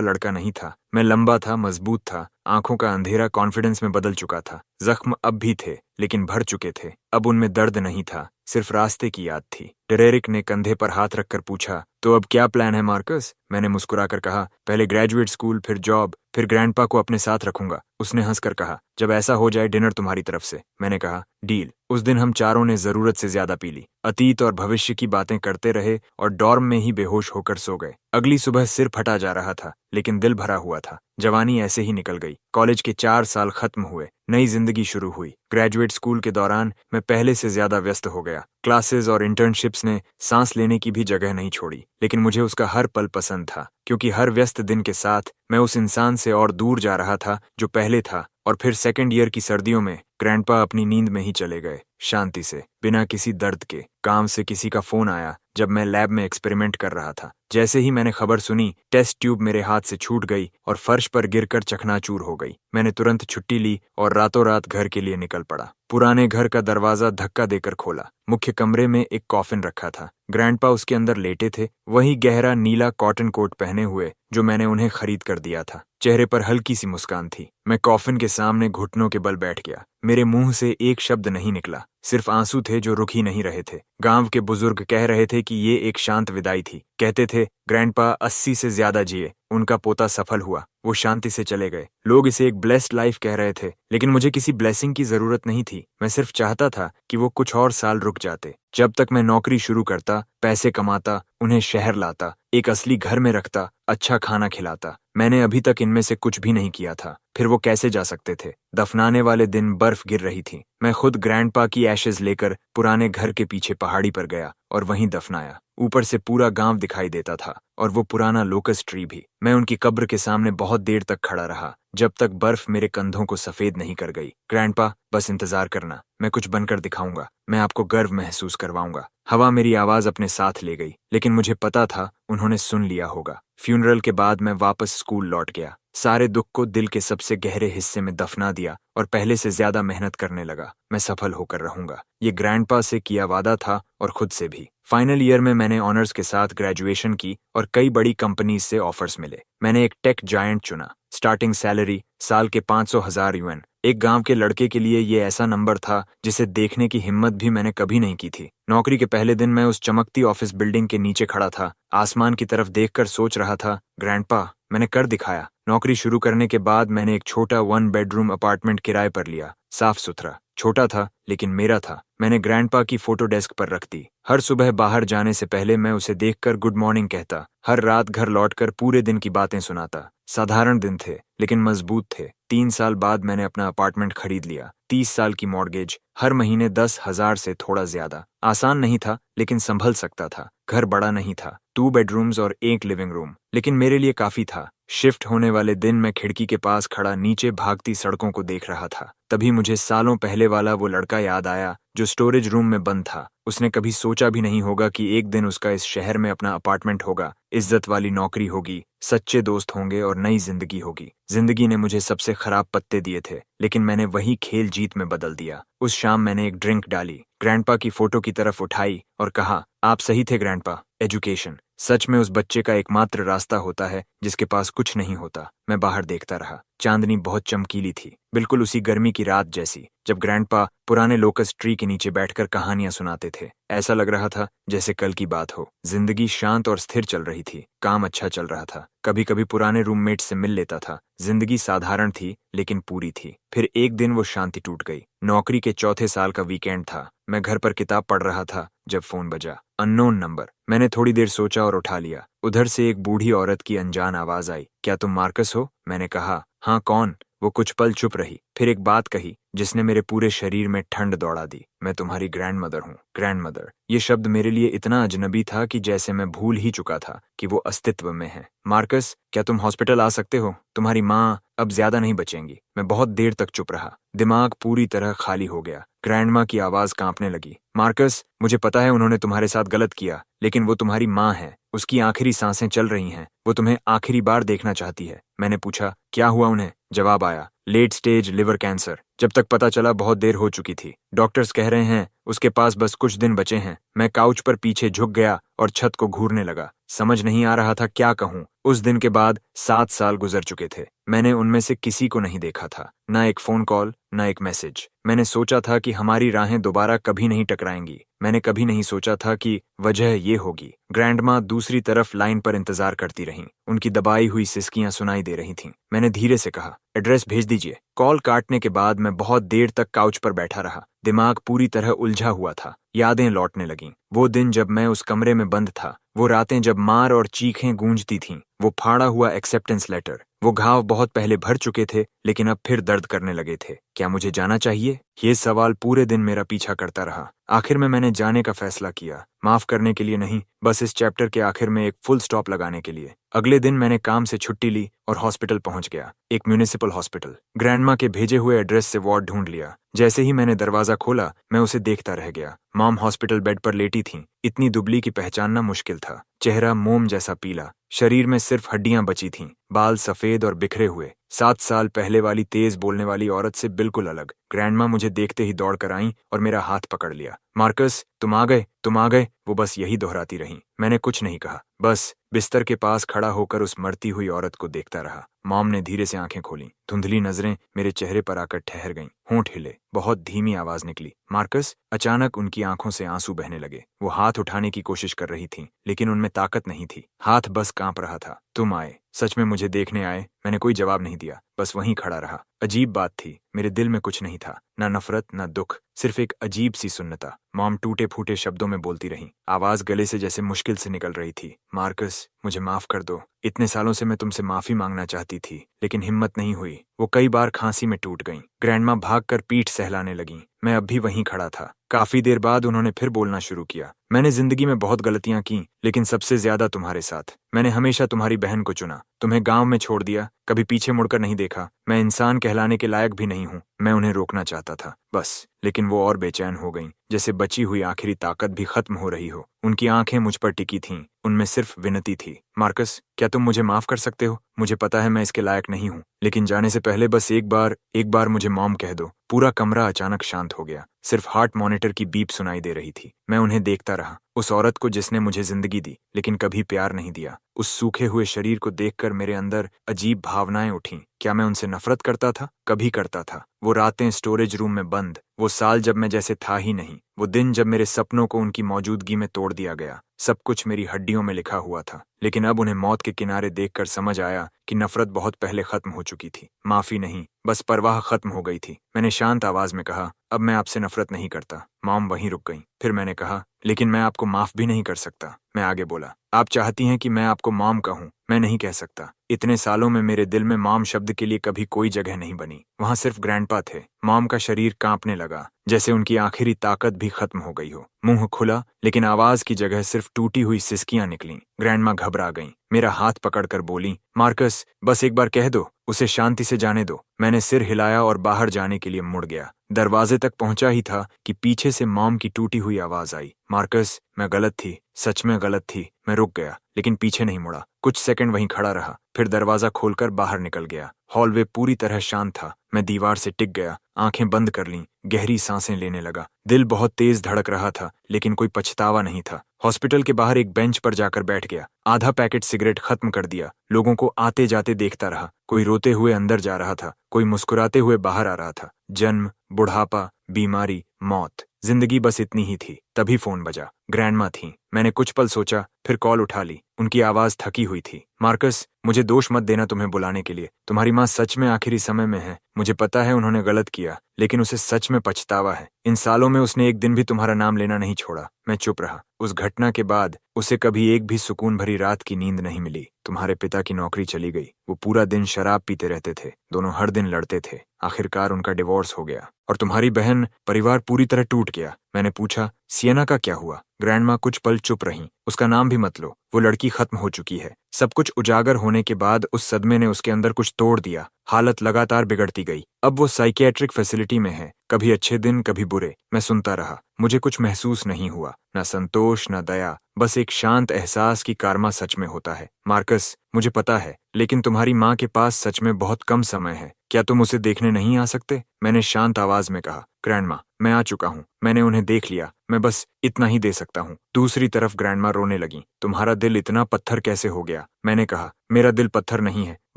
Speaker 1: लड़का नहीं था। मैं लंबा था, मजबूत था, आंखों का अंधेरा कॉन्फिडेंस में बदल चुका था। जख्म अब भी थे, लेकिन भर चुके थे। अब उनमें दर्द नहीं था, सिर्फ रास्ते की याद थी। डेरेरिक ने कंधे पर हाथ रखकर पूछा, तो अब क्या प्लान है मार्कस? मैंने मुस्कुराकर कहा, पहले ग्रेजुएट स्कूल, फिर जॉब, फिर ग्रैंडपा को अपने साथ रखूंगा। उसने हंसकर कहा, जब ऐसा हो जाए डिनर तुम्हारी तरफ से। मैंने कहा, डील। उस दिन हम चारों ने जरूरत से ज्यादा पी ली, अतीत और भविष्य की बातें करते रहे और डॉर्म में ही बेहोश होकर सो गए। अगली सुबह सिर फटा जा रहा था, लेकिन दिल भरा हुआ था। जवानी ऐसे ही निकल गई। कॉलेज के 4 साल खत्म हुए, नई जिंदगी शुरू हुई। ग्रेजुएट स्कूल के दौरान मैं पहले से ज्यादा व्यस्त हो गया। क्लासेस और इंटर्नशिप्स ने सांस लेने की भी जगह नहीं छोड़ी, लेकिन मुझे उसका हर पल पसंद था, क्योंकि हर व्यस्त दिन के साथ मैं उस इंसान से और दूर जा रहा था जो पहले था। और फिर सेकंड ईयर की सर्दियों में ग्रैंडपा अपनी नींद में ही चले गए, शांति से, बिना किसी दर्द के। काम से किसी का फोन आया जब मैं लैब में एक्सपेरिमेंट कर रहा था। जैसे ही मैंने खबर सुनी, टेस्ट ट्यूब मेरे हाथ से छूट गई और फर्श पर गिरकर चकनाचूर हो गई। मैंने तुरंत छुट्टी ली और रातों रात घर के लिए निकल पड़ा। पुराने घर का दरवाजा धक्का देकर खोला। मुख्य कमरे में एक कॉफिन रखा था। ग्रैंडपा उसके अंदर लेटे थे, वही गहरा नीला कॉटन कोट पहने हुए जो मैंने उन्हें खरीद कर दिया था। चेहरे पर हल्की सी मुस्कान थी। मैं कॉफिन के सामने घुटनों के बल बैठ गया। मेरे मुंह से एक शब्द नहीं निकला, सिर्फ आंसू थे जो रुक ही नहीं रहे थे। गांव के बुजुर्ग कह रहे थे कि ये एक शांत विदाई थी। कहते थे, ग्रैंडपा 80 से ज्यादा जिए, उनका पोता सफल हुआ, वो शांति से चले गए। लोग इसे एक ब्लेस्ड लाइफ कह रहे थे, लेकिन मुझे किसी ब्लेसिंग की जरूरत नहीं थी। मैं सिर्फ चाहता था कि वो कुछ और साल रुक जाते। जब तक मैं नौकरी शुरू करता, पैसे कमाता, उन्हें शहर लाता, एक असली घर में रखता, अच्छा खाना खिलाता। मैंने अभी तक इनमें से कुछ भी नहीं किया था। फिर वो कैसे जा सकते थे? दफनाने वाले दिन बर्फ गिर रही थी। मैं खुद ग्रैंडपा की एशेज लेकर पुराने घर के पीछे पहाड़ी पर गया और वहीं दफनाया। ऊपर से पूरा गांव दिखाई देता था और वो पुराना लोकस ट्री भी। मैं उनकी कब्र के सामने बहुत देर तक खड़ा रहा, जब तक बर्फ मेरे कंधों को सफेद नहीं कर गई। ग्रैंडपा, बस इंतजार करना, मैं कुछ बनकर दिखाऊंगा, मैं आपको गर्व महसूस करवाऊंगा। हवा मेरी आवाज अपने साथ ले गई, लेकिन मुझे पता था उन्होंने सुन लिया होगा। फ्यूनरल के बाद मैं वापस स्कूल लौट गया। सारे दुख को दिल के सबसे गहरे हिस्से में दफना दिया और पहले से ज्यादा मेहनत करने लगा। मैं सफल होकर रहूंगा, ये ग्रैंडपा से किया वादा था और खुद से भी। फाइनल ईयर में मैंने ऑनर्स के साथ ग्रेजुएशन की और कई बड़ी कंपनीज से ऑफर्स मिले। मैंने एक टेक जायंट चुना। स्टार्टिंग सैलरी साल के 500,000 यूएन। एक गांव के लड़के के लिए ये ऐसा नंबर था जिसे देखने की हिम्मत भी मैंने कभी नहीं की थी। नौकरी के पहले दिन मैं उस चमकती ऑफिस बिल्डिंग के नीचे खड़ा था, आसमान की तरफ देखकर सोच रहा था, ग्रैंडपा, मैंने कर दिखाया। नौकरी शुरू करने के बाद मैंने एक छोटा 1 बेडरूम अपार्टमेंट किराए पर लिया। साफ सुथरा, छोटा था लेकिन मेरा था। मैंने ग्रैंडपा की फोटो डेस्क पर रख दी। हर सुबह बाहर जाने से पहले मैं उसे देखकर गुड मॉर्निंग कहता। हर रात घर लौटकर पूरे दिन की बातें सुनाता। साधारण दिन थे लेकिन मजबूत थे। 3 साल बाद मैंने अपना अपार्टमेंट खरीद लिया। 30 साल की मॉर्गेज, हर महीने 10,000 से थोड़ा ज्यादा। आसान नहीं था लेकिन संभल सकता था। घर बड़ा नहीं था, 2 बेडरूम्स और 1 लिविंग रूम, लेकिन मेरे लिए काफी था। शिफ्ट होने वाले दिन मैं खिड़की के पास खड़ा नीचे भागती सड़कों को देख रहा था। तभी मुझे सालों पहले वाला वो लड़का याद आया जो स्टोरेज रूम में बंद था। उसने कभी सोचा भी नहीं होगा कि एक दिन उसका इस शहर में अपना अपार्टमेंट होगा, इज्जत वाली नौकरी होगी, सच्चे दोस्त होंगे और नई जिंदगी होगी। जिंदगी ने मुझे सबसे खराब पत्ते दिए थे लेकिन मैंने वही खेल जीत में बदल दिया। उस शाम मैंने एक ड्रिंक डाली, ग्रैंडपा की फोटो की तरफ उठाई और कहा, आप सही थे ग्रैंडपा, एजुकेशन सच में उस बच्चे का एकमात्र रास्ता होता है जिसके पास कुछ नहीं होता। मैं बाहर देखता रहा। चांदनी बहुत चमकीली थी, बिल्कुल उसी गर्मी की रात जैसी जब ग्रैंडपा पुराने लोकस ट्री के नीचे बैठकर कहानियां सुनाते थे। ऐसा लग रहा था जैसे कल की बात हो। जिंदगी शांत और स्थिर चल रही थी, काम अच्छा चल रहा था, कभी कभी पुराने रूममेट से मिल लेता था। जिंदगी साधारण थी लेकिन पूरी थी। फिर एक दिन वो शांति टूट गई। नौकरी के चौथे साल का वीकेंड था। मैं घर पर किताब पढ़ रहा था जब फोन बजा। Unknown number. मैंने थोड़ी देर सोचा और उठा लिया। उधर से एक बूढ़ी औरत की अनजान आवाज आई, क्या तुम मार्कस हो? मैंने कहा, हाँ कौन? वो कुछ पल चुप रही, फिर एक बात कही जिसने मेरे पूरे शरीर में ठंड दौड़ा दी, मैं तुम्हारी ग्रैंडमदर हूँ। ग्रैंडमदर, ये शब्द मेरे लिए इतना अजनबी था कि जैसे मैं भूल ही चुका था कि वो अस्तित्व में है। मार्कस, क्या तुम हॉस्पिटल आ सकते हो? तुम्हारी माँ अब ज्यादा नहीं बचेंगी। मैं बहुत देर तक चुप रहा, दिमाग पूरी तरह खाली हो गया। ग्रैंडमा की आवाज कांपने लगी, मार्कस, मुझे पता है उन्होंने तुम्हारे साथ गलत किया, लेकिन वो तुम्हारी माँ है, उसकी आखिरी सांसें चल रही हैं, वो तुम्हें आखिरी बार देखना चाहती है। मैंने पूछा, क्या हुआ उन्हें? जवाब आया, लेट स्टेज लिवर कैंसर। जब तक पता चला बहुत देर हो चुकी थी। डॉक्टर्स कह रहे हैं उसके पास बस कुछ दिन बचे हैं। मैं काउच पर पीछे झुक गया और छत को घूरने लगा। समझ नहीं आ रहा था क्या कहूँ। उस दिन के बाद 7 साल गुजर चुके थे। मैंने उनमें से किसी को नहीं देखा था, ना एक फोन कॉल, ना एक मैसेज। मैंने सोचा था कि हमारी राहें दोबारा कभी नहीं टकराएंगी। मैंने कभी नहीं सोचा था कि वजह ये होगी। ग्रैंडमा दूसरी तरफ लाइन पर इंतजार करती रहीं। उनकी दबाई हुई सिसकियां सुनाई दे रही थीं। मैंने धीरे से कहा, एड्रेस भेज दीजिए। कॉल काटने के बाद मैं बहुत देर तक काउच पर बैठा रहा। दिमाग पूरी तरह उलझा हुआ था। यादें लौटने लगीं। वो दिन जब मैं उस कमरे में बंद था, वो रातें जब मार और चीखें गूंजती थीं, वो फाड़ा हुआ एक्सेप्टेंस लेटर। वो घाव बहुत पहले भर चुके थे लेकिन अब फिर दर्द करने लगे थे। क्या मुझे जाना चाहिए? ये सवाल पूरे दिन मेरा पीछा करता रहा। आखिर में मैंने जाने का फैसला किया, माफ करने के लिए नहीं, बस इस चैप्टर के आखिर में एक फुल स्टॉप लगाने के लिए। अगले दिन मैंने काम से छुट्टी ली और हॉस्पिटल पहुंच गया, एक म्यूनिसिपल हॉस्पिटल। ग्रैंडमा के भेजे हुए एड्रेस से वार्ड ढूंढ लिया। जैसे ही मैंने दरवाजा खोला, मैं उसे देखता रह गया। मॉम हॉस्पिटल बेड पर लेटी थीं, इतनी दुबली कि पहचानना मुश्किल था। चेहरा मोम जैसा पीला, शरीर में सिर्फ हड्डियां बची थीं, बाल सफेद और बिखरे हुए। 7 साल पहले वाली तेज बोलने वाली औरत से बिल्कुल अलग। ग्रैंडमा मुझे देखते ही दौड़ कर आईं और मेरा हाथ पकड़ लिया। मार्कस, तुम आ गए, तुम आ गए, वो बस यही दोहराती रहीं। मैंने कुछ नहीं कहा, बस बिस्तर के पास खड़ा होकर उस मरती हुई औरत को देखता रहा। मॉम ने धीरे से आंखें खोलीं। धुंधली नजरें मेरे चेहरे पर आकर ठहर गईं। होंठ हिले। बहुत धीमी आवाज निकली, मार्कस। अचानक उनकी आंखों से आंसू बहने लगे। वो हाथ उठाने की कोशिश कर रही थीं, लेकिन उनमें ताकत नहीं थी। हाथ बस कांप रहा था। तुम आए, सच में मुझे देखने आए? मैंने कोई जवाब नहीं दिया, बस वहीं खड़ा रहा। अजीब बात थी, मेरे दिल में कुछ नहीं था, ना नफरत, ना दुख, सिर्फ एक अजीब सी सुन्नता। मॉम टूटे फूटे शब्दों में बोलती रहीं, आवाज गले से जैसे मुश्किल से निकल रही थी। मार्कस, मुझे माफ कर दो। इतने सालों से मैं तुमसे माफी मांगना चाहती थी, लेकिन हिम्मत नहीं हुई। वो कई बार खांसी में टूट गईं। ग्रैंडमा भागकर पीठ सहलाने लगीं। मैं अब भी वहीं खड़ा था। काफी देर बाद उन्होंने फिर बोलना शुरू किया। मैंने जिंदगी में बहुत गलतियां की, लेकिन सबसे ज्यादा तुम्हारे साथ। मैंने हमेशा तुम्हारी बहन को चुना, तुम्हें गांव में छोड़ दिया, कभी पीछे मुड़कर नहीं देखा। मैं इंसान कहलाने के लायक भी नहीं हूँ। मैं उन्हें रोकना चाहता था, बस, लेकिन वो और बेचैन हो गईं, जैसे बची हुई आखिरी ताकत भी खत्म हो रही हो। उनकी आंखें मुझ पर टिकी थीं, उनमें सिर्फ विनती थी। मार्कस, क्या तुम मुझे माफ कर सकते हो? मुझे पता है मैं इसके लायक नहीं हूँ, लेकिन जाने से पहले बस एक बार मुझे मॉम कह दो। पूरा कमरा अचानक शांत हो गया। सिर्फ हार्ट मॉनिटर की बीप सुनाई दे रही थी। मैं उन्हें देखता रहा, उस औरत को जिसने मुझे जिंदगी दी लेकिन कभी प्यार नहीं दिया। उस सूखे हुए शरीर को देखकर मेरे अंदर अजीब भावनाएं उठीं। क्या मैं उनसे नफरत करता था? कभी करता था। वो रातें स्टोरेज रूम में बंद, वो साल जब मैं जैसे था ही नहीं, वो दिन जब मेरे सपनों को उनकी मौजूदगी में तोड़ दिया गया। सब कुछ मेरी हड्डियों में लिखा हुआ था, लेकिन अब उन्हें मौत के किनारे देखकर समझ आया कि नफरत बहुत पहले खत्म हो चुकी थी। माफी नहीं, बस परवाह खत्म हो गई थी। मैंने शांत आवाज में कहा, अब मैं आपसे नफरत नहीं करता। मॉम वहीं रुक गई। फिर मैंने कहा, लेकिन मैं आपको माफ भी नहीं कर सकता। मैं आगे बोला, आप चाहती हैं कि मैं आपको मॉम कहूं, मैं नहीं कह सकता। इतने सालों में मेरे दिल में मॉम शब्द के लिए कभी कोई जगह नहीं बनी। वहां सिर्फ ग्रैंडपा थे। मॉम का शरीर कांपने लगा, जैसे उनकी आखिरी ताकत भी खत्म हो गई हो। मुंह खुला, लेकिन आवाज की जगह सिर्फ टूटी हुई सिसकियां निकलीं। ग्रैंडमा घबरा गईं। मेरा हाथ पकड़कर बोली, मार्कस, बस एक बार कह दो, उसे शांति से जाने दो। मैंने सिर हिलाया और बाहर जाने के लिए मुड़ गया। दरवाजे तक पहुंचा ही था कि पीछे से मॉम की टूटी हुई आवाज आई, मार्कस, मैं गलत थी, सच में गलत थी। मैं रुक गया, लेकिन पीछे नहीं मुड़ा। कुछ सेकंड वहीं खड़ा रहा, फिर दरवाजा खोलकर बाहर निकल गया। हॉलवे पूरी तरह शांत था। मैं दीवार से टिक गया, आंखें बंद कर लीं, गहरी सांसें लेने लगा। दिल बहुत तेज धड़क रहा था, लेकिन कोई पछतावा नहीं था। हॉस्पिटल के बाहर एक बेंच पर जाकर बैठ गया। आधा पैकेट सिगरेट खत्म कर दिया। लोगों को आते जाते देखता रहा। कोई रोते हुए अंदर जा रहा था, कोई मुस्कुराते हुए बाहर आ रहा था। जन्म, बुढ़ापा, बीमारी, मौत, जिंदगी बस इतनी ही थी। तभी फोन बजा। ग्रैंडमा थी। मैंने कुछ पल सोचा, फिर कॉल उठा ली। उनकी आवाज थकी हुई थी। मार्कस, मुझे दोष मत देना तुम्हें बुलाने के लिए। तुम्हारी माँ सच में आखिरी समय में है। मुझे पता है उन्होंने गलत किया, लेकिन उसे सच में पछतावा है। इन सालों में उसने एक दिन भी तुम्हारा नाम लेना नहीं छोड़ा। मैं चुप रहा। उस घटना के बाद उसे कभी एक भी सुकून भरी रात की नींद नहीं मिली। तुम्हारे पिता की नौकरी चली गई। वो पूरा दिन शराब पीते रहते थे। दोनों हर दिन लड़ते थे। आखिरकार उनका डिवोर्स हो गया। और तुम्हारी बहन, परिवार पूरी तरह टूट गया। मैंने पूछा, सियना का क्या हुआ? ग्रैंडमा कुछ पल चुप रहीं। उसका नाम भी मत लो, वो लड़की खत्म हो चुकी है। सब कुछ उजागर होने के बाद उस सदमे ने उसके अंदर कुछ तोड़ दिया। हालत लगातार बिगड़ती गई। अब वो साइकियाट्रिक फैसिलिटी में है। कभी अच्छे दिन, कभी बुरे। मैं सुनता रहा। मुझे कुछ महसूस नहीं हुआ, न संतोष, न दया, बस एक शांत एहसास कि कार्मा सच में होता है। मार्कस, मुझे पता है, लेकिन तुम्हारी माँ के पास सच में बहुत कम समय है। क्या तुम उसे देखने नहीं आ सकते? मैंने शांत आवाज में कहा, ग्रैंडमा, मैं आ चुका हूँ। मैंने उन्हें देख लिया। मैं बस इतना ही दे सकता हूँ। दूसरी तरफ ग्रैंडमा रोने लगी। तुम्हारा दिल इतना पत्थर कैसे हो गया? मैंने कहा, मेरा दिल पत्थर नहीं है।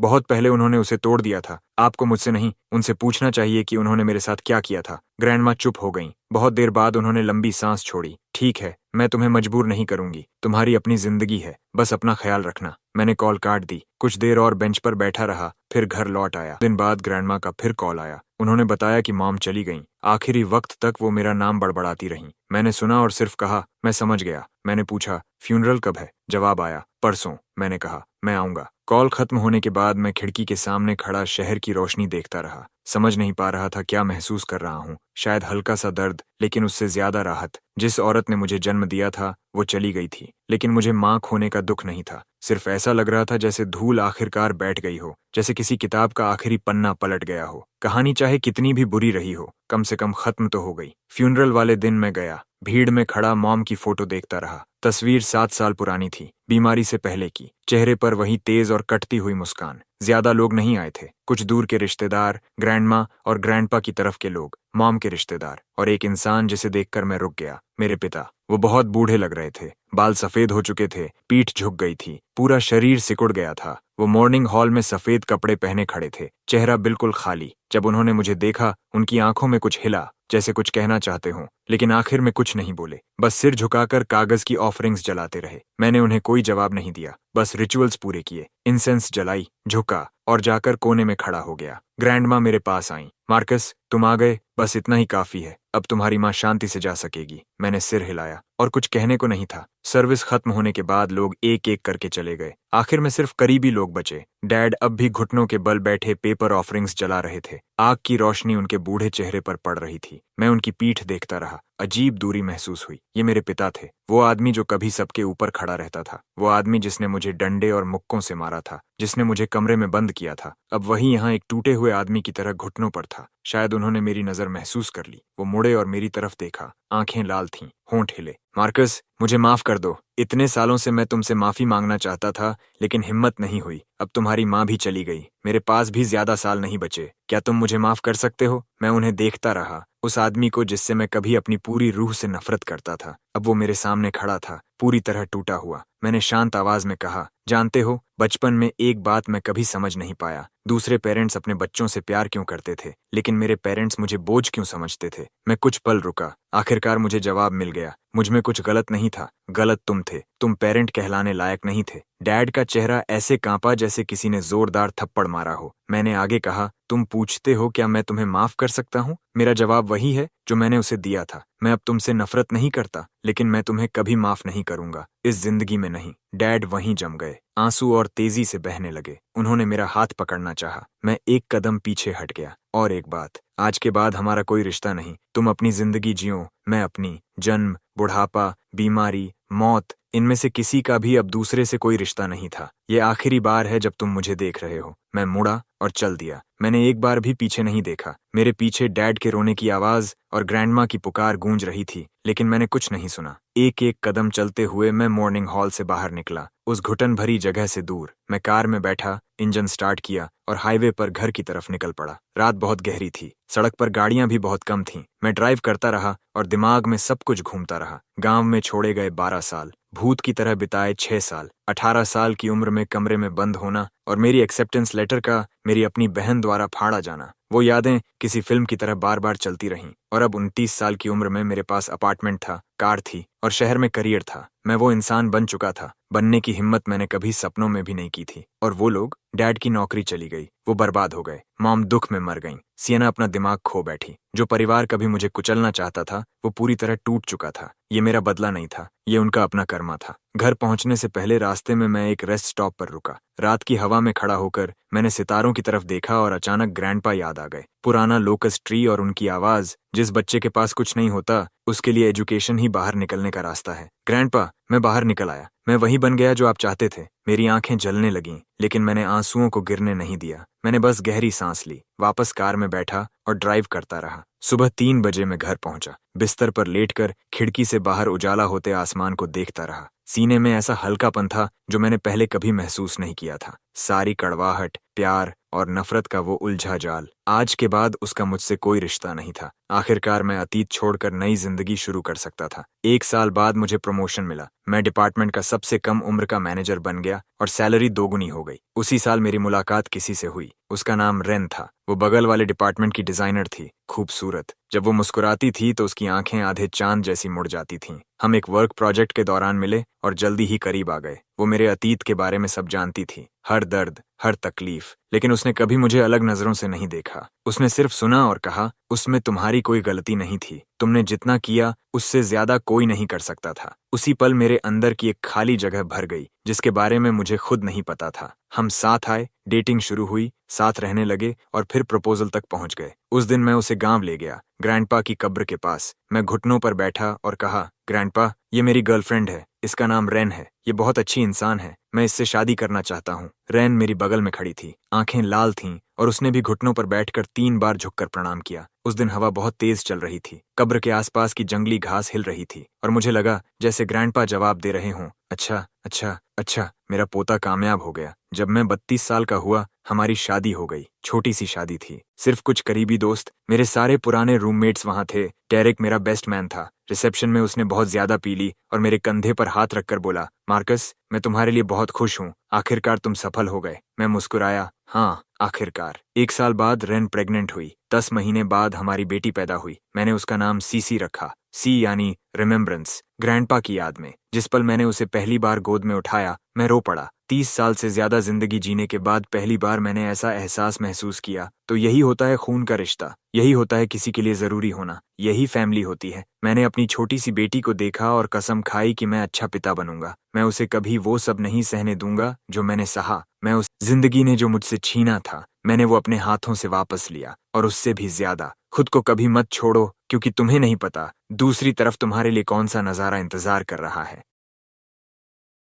Speaker 1: बहुत पहले उन्होंने उसे तोड़ दिया था। आपको मुझसे नहीं, उनसे पूछना चाहिए कि उन्होंने मेरे साथ क्या किया था। ग्रैंडमा चुप हो गईं। बहुत देर बाद उन्होंने लंबी सांस छोड़ी। ठीक है, मैं तुम्हें मजबूर नहीं करूंगी। तुम्हारी अपनी जिंदगी है, बस अपना ख्याल रखना। मैंने कॉल काट दी। कुछ देर और बेंच पर बैठा रहा, फिर घर लौट आया। दिन बाद ग्रैंडमा का फिर कॉल आया। उन्होंने बताया कि मॉम चली गईं। आखिरी वक्त तक वो मेरा नाम बड़बड़ाती रहीं। मैंने सुना और सिर्फ कहा, मैं समझ गया। मैंने पूछा, फ्यूनरल कब है? जवाब आया, परसों। मैंने कहा, मैं आऊंगा। कॉल खत्म होने के बाद मैं खिड़की के सामने खड़ा शहर की रोशनी देखता रहा। समझ नहीं पा रहा था क्या महसूस कर रहा हूँ। शायद हल्का सा दर्द, लेकिन उससे ज्यादा राहत। जिस औरत ने मुझे जन्म दिया था वो चली गई थी, लेकिन मुझे माँ खोने का दुख नहीं था। सिर्फ ऐसा लग रहा था जैसे धूल आखिरकार बैठ गई हो, जैसे किसी किताब का आखिरी पन्ना पलट गया हो। कहानी चाहे कितनी भी बुरी रही हो, कम से कम खत्म तो हो गई। फ्यूनरल वाले दिन मैं गया। भीड़ में खड़ा मॉम की फोटो देखता रहा। तस्वीर 7 साल पुरानी थी, बीमारी से पहले की। चेहरे पर वही तेज और कटती हुई मुस्कान। ज्यादा लोग नहीं आए थे। कुछ दूर के रिश्तेदार, ग्रैंडमा और ग्रैंडपा की तरफ के लोग, मॉम के रिश्तेदार, और एक इंसान जिसे देखकर मैं रुक गया, मेरे पिता। वो बहुत बूढ़े लग रहे थे। बाल सफेद हो चुके थे, पीठ झुक गई थी, पूरा शरीर सिकुड़ गया था। वो मॉर्निंग हॉल में सफेद कपड़े पहने खड़े थे, चेहरा बिल्कुल खाली। जब उन्होंने मुझे देखा, उनकी आंखों में कुछ हिला, जैसे कुछ कहना चाहते हों, लेकिन आखिर में कुछ नहीं बोले। बस सिर झुकाकर कागज की ऑफरिंग्स जलाते रहे। मैंने उन्हें कोई जवाब नहीं दिया, बस रिचुअल्स पूरे किए। इंसेंस जलाई, झुका और जाकर कोने में खड़ा हो गया। ग्रैंडमा मेरे पास आई। मार्कस, तुम आ गए, बस इतना ही काफी है। अब तुम्हारी माँ शांति से जा सकेगी। मैंने सिर हिलाया, और कुछ कहने को नहीं था। सर्विस खत्म होने के बाद लोग एक एक करके चले गए। आखिर में सिर्फ करीबी लोग बचे। डैड अब भी घुटनों के बल बैठे पेपर ऑफरिंग्स जला रहे थे। आग की रोशनी उनके बूढ़े चेहरे पर पड़ रही थी। मैं उनकी पीठ देखता रहा। अजीब दूरी महसूस हुई। ये मेरे पिता थे, वो आदमी जो कभी सबके ऊपर खड़ा रहता था, वो आदमी जिसने मुझे डंडे और मुक्कों से मारा था, जिसने मुझे कमरे में बंद किया था। अब वही यहाँ एक टूटे हुए आदमी की तरह घुटनों पर था। शायद उन्होंने मेरी नजर महसूस कर ली। वो मुड़े और मेरी तरफ देखा। आंखें लाल थीं, होंठ हिले। मार्कस, मुझे माफ कर दो। इतने सालों से मैं तुमसे माफी मांगना चाहता था, लेकिन हिम्मत नहीं हुई। अब तुम्हारी माँ भी चली गई। मेरे पास भी ज्यादा साल नहीं बचे। क्या तुम मुझे माफ कर सकते हो? मैं उन्हें देखता रहा, उस आदमी को जिससे मैं कभी अपनी पूरी रूह से नफरत करता था। अब वो मेरे सामने खड़ा था, पूरी तरह टूटा हुआ। मैंने शांत आवाज में कहा, जानते हो, बचपन में एक बात मैं कभी समझ नहीं पाया। दूसरे पेरेंट्स अपने बच्चों से प्यार क्यों करते थे, लेकिन मेरे पेरेंट्स मुझे बोझ क्यों समझते थे। मैं कुछ पल रुका। आखिरकार मुझे जवाब मिल गया। मुझ में कुछ गलत नहीं था, गलत तुम थे। तुम पेरेंट कहलाने लायक नहीं थे। डैड का चेहरा ऐसे कांपा जैसे किसी ने जोरदार थप्पड़ मारा हो। मैंने आगे कहा, तुम पूछते हो क्या मैं तुम्हें माफ कर सकता हूँ? मेरा जवाब वही है जो मैंने उसे दिया था। मैं अब तुमसे नफरत नहीं करता, लेकिन मैं तुम्हें कभी माफ नहीं करूंगा, इस जिंदगी में नहीं। डैड वहीं जम गए। आंसू और तेजी से बहने लगे। उन्होंने मेरा हाथ पकड़ना चाहा। मैं एक कदम पीछे हट गया। और एक बात, आज के बाद हमारा कोई रिश्ता नहीं। तुम अपनी जिंदगी जियो, मैं अपनी। जन्म, बुढ़ापा, बीमारी, मौत, इनमें से किसी का भी अब दूसरे से कोई रिश्ता नहीं था। ये आखिरी बार है जब तुम मुझे देख रहे हो। मैं मुड़ा और चल दिया। मैंने एक बार भी पीछे नहीं देखा। मेरे पीछे डैड के रोने की आवाज और ग्रैंडमा की पुकार गूंज रही थी, लेकिन मैंने कुछ नहीं सुना। एक एक कदम चलते हुए मैं मॉर्निंग हॉल से बाहर निकला, उस घुटन भरी जगह से दूर। मैं कार में बैठा, इंजन स्टार्ट किया और हाईवे पर घर की तरफ निकल पड़ा। रात बहुत गहरी थी, सड़क पर गाड़ियां भी बहुत कम थीं। मैं ड्राइव करता रहा और दिमाग में सब कुछ घूमता रहा। गांव में छोड़े गए 12 साल, भूत की तरह बिताए 6 साल, 18 साल की उम्र में कमरे में बंद होना और मेरी एक्सेप्टेंस लेटर का मेरी अपनी बहन द्वारा फाड़ा जाना। वो यादें किसी फिल्म की तरह बार बार चलती रहीं। और अब 29 साल की उम्र में मेरे पास अपार्टमेंट था, कार थी और शहर में करियर था। मैं वो इंसान बन चुका था, बनने की हिम्मत मैंने कभी सपनों में भी नहीं की थी। और वो लोग, डैड की नौकरी चली गई, वो बर्बाद हो गए। मॉम दुख में मर गईं। सियना अपना दिमाग खो बैठी। जो परिवार कभी मुझे कुचलना चाहता था, वो पूरी तरह टूट चुका था। ये मेरा बदला नहीं था, ये उनका अपना कर्मा था। घर पहुंचने से पहले रास्ते में मैं एक रेस्ट स्टॉप पर रुका। रात की हवा में खड़ा होकर मैंने सितारों की तरफ देखा और अचानक ग्रैंडपा याद आ गए। पुराना लोकस ट्री और उनकी आवाज, जिस बच्चे के पास कुछ नहीं होता उसके लिए एजुकेशन ही बाहर निकलने का रास्ता है। ग्रैंडपा, मैं बाहर निकल आया। मैं वही बन गया जो आप चाहते थे। मेरी आंखें जलने लगीं, लेकिन मैंने आंसुओं को गिरने नहीं दिया। मैंने बस गहरी सांस ली, वापस कार में बैठा और ड्राइव करता रहा। सुबह 3 बजे मैं घर पहुंचा। बिस्तर पर लेटकर खिड़की से बाहर उजाला होते आसमान को देखता रहा। सीने में ऐसा हल्कापन था जो मैंने पहले कभी महसूस नहीं किया था। सारी कड़वाहट, प्यार और नफरत का वो उलझा जाल, आज के बाद उसका मुझसे कोई रिश्ता नहीं था। आखिरकार मैं अतीत छोड़कर नई जिंदगी शुरू कर सकता था। 1 साल बाद मुझे प्रमोशन मिला। मैं डिपार्टमेंट का सबसे कम उम्र का मैनेजर बन गया और सैलरी दोगुनी हो गई। उसी साल मेरी मुलाकात किसी से हुई। उसका नाम रेन था। वो बगल वाले डिपार्टमेंट की डिजाइनर थी, खूबसूरत। जब वो मुस्कुराती थी तो उसकी आंखें आधे चांद जैसी मुड़ जाती थीं। हम एक वर्क प्रोजेक्ट के दौरान मिले और जल्दी ही करीब आ गए। वो मेरे अतीत के बारे में सब जानती थी, हर दर्द, हर तकलीफ, लेकिन उसने कभी मुझे अलग नजरों से नहीं देखा। उसने सिर्फ सुना और कहा, उसमें तुम्हारी कोई गलती नहीं थी। तुमने जितना किया उससे ज्यादा कोई नहीं कर सकता था। उसी पल मेरे अंदर की एक खाली जगह भर गई, जिसके बारे में मुझे खुद नहीं पता था। हम साथ आए, डेटिंग शुरू हुई, साथ रहने लगे और फिर प्रपोजल तक पहुंच गए। उस दिन मैं उसे गांव ले गया, ग्रैंडपा की कब्र के पास। मैं घुटनों पर बैठा और कहा, ग्रैंडपा, ये मेरी गर्लफ्रेंड है, इसका नाम रेन है। ये बहुत अच्छी इंसान है, मैं इससे शादी करना चाहता हूँ। रेन मेरी बगल में खड़ी थी, आंखें लाल थीं और उसने भी घुटनों पर बैठकर 3 बार झुककर प्रणाम किया। उस दिन हवा बहुत तेज चल रही थी। कब्र के आसपास की जंगली घास हिल रही थी और मुझे लगा जैसे ग्रैंडपा जवाब दे रहे हों, अच्छा अच्छा अच्छा, मेरा पोता कामयाब हो गया। जब मैं 32 साल का हुआ, हमारी शादी हो गई। छोटी सी शादी थी, सिर्फ कुछ करीबी दोस्त। मेरे सारे पुराने रूममेट्स वहां थे। डेरेक मेरा बेस्ट मैन था। रिसेप्शन में उसने बहुत ज्यादा पी ली और मेरे कंधे पर हाथ रखकर बोला, मार्कस, मैं तुम्हारे लिए बहुत खुश हूँ। आखिरकार तुम सफल हो गए। मैं मुस्कुराया, हाँ, आखिरकार। 1 साल बाद रेन प्रेग्नेंट हुई। 10 महीने बाद हमारी बेटी पैदा हुई। मैंने उसका नाम सीसी रखा। सी यानी रिमेम्बरेंस, ग्रैंडपा की याद में। जिस पल मैंने उसे पहली बार गोद में उठाया, मैं रो पड़ा। 30 साल से ज्यादा जिंदगी जीने के बाद पहली बार मैंने ऐसा एहसास महसूस किया। तो यही होता है खून का रिश्ता, यही होता है किसी के लिए जरूरी होना, यही फैमिली होती है। मैंने अपनी छोटी सी बेटी को देखा और कसम खाई कि मैं अच्छा पिता बनूंगा। मैं उसे कभी वो सब नहीं सहने दूंगा जो मैंने सहा। मैं उस जिंदगी ने जो मुझसे छीना था, मैंने वो अपने हाथों से वापस लिया और उससे भी ज्यादा। खुद को कभी मत छोड़ो, क्योंकि तुम्हें नहीं पता दूसरी तरफ तुम्हारे लिए कौन सा नजारा इंतजार कर रहा है।